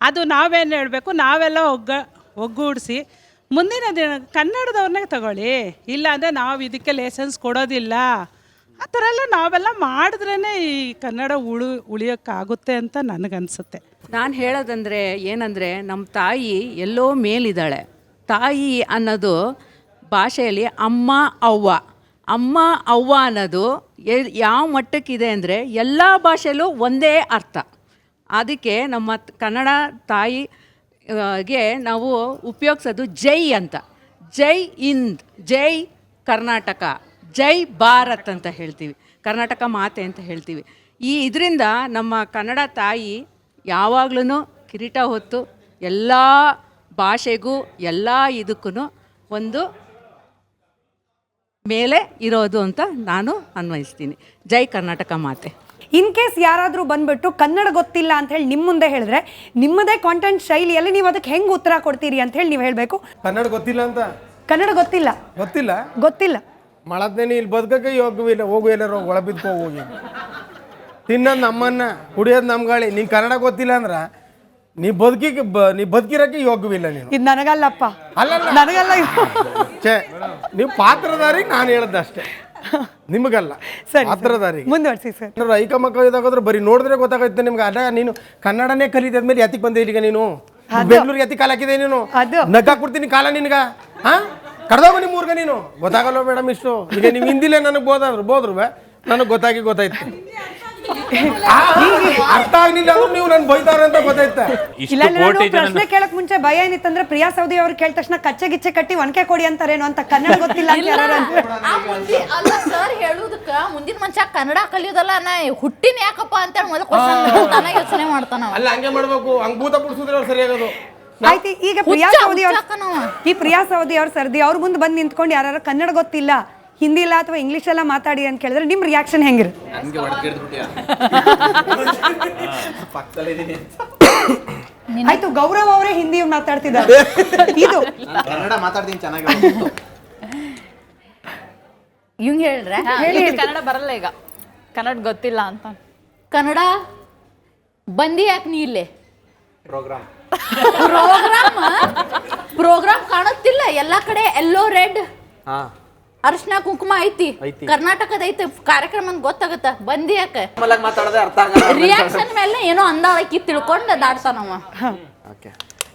Speaker 17: ಅದು ನಾವೇನು ಹೇಳಬೇಕು, ನಾವೆಲ್ಲ ಒಗ್ಗೂಡಿಸಿ ಮುಂದಿನ ದಿನ ಕನ್ನಡದವ್ರನ್ನೇ ತಗೊಳ್ಳಿ. ಇಲ್ಲಾಂದರೆ ನಾವು ಇದಕ್ಕೆ ಲೈಸೆನ್ಸ್ ಕೊಡೋದಿಲ್ಲ ಆ ಥರ ಎಲ್ಲ ನಾವೆಲ್ಲ ಮಾಡಿದ್ರೇ ಈ ಕನ್ನಡ ಉಳಿಯೋಕ್ಕಾಗುತ್ತೆ ಅಂತ ನನಗನ್ಸುತ್ತೆ.
Speaker 18: ನಾನು ಹೇಳೋದಂದರೆ ಏನಂದರೆ, ನಮ್ಮ ತಾಯಿ ಎಲ್ಲೋ ಮೇಲಿದ್ದಾಳೆ. ತಾಯಿ ಅನ್ನೋದು ಭಾಷೆಯಲ್ಲಿ ಅಮ್ಮ ಅವ್ವ. ಅಮ್ಮ ಅವ್ವ ಅನ್ನೋದು ಯಾವ ಮಟ್ಟಕ್ಕಿದೆ ಅಂದರೆ ಎಲ್ಲ ಭಾಷೆಯಲ್ಲೂ ಒಂದೇ ಅರ್ಥ. ಅದಕ್ಕೆ ನಮ್ಮ ಕನ್ನಡ ತಾಯಿಗೆ ನಾವು ಉಪಯೋಗಿಸೋದು ಜೈ ಅಂತ. ಜೈ ಹಿಂದ್, ಜೈ ಕರ್ನಾಟಕ, ಜೈ ಭಾರತ್ ಅಂತ ಹೇಳ್ತೀವಿ, ಕರ್ನಾಟಕ ಮಾತೆ ಅಂತ ಹೇಳ್ತೀವಿ. ಇದರಿಂದ ನಮ್ಮ ಕನ್ನಡ ತಾಯಿ ಯಾವಾಗ್ಲೂ ಕಿರೀಟ ಹೊತ್ತು ಎಲ್ಲ ಭಾಷೆಗೂ ಎಲ್ಲ ಇದಕ್ಕೂ ಒಂದು ಮೇಲೆ ಇರೋದು ಅಂತ ನಾನು ಅನ್ವಯಿಸ್ತೀನಿ. ಜೈ ಕರ್ನಾಟಕ ಮಾತೆ.
Speaker 3: ಇನ್ ಕೇಸ್ ಯಾರಾದರೂ ಬಂದ್ಬಿಟ್ಟು ಕನ್ನಡ ಗೊತ್ತಿಲ್ಲ ಅಂತ ಹೇಳಿ ನಿಮ್ಮ ಮುಂದೆ ಹೇಳಿದ್ರೆ ನಿಮ್ಮದೇ ಕಾಂಟೆಂಟ್ ಶೈಲಿಯಲ್ಲಿ ನೀವು ಅದಕ್ಕೆ ಹೆಂಗೆ ಉತ್ತರ ಕೊಡ್ತೀರಿ ಅಂತ ಹೇಳಿ ನೀವು ಹೇಳಬೇಕು.
Speaker 9: ಕನ್ನಡ ಗೊತ್ತಿಲ್ಲ ಅಂತ.
Speaker 3: ಕನ್ನಡ ಗೊತ್ತಿಲ್ಲ ಗೊತ್ತಿಲ್ಲ
Speaker 9: ಮಾಡದ್ನೇನು ಇಲ್ಲಿ ಬದುಕಕ್ಕೆ ಯೋಗ್ಯವಿಲ್ಲ, ಹೋಗು ಎಲ್ಲರೂ ಒಳ ಬಿದ್ಕೋ ಹೋಗಿ. ತಿನ್ನೋದು ನಮ್ಮನ್ನ, ಕುಡಿಯೋದು ನಮ್ಮ ಗಾಳಿ. ನೀನು ಕನ್ನಡ ಗೊತ್ತಿಲ್ಲ ಅಂದ್ರೆ ನೀ ಬದುಕಿರಕ್ಕೆ ಯೋಗ್ಯವಿಲ್ಲ ನೀನು.
Speaker 3: ಇದು ನನಗಲ್ಲಪ್ಪ,
Speaker 9: ಅಲ್ಲಲ್ಲ
Speaker 3: ನನಗಲ್ಲ.
Speaker 9: ಛೇ, ನೀವು ಪಾತ್ರಧಾರಿಗೆ ನಾನು ಹೇಳದ್ದು ಅಷ್ಟೇ, ನಿಮಗಲ್ಲ. ಪಾತ್ರಧಾರಿಗೆ
Speaker 3: ಮುಂದುವರಿಸಿ ಸರ್.
Speaker 9: ಐಕಮಕ್ಕ ಇದಾಗೋದ್ರೆ ಬರೀ ನೋಡಿದ್ರೆ ಗೊತ್ತಾಗುತ್ತೆ ನಿಮ್ಗೆ. ಅದ ನೀನು ಕನ್ನಡನೇ ಕಲಿತಾದ್ಮೇಲೆ ಎತ್ತಿಗೆ ಬಂದೆ ಇಲ್ಲಿಗ ನೀನು ಬೆಂಗಳೂರಿಗೆ ಎತ್ತಿ ಕಾಲ ಹಾಕಿದೆ ನೀನು. ನಕ್ಕಾಕ್ಬಿಡ್ತೀನಿ ಕಾಲ ನಿನ್ಗ. ಹಾ, ಕಡ್ದೋಗ ನಿಮ್ಮ ಊರ್ಗ ನೀನು. ಗೊತ್ತಾಗಲ್ಲ ಮೇಡಮ್ ಇಷ್ಟು. ಈಗ ನೀವು ಹಿಂದಿಲೇ ನನಗೆ ಬೋದ್ರು ನನಗೆ ಗೊತ್ತಾಯ್ತು. ಅರ್ಥ ಆಗ್ಲಿಲ್ಲ ಅಂದ್ರೆ ನೀವು ನನ್ ಬೈತಾರೆ ಅಂತ ಗೊತ್ತಾಯ್ತಾ.
Speaker 3: ಪ್ರಶ್ನೆ ಕೇಳಕ್ ಮುಂಚೆ ಭಯ ಏನಿತ್ತಂದ್ರೆ ಪ್ರಿಯಾ ಸೌದಿ ಅವ್ರು ಕೇಳಿದ ತಕ್ಷಣ ಕಚ್ಚೆ ಗಿಚ್ಚೆ ಕಟ್ಟಿ ಒನಕೆ ಕೊಡಿ ಅಂತಾರೇನು ಅಂತ ಕನ್ನಡ ಗೊತ್ತಿಲ್ಲ
Speaker 4: ಅಲ್ಲ ಸರ್, ಹೇಳುದಕ್ಕ ಮುಂದಿನ ಮನುಷ್ಯ ಕನ್ನಡ ಕಲಿಯೋದಲ್ಲ, ನಾ ಹುಟ್ಟಿನ ಯಾಕಪ್ಪ ಅಂತ ಮೊದಲು ಕ್ವಶನ್ ಯೋಚನೆ ಮಾಡ್ತಾನ.
Speaker 9: ಅಲ್ಲ ಹಂಗೆ ಮಾಡ್ಬೇಕು, ಹಂಗ್ ಭೂತ ಬಿಡಿಸಿದ್ರೆ ಅವ್ರು ಸರಿಯಾಗೋದು.
Speaker 3: ಆಯ್ತು, ಈಗ ಪ್ರಿಯಾ ಸೌದಿ ಅವ್ರ ಸರ್ದಿ ಅವ್ರ ಮುಂದೆ ಬಂದು ನಿಂತ್ಕೊಂಡು ಯಾರು ಕನ್ನಡ ಗೊತ್ತಿಲ್ಲ, ಹಿಂದಿ ಇಲ್ಲ ಅಥವಾ ಇಂಗ್ಲಿಷ್ ಎಲ್ಲ ಮಾತಾಡಿ ಅಂತ ಕೇಳಿದ್ರೆ ನಿಮ್ ರಿಯಾಕ್ಷನ್ ಹೆಂಗಿರುತ್ತೆ? ಆಯ್ತು, ಗೌರವ್ ಅವರೇ ಹಿಂದಿ ಮಾತಾಡ್ತಿದ್ದಾರೆ. ಇದು
Speaker 8: ಕನ್ನಡ ಮಾತಾಡ್ತೀನಿ ಚೆನ್ನಾಗಿ.
Speaker 4: ಇವಂಗ್ ಹೇಳ್ರೆ
Speaker 7: ಕನ್ನಡ ಬರಲ್ಲ, ಈಗ ಕನ್ನಡ ಗೊತ್ತಿಲ್ಲ ಅಂತ.
Speaker 4: ಕನ್ನಡ ಬಂದಿ ಯಾಕೆ ನೀ ಇಲ್ಲೇ? ಪ್ರೋಗ್ರಾಮ್ ಕಾಣುತ್ತಿಲ್ಲ ಎಲ್ಲ ಕಡೆ. ಎಲ್ಲೋ ರೆಡ್ ಅರ್ಶನ ಕುಂಕುಮ ಐತಿ, ಕರ್ನಾಟಕದ ಐತಿ ಕಾರ್ಯಕ್ರಮ ಅಂತ ಗೊತ್ತಾಗತ್ತ. ಬಂದಿ ಯಾಕೆ? ರಿಯಾಕ್ಷನ್ ಮೇಲೆ ಏನೋ ಅಂದಾಳಕಿ ತಿಳ್ಕೊಂಡು ದಾಡ್ತಾನವ.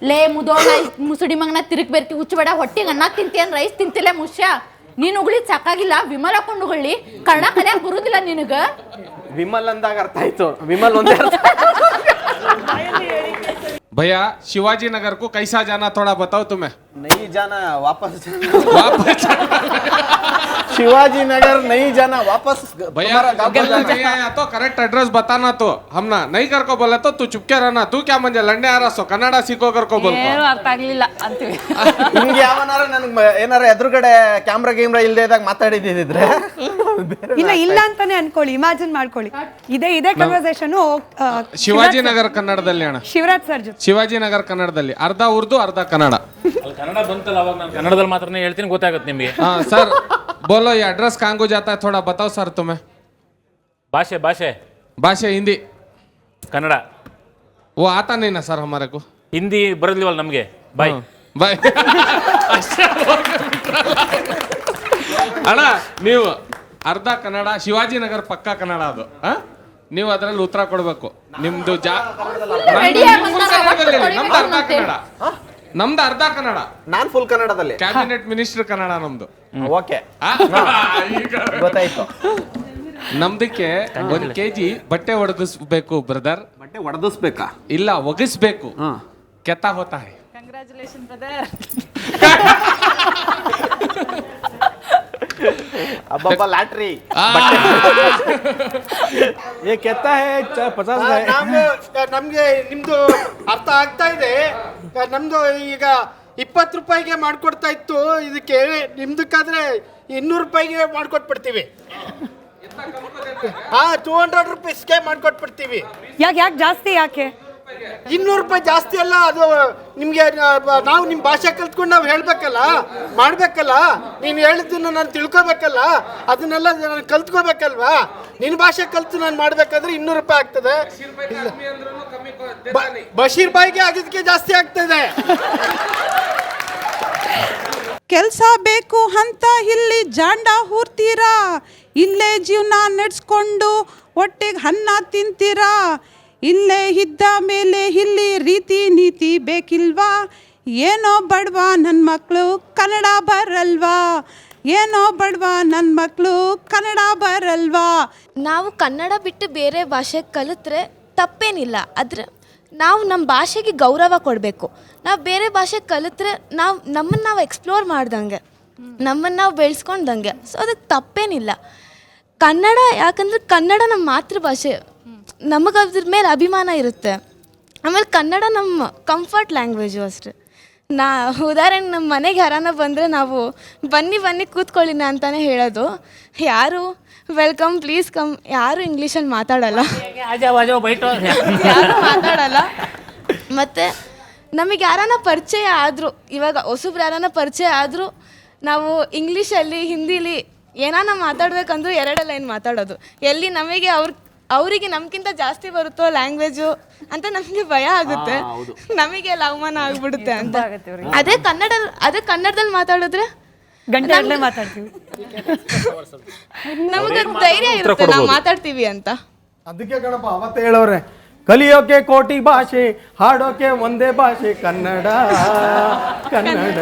Speaker 4: ಲೇ ಮುದೋಳ ಮುಸುಡಿ ಮಗನ ತಿರುಗಿ ಬೆರ್ತಿ ಹುಚ್ಚಬೇಡ, ಹೊಟ್ಟಿಗೆ ಅನ್ನ ತಿಂತೀಯನ್ ರೈಸ್ ತಿಂತಿಲ್ಲ ಮುಷ್ಯ. ನೀನು ಉಗುಳಿ ಸಾಕಾಗಿಲ್ಲ, ವಿಮಲ ಕೊಂಡುಗಳ್ಳಿ ಕನ್ನಡ ಕಲಿಯಾಕ ಬರುದಿಲ್ಲ ನಿನಗ.
Speaker 8: ವಿಮಲ್ ಅಂದಾಗ ಅರ್ಥ ಆಯ್ತು, ವಿಮಲ್ ಒಂದೇ ಅರ್ಥ.
Speaker 10: भैया शिवाजी नगर को कैसा जाना थोड़ा बताओ तुम्हें.
Speaker 8: नहीं जाना, वापस शिवाजी नगर नहीं जाना, वापस.
Speaker 10: भैया नहीं आया तो करेक्ट एड्रेस बताना. तो हम ना नहीं कर को बोला तो तू चुपके रहना. तू क्या मंजे लंडे आ रहा सो कन्नಡ सीखो कर को बोल.
Speaker 7: ಏನು ಅರ್ಥ ಆಗ್ಲಿಲ್ಲ ಅಂತೀವಿ.
Speaker 8: ನಿಮ್ಗೆ ಯಾವನಾರ ನನಗೆ ಏನಾರ ಎದುರುಗಡೆ ಕ್ಯಾಮ್ರಾ ಇಲ್ಲದೆ ಇದ್ದಾಗ ಮಾತಾಡಿದ್ದಿದ್ರೆ
Speaker 3: ಇಲ್ಲ ಅಂತಾನೆ ಅನ್ಕೊಳ್ಳಿ, ಇಮ್ಯಾಜಿನ್ ಮಾಡ್ಕೊಳ್ಳಿ. ಇದೇ ಕನ್ವರ್ಸೇಷನ್
Speaker 10: ಶಿವಾಜಿ ನಗರ ಕನ್ನಡದಲ್ಲಿ ಅಣ್ಣ,
Speaker 3: ಶಿವರಾಜ್ ಸರ್ ಜೊತೆ.
Speaker 10: ಶಿವಾಜಿ ನಗರ ಕನ್ನಡದಲ್ಲಿ ಅರ್ಧ ಉರ್ದು ಅರ್ಧ ಕನ್ನಡ.
Speaker 5: ಕನ್ನಡ ಬಂತಲ್ಲ ಅವಾಗ ನಾನು ಕನ್ನಡದಲ್ಲಿ ಮಾತ್ರ ಹೇಳ್ತೀನಿ, ಗೊತ್ತಾಗುತ್ತೆ ನಿಮಗೆ.
Speaker 10: हाँ सर बोलो ये एड्रेस कहाँ को जाता है थोड़ा बताओ सर तुम्हें. भाषे हिंदी
Speaker 5: कन्नड़
Speaker 10: वो आता नहीं ना सर हमारे को.
Speaker 5: ಹಿಂದಿ ಬರಲಿಲ್ವಲ್ಲ ನಮಗೆ. ಬಾಯ್
Speaker 10: ಬಾಯ್ ಅಣ್ಣ, ನೀವು ಅರ್ಧ ಕನ್ನಡ, ಶಿವಾಜಿನಗರ ಪಕ್ಕ ಕನ್ನಡ ಅದು. ನೀವು ಅದರಲ್ಲಿ ಉತ್ತರ ಕೊಡ್ಬೇಕು. ನಿಮ್ದು ನಮ್ದು ಅರ್ಧ ಕನ್ನಡ, ನಮ್ದು ಅರ್ಧ ಕನ್ನಡ,
Speaker 8: ನಾನ್ ಫುಲ್ ಕನ್ನಡದಲ್ಲಿ.
Speaker 10: ಕ್ಯಾಬಿನೆಟ್ ಮಿನಿಸ್ಟರ್ ಕನ್ನಡ ನಮ್ದು.
Speaker 8: ಓಕೆ, ಗೊತ್ತಾಯ್ತು.
Speaker 10: ನಮ್ದಕ್ಕೆ 1 kg ಬಟ್ಟೆ ಒಣಗಿಸ್ಬೇಕು ಬ್ರದರ್.
Speaker 8: ಬಟ್ಟೆ ಒಣಗಿಸ್ಬೇಕಾ?
Speaker 10: ಇಲ್ಲ, ಒಗಿಸ್ಬೇಕು. ಕೆತ್ತಾ ಹೋತಾ ಹೈ.
Speaker 7: Congratulation brother.
Speaker 8: ಅಬ್ಬಬ್ಬ ಲಾಟ್ರಿ.
Speaker 6: ಏ ಕೆತ್ತಾ ಹೈ 50.
Speaker 9: ನಮ್ಗೆ ನಿಮ್ದು ಅರ್ಥ ಆಗ್ತಾ ಇದೆ. ನಮ್ದು ಈಗ 20 ರೂಪಾಯಿಗೆ ಮಾಡ್ಕೊಡ್ತಾ ಇತ್ತು, ಇದಕ್ಕೆ ನಿಮ್ದಕ್ಕಾದ್ರೆ 200 ರೂಪಾಯಿಗೆ ಮಾಡ್ಕೊಟ್ಬಿಡ್ತೀವಿ. 200 ರೂಪೀಸ್ಗೆ ಮಾಡ್ಕೊಟ್ಬಿಡ್ತೀವಿ.
Speaker 3: ಯಾಕೆ ಜಾಸ್ತಿ ಯಾಕೆ?
Speaker 9: 200 ರೂಪಾಯಿ ಜಾಸ್ತಿ ಅಲ್ಲ, ಅದು ನಿಮಗೆ ನಾವು ನಿಮ್ಮ ಭಾಷೆ ಕಲ್ತ್ಕೊಂಡು ನಾವು ಹೇಳ್ಬೇಕಲ್ಲ, ಮಾಡ್ಬೇಕಲ್ಲ. ನೀನು ಹೇಳಿದ್ದನ್ನು ನಾನು ತಿಳ್ಕೊಬೇಕಲ್ಲ, ಅದನ್ನೆಲ್ಲ ನಾನು ಕಲ್ತ್ಕೋಬೇಕಲ್ವಾ. ನಿನ್ನ ಭಾಷೆ ಕಲ್ತು ನಾನು ಮಾಡ್ಬೇಕಾದ್ರೆ 200 ರೂಪಾಯಿ ಆಗ್ತದೆ. ಬಶೀರ್ ಬಾಯಿಗೆ ಆಗಿದ್ದಕ್ಕೆ ಜಾಸ್ತಿ ಆಗ್ತದೆ.
Speaker 12: ಕೆಲಸ ಬೇಕು ಅಂತ ಇಲ್ಲಿ ಜಾಂಡ ಹೂರ್ತೀರಾ, ಇಲ್ಲೇ ಜೀವನ ನಡೆಸ್ಕೊಂಡು ಹೊಟ್ಟೆಗೆ ಅನ್ನ ತಿಂತೀರಾ, ಇಲ್ಲೇ ಇದ್ದ ಮೇಲೆ ಇಲ್ಲಿ ರೀತಿ ನೀತಿ ಬೇಕಿಲ್ವಾ, ಏನೋ ಬಡವಾ ನನ್ನ ಮಕ್ಕಳು ಕನ್ನಡ ಬರಲ್ವಾ, ಏನೋ ಬಡವಾ ನನ್ನ ಮಕ್ಕಳು ಕನ್ನಡ ಬರಲ್ವಾ.
Speaker 19: ನಾವು ಕನ್ನಡ ಬಿಟ್ಟು ಬೇರೆ ಭಾಷೆ ಕಲಿತ್ರೆ ತಪ್ಪೇನಿಲ್ಲ, ಆದರೆ ನಾವು ನಮ್ಮ ಭಾಷೆಗೆ ಗೌರವ ಕೊಡಬೇಕು. ನಾವು ಬೇರೆ ಭಾಷೆ ಕಲಿತ್ರೆ ನಮ್ಮನ್ನು ನಾವು ಎಕ್ಸ್ಪ್ಲೋರ್ ಮಾಡ್ದಂಗೆ, ನಮ್ಮನ್ನು ನಾವು ಬೆಳೆಸ್ಕೊಂಡಂಗೆ. ಸೊ ಅದಕ್ಕೆ ತಪ್ಪೇನಿಲ್ಲ. ಕನ್ನಡ ಯಾಕಂದರೆ ಕನ್ನಡ ನಮ್ಮ ಮಾತೃಭಾಷೆ, ನಮಗೆ ಅದ್ರ ಮೇಲೆ ಅಭಿಮಾನ ಇರುತ್ತೆ. ಆಮೇಲೆ ಕನ್ನಡ ನಮ್ಮ ಕಂಫರ್ಟ್ ಲ್ಯಾಂಗ್ವೇಜು ಅಷ್ಟೆ. ಉದಾಹರಣೆ ನಮ್ಮ ಮನೆಗೆ ಯಾರನ್ನ ಬಂದರೆ ನಾವು ಬನ್ನಿ ಕೂತ್ಕೊಳ್ಳಿನ ಅಂತಲೇ ಹೇಳೋದು. ಯಾರು ವೆಲ್ಕಮ್ ಪ್ಲೀಸ್ ಕಮ್ ಯಾರು ಇಂಗ್ಲೀಷಲ್ಲಿ ಮಾತಾಡಲ್ಲ, ಯಾರು ಮಾತಾಡಲ್ಲ. ಮತ್ತು ನಮಗೆ ಯಾರನ್ನ ಪರಿಚಯ ಆದರೂ, ಇವಾಗ ಹೊಸಬ್ರು ಯಾರನ್ನ ಪರಿಚಯ ಆದರೂ ನಾವು ಇಂಗ್ಲೀಷಲ್ಲಿ ಹಿಂದಿಲಿ ಏನಾನ ಮಾತಾಡಬೇಕಂದ್ರೂ 2 ಲೈನ್ ಮಾತಾಡೋದು. ಎಲ್ಲಿ ನಮಗೆ ಅವರಿಗೆ ನಮ್ಗಿಂತ ಜಾಸ್ತಿ ಬರುತ್ತೋ ಲ್ಯಾಂಗ್ವೇಜು ಅಂತ ನಮಗೆ ಭಯ ಆಗುತ್ತೆ, ನಮಗೆ ಅವಮಾನ ಆಗ್ಬಿಡುತ್ತೆ ಅಂತ. ಅದೇ ಕನ್ನಡದಲ್ಲಿ ಮಾತಾಡಿದ್ರೆ
Speaker 3: ಗಂಟೆ ಮಾತಾಡ್ತೀವಿ,
Speaker 19: ನಮಗೆ ಧೈರ್ಯ ಇರುತ್ತೆ ನಾವು ಮಾತಾಡ್ತೀವಿ ಅಂತ.
Speaker 9: ಅದಕ್ಕೆ ಗಣಪ ಅವತ್ತೇ ಹೇಳೋರೆ, ಕಲಿಯೋಕೆ ಕೋಟಿ ಭಾಷೆ, ಹಾಡೋಕೆ ಒಂದೇ ಭಾಷೆ ಕನ್ನಡ. ಕನ್ನಡ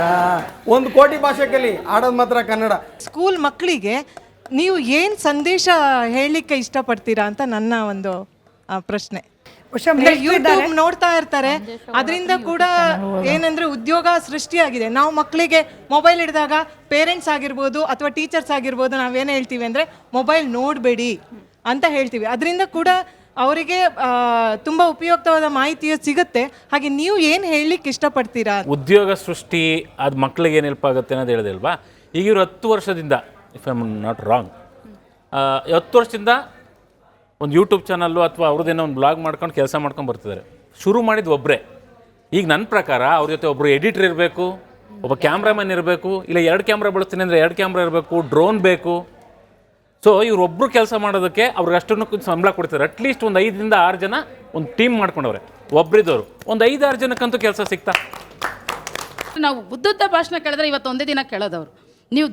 Speaker 9: ಒಂದು ಕೋಟಿ ಭಾಷೆ ಕಲಿ, ಆಡೋದು ಮಾತ್ರ ಕನ್ನಡ.
Speaker 12: ಸ್ಕೂಲ್ ಮಕ್ಕಳಿಗೆ ನೀವು ಏನು ಸಂದೇಶ ಹೇಳಲಿಕ್ಕೆ ಇಷ್ಟಪಡ್ತೀರಾ ಅಂತ ನನ್ನ ಒಂದು ಪ್ರಶ್ನೆ. ಯೂಟ್ಯೂಬ್ ನೋಡ್ತಾ ಇರ್ತಾರೆ, ಅದರಿಂದ ಕೂಡ ಏನಂದ್ರೆ ಉದ್ಯೋಗ ಸೃಷ್ಟಿಯಾಗಿದೆ. ನಾವು ಮಕ್ಕಳಿಗೆ ಮೊಬೈಲ್ ಹಿಡಿದಾಗ ಪೇರೆಂಟ್ಸ್ ಆಗಿರ್ಬೋದು ಅಥವಾ ಟೀಚರ್ಸ್ ಆಗಿರ್ಬೋದು ನಾವೇನು ಹೇಳ್ತೀವಿ ಅಂದರೆ ಮೊಬೈಲ್ ನೋಡಬೇಡಿ ಅಂತ ಹೇಳ್ತೀವಿ. ಅದರಿಂದ ಕೂಡ ಅವರಿಗೆ ತುಂಬ ಉಪಯುಕ್ತವಾದ ಮಾಹಿತಿಯು ಸಿಗುತ್ತೆ. ಹಾಗೆ ನೀವು ಏನು ಹೇಳಲಿಕ್ಕೆ ಇಷ್ಟಪಡ್ತೀರಾ?
Speaker 5: ಉದ್ಯೋಗ ಸೃಷ್ಟಿ ಅದು ಮಕ್ಕಳಿಗೆ ಏನು ಹೆಲ್ಪ್ ಆಗುತ್ತೆ ಅನ್ನೋದು ಹೇಳಿದೆ ಅಲ್ವಾ. ಈಗ ಇವರು 10 ವರ್ಷದಿಂದ, if I am not wrong, 10 ವರ್ಷದಿಂದ ಒಂದು ಯೂಟ್ಯೂಬ್ ಚಾನಲ್ಲು ಅಥವಾ ಅವ್ರದ್ದೇನೋ ಒಂದು ಬ್ಲಾಗ್ ಮಾಡ್ಕೊಂಡು ಕೆಲಸ ಮಾಡ್ಕೊಂಡು ಬರ್ತಿದ್ದಾರೆ. ಶುರು ಮಾಡಿದ್ದು ಒಬ್ಬರೇ. ಈಗ ನನ್ನ ಪ್ರಕಾರ ಅವ್ರ ಜೊತೆ ಒಬ್ಬರು ಎಡಿಟರ್ ಇರಬೇಕು, ಒಬ್ಬ ಕ್ಯಾಮ್ರಾಮನ್ ಇರಬೇಕು, ಇಲ್ಲ 2 ಕ್ಯಾಮ್ರಾ ಬಳಸ್ತೀನಿ ಅಂದರೆ 2 ಕ್ಯಾಮ್ರಾ ಇರಬೇಕು, ಡ್ರೋನ್ ಬೇಕು. ಸೊ ಇವರೊಬ್ಬರು ಕೆಲಸ ಮಾಡೋದಕ್ಕೆ ಅವ್ರಿಗೆ ಅಷ್ಟನ್ನು ಸಂಬಳ ಕೊಡ್ತಾರೆ. ಅಟ್ಲೀಸ್ಟ್ ಒಂದು 5ರಿಂದ 6 ಜನ ಒಂದು ಟೀಮ್ ಮಾಡ್ಕೊಂಡವ್ರೆ. ಒಬ್ಬರಿದ್ದವರು ಒಂದು 5-6 ಜನಕ್ಕಂತೂ ಕೆಲಸ ಸಿಗ್ತಾ.
Speaker 20: ನಾವು ಉದ್ದುದ್ದ ಭಾಷಣ ಕೇಳಿದ್ರೆ ಇವತ್ತು ಒಂದೇ ದಿನ ಕೇಳೋದವರು. ನೀವು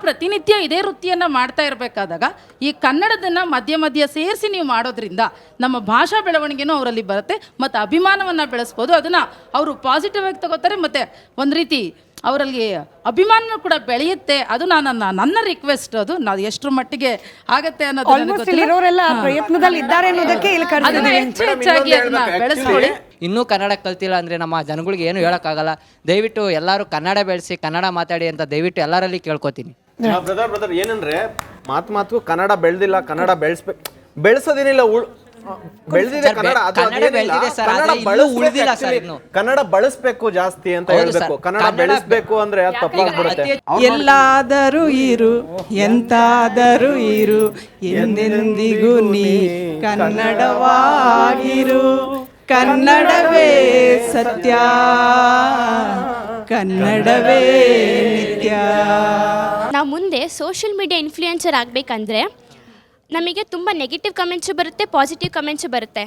Speaker 20: ಪ್ರತಿನಿತ್ಯ ಇದೇ ವೃತ್ತಿಯನ್ನು ಮಾಡ್ತಾ ಇರಬೇಕಾದಾಗ ಈ ಕನ್ನಡದನ್ನು ಮಧ್ಯ ಸೇರಿಸಿ ನೀವು ಮಾಡೋದ್ರಿಂದ ನಮ್ಮ ಭಾಷಾ ಬೆಳವಣಿಗೆನೂ ಅವರಲ್ಲಿ ಬರುತ್ತೆ ಮತ್ತು ಅಭಿಮಾನವನ್ನು ಬೆಳೆಸ್ಬೋದು. ಅದನ್ನು ಅವರು ಪಾಸಿಟಿವ್ ಆಗಿ ತಗೋತಾರೆ ಮತ್ತು ಒಂದು ರೀತಿ ಅವರಲ್ಲಿ ಅಭಿಮಾನ ಕೂಡ ಬೆಳೆಯುತ್ತೆ. ಅದು ನನ್ನ ರಿಕ್ವೆಸ್ಟ್. ಅದು ನಾವು ಎಷ್ಟರ ಮಟ್ಟಿಗೆ ಆಗತ್ತೆ ಅನ್ನೋದು ಹೆಚ್ಚಾಗಿ ಅದನ್ನ ಬೆಳೆಸ್ಕೊಳ್ಳಿ.
Speaker 21: ಇನ್ನೂ ಕನ್ನಡ ಕಲ್ತಿಲ್ಲ ಅಂದರೆ ನಮ್ಮ ಜನಗಳಿಗೆ ಏನು ಹೇಳೋಕ್ಕಾಗಲ್ಲ. ದಯವಿಟ್ಟು ಎಲ್ಲರೂ ಕನ್ನಡ ಬೆಳೆಸಿ, ಕನ್ನಡ ಮಾತಾಡಿ ಅಂತ ದಯವಿಟ್ಟು ಎಲ್ಲರಲ್ಲಿ ಕೇಳ್ಕೊತೀನಿ.
Speaker 8: ಬ್ರದರ್ ಏನಂದ್ರೆ ಮಾತು ಕನ್ನಡ ಬೆಳೆದಿಲ್ಲ, ಕನ್ನಡ ಬೆಳೆಸೋದೇನಿಲ್ಲ, ಬೆಳೆದಿದೆ ಕನ್ನಡ. ಕನ್ನಡ ಬಳಸ್ಬೇಕು ಜಾಸ್ತಿ ಅಂತ ಹೇಳ್ಬೇಕು. ಕನ್ನಡ ಬೆಳೆಸ್ಬೇಕು ಅಂದ್ರೆ ತಪ್ಪಾಗ್ಬಿಡುತ್ತೆ.
Speaker 12: ಎಲ್ಲಾದರೂ ಇರು, ಎಂತಾದರೂ ಇರು, ಎಂದೆಂದಿಗೂ ನೀ ಕನ್ನಡವಾಗಿರು, ಕನ್ನಡವೇ ಸತ್ಯ, ಕನ್ನಡವೇ ನಿತ್ಯ.
Speaker 19: ನಾವು ಮುಂದೆ ಸೋಷಿಯಲ್ ಮೀಡಿಯಾ ಇನ್ಫ್ಲೂಯೆನ್ಸರ್ ಆಗಬೇಕಂದ್ರೆ ನಮಗೆ ತುಂಬ ನೆಗೆಟಿವ್ ಕಮೆಂಟ್ಸು ಬರುತ್ತೆ, ಪಾಸಿಟಿವ್ ಕಮೆಂಟ್ಸು ಬರುತ್ತೆ.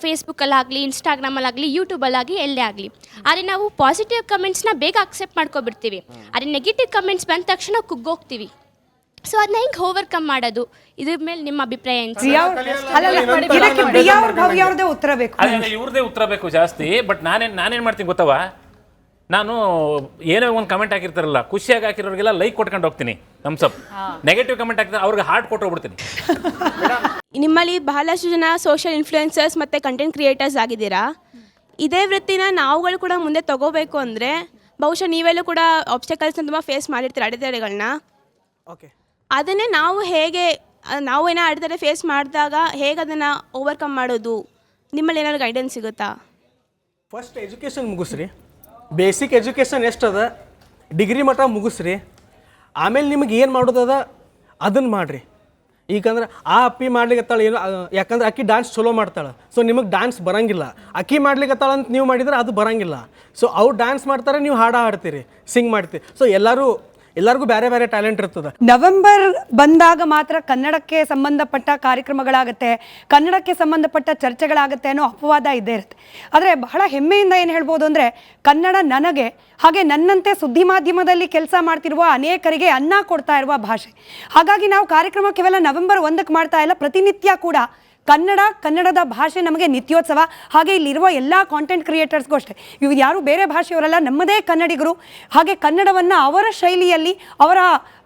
Speaker 19: ಫೇಸ್ಬುಕ್ಕಲ್ಲಾಗಲಿ, ಇನ್ಸ್ಟಾಗ್ರಾಮಲ್ಲಾಗಲಿ, ಯೂಟ್ಯೂಬಲ್ಲಿ ಎಲ್ಲೇ ಆಗಲಿ. ಆದರೆ ನಾವು ಪಾಸಿಟಿವ್ ಕಮೆಂಟ್ಸ್ನ ಬೇಗ ಅಕ್ಸೆಪ್ಟ್ ಮಾಡ್ಕೊಬಿಡ್ತೀವಿ. ಆದರೆ ನೆಗೆಟಿವ್ ಕಮೆಂಟ್ಸ್ ಬಂದ ತಕ್ಷಣ ಕುಗ್ಗೋಗ್ತೀವಿ. ಸೊ ಅದನ್ನ ಹೆಂಗೆ ಓವರ್ಕಮ್ ಮಾಡೋದು, ಇದ್ರ ಮೇಲೆ ನಿಮ್ಮ ಅಭಿಪ್ರಾಯ ಏನು?
Speaker 5: ಇವ್ರದೇ ಉತ್ತರ ಬೇಕು ಜಾಸ್ತಿ. ಬಟ್ ನಾನೇನು ಮಾಡ್ತೀನಿ ಗೊತ್ತವಾ, ನಾನು ಏನೋ ಒಂದು ಕಮೆಂಟ್ ಹಾಕಿರ್ತಾರಲ್ಲ, ಖುಷಿಯಾಗಿ ಹಾಕಿರೋರಿಗೆಲ್ಲ ಲೈಕ್ ಕೊಟ್ಕೊಂಡು ಹೋಗ್ತೀನಿ, ಥಮ್ಸಪ್. ನೆಗೆಟಿವ್ ಕಮೆಂಟ್ ಹಾಕಿದ್ರೆ ಅವ್ರಿಗೆ ಹಾರ್ಟ್ ಕೊಟ್ಟು ಹೋಗ್ಬಿಡ್ತೀನಿ.
Speaker 19: ನಿಮ್ಮಲ್ಲಿ ಬಹಳಷ್ಟು ಜನ ಸೋಷಿಯಲ್ ಇನ್ಫ್ಲೂಯೆನ್ಸರ್ಸ್ ಮತ್ತು ಕಂಟೆಂಟ್ ಕ್ರಿಯೇಟರ್ಸ್ ಆಗಿದ್ದೀರಾ. ಇದೇ ವೃತ್ತಿನ ನಾವುಗಳು ಕೂಡ ಮುಂದೆ ತಗೋಬೇಕು ಅಂದರೆ ಬಹುಶಃ ನೀವೆಲ್ಲೂ ಕೂಡ ಆಬ್ಸ್ಟಕಲ್ಸ್ನ ತುಂಬ ಫೇಸ್ ಮಾಡಿರ್ತೀರ, ಅಡೆತಡೆಗಳನ್ನ.
Speaker 6: ಓಕೆ,
Speaker 19: ಅದನ್ನೇ ನಾವು ಏನೋ ಅಡೆತಡೆ ಫೇಸ್ ಮಾಡಿದಾಗ ಹೇಗೆ ಅದನ್ನು ಓವರ್ಕಮ್ ಮಾಡೋದು, ನಿಮ್ಮಲ್ಲಿ ಏನಾದ್ರು ಗೈಡೆನ್ಸ್ ಸಿಗುತ್ತಾ?
Speaker 6: ಫಸ್ಟ್ ಎಜುಕೇಷನ್ ಮುಗಿಸ್ರಿ, ಬೇಸಿಕ್ ಎಜುಕೇಷನ್ ಎಷ್ಟದ ಡಿಗ್ರಿ ಮಟ್ಟ ಮುಗಿಸ್ರಿ. ಆಮೇಲೆ ನಿಮಗೆ ಏನು ಮಾಡೋದದ ಅದನ್ನು ಮಾಡಿರಿ. ಈಗಂದ್ರೆ ಆ ಅಪ್ಪಿ ಮಾಡ್ಲಿಕ್ಕತ್ತಾಳೆ ಏನು, ಯಾಕಂದ್ರೆ ಅಕ್ಕಿ ಡ್ಯಾನ್ಸ್ ಚಲೋ ಮಾಡ್ತಾಳೆ, ಸೊ ನಿಮಗೆ ಡ್ಯಾನ್ಸ್ ಬರೋಂಗಿಲ್ಲ. ಅಕ್ಕಿ ಮಾಡ್ಲಿಕ್ಕತ್ತಾಳೆ ಅಂತ ನೀವು ಮಾಡಿದ್ರೆ ಅದು ಬರೋಂಗಿಲ್ಲ. ಸೊ ಅವ್ರು ಡ್ಯಾನ್ಸ್ ಮಾಡ್ತಾರೆ, ನೀವು ಹಾಡು ಹಾಡ್ತೀರಿ, ಸಿಂಗ್ ಮಾಡ್ತೀರಿ. ಸೊ ಎಲ್ಲರೂ ಎಲ್ಲರಿಗೂ ಬೇರೆ ಬೇರೆ ಟ್ಯಾಲೆಂಟ್ ಇರ್ತದೆ.
Speaker 3: ನವೆಂಬರ್ ಬಂದಾಗ ಮಾತ್ರ ಕನ್ನಡಕ್ಕೆ ಸಂಬಂಧಪಟ್ಟ ಕಾರ್ಯಕ್ರಮಗಳಾಗುತ್ತೆ, ಕನ್ನಡಕ್ಕೆ ಸಂಬಂಧಪಟ್ಟ ಚರ್ಚೆಗಳಾಗುತ್ತೆ ಅನ್ನೋ ಅಪವಾದ ಇದ್ದೇ ಇರುತ್ತೆ. ಆದರೆ ಬಹಳ ಹೆಮ್ಮೆಯಿಂದ ಏನು ಹೇಳ್ಬೋದು ಅಂದರೆ, ಕನ್ನಡ ನನಗೆ ಹಾಗೆ ನನ್ನಂತೆ ಸುದ್ದಿ ಮಾಧ್ಯಮದಲ್ಲಿ ಕೆಲಸ ಮಾಡ್ತಿರುವ ಅನೇಕರಿಗೆ ಅನ್ನ ಕೊಡ್ತಾ ಇರುವ ಭಾಷೆ. ಹಾಗಾಗಿ ನಾವು ಕಾರ್ಯಕ್ರಮ ಕೇವಲ ನವೆಂಬರ್ 1ಕ್ಕೆ ಮಾಡ್ತಾ ಇಲ್ಲ, ಪ್ರತಿನಿತ್ಯ ಕೂಡ ಕನ್ನಡದ ಭಾಷೆ ನಮಗೆ ನಿತ್ಯೋತ್ಸವ. ಹಾಗೆ ಇಲ್ಲಿರುವ ಎಲ್ಲ ಕಾಂಟೆಂಟ್ ಕ್ರಿಯೇಟರ್ಸ್ಗೂ ಅಷ್ಟೇ, ಇವು ಯಾರು ಬೇರೆ ಭಾಷೆಯವರಲ್ಲ, ನಮ್ಮದೇ ಕನ್ನಡಿಗರು. ಹಾಗೆ ಕನ್ನಡವನ್ನು ಅವರ ಶೈಲಿಯಲ್ಲಿ, ಅವರ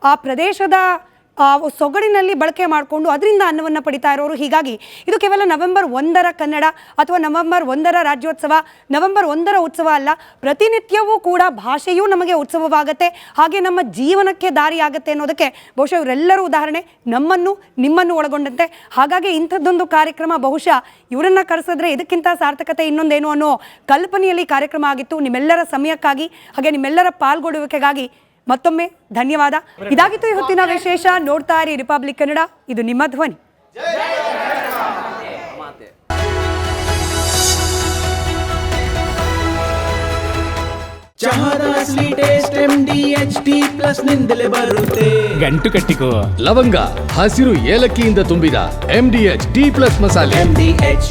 Speaker 3: ಆ ಪ್ರದೇಶದ ಸೊಗಡಿನಲ್ಲಿ ಬಳಕೆ ಮಾಡಿಕೊಂಡು ಅದರಿಂದ ಅನ್ನವನ್ನು ಪಡಿತಾ ಇರೋರು. ಹೀಗಾಗಿ ಇದು ಕೇವಲ ನವೆಂಬರ್ 1ರ ಕನ್ನಡ ಅಥವಾ ನವೆಂಬರ್ 1ರ ರಾಜ್ಯೋತ್ಸವ, ನವೆಂಬರ್ 1ರ ಉತ್ಸವ ಅಲ್ಲ. ಪ್ರತಿನಿತ್ಯವೂ ಕೂಡ ಭಾಷೆಯೂ ನಮಗೆ ಉತ್ಸವವಾಗುತ್ತೆ, ಹಾಗೆ ನಮ್ಮ ಜೀವನಕ್ಕೆ ದಾರಿ ಆಗುತ್ತೆ ಅನ್ನೋದಕ್ಕೆ ಬಹುಶಃ ಇವರೆಲ್ಲರೂ ಉದಾಹರಣೆ, ನಿಮ್ಮನ್ನು ಒಳಗೊಂಡಂತೆ. ಹಾಗಾಗಿ ಇಂಥದ್ದೊಂದು ಕಾರ್ಯಕ್ರಮ ಬಹುಶಃ ಇವರನ್ನು ಕರೆಸಿದ್ರೆ ಇದಕ್ಕಿಂತ ಸಾರ್ಥಕತೆ ಇನ್ನೊಂದೇನು ಅನ್ನೋ ಕಲ್ಪನೆಯಲ್ಲಿ ಕಾರ್ಯಕ್ರಮ ಆಗಿತ್ತು. ನಿಮ್ಮೆಲ್ಲರ ಸಮಯಕ್ಕಾಗಿ ಹಾಗೆ ನಿಮ್ಮೆಲ್ಲರ ಪಾಲ್ಗೊಳ್ಳುವಿಕೆಗಾಗಿ ಮತ್ತೊಮ್ಮೆ ಧನ್ಯವಾದ. ಇದಾಗಿತ್ತು ಇವತ್ತಿನ ವಿಶೇಷ. ನೋಡ್ತಾ ಇರಿ ರಿಪಬ್ಲಿಕ್ ಕನ್ನಡ, ಇದು ನಿಮ್ಮ ಧ್ವನಿ.
Speaker 2: ಚಹಾದ ಸ್ವೀಟೇಸ್ಟ್ MDHT+ ನಿಂದಲೇ ಬರುತ್ತೆ.
Speaker 22: ಗಂಟು ಕಟ್ಟಿಕೋ ಲವಂಗ, ಹಸಿರು ಏಲಕ್ಕಿಯಿಂದ ತುಂಬಿದ MDHT+ ಮಸಾಲೆ.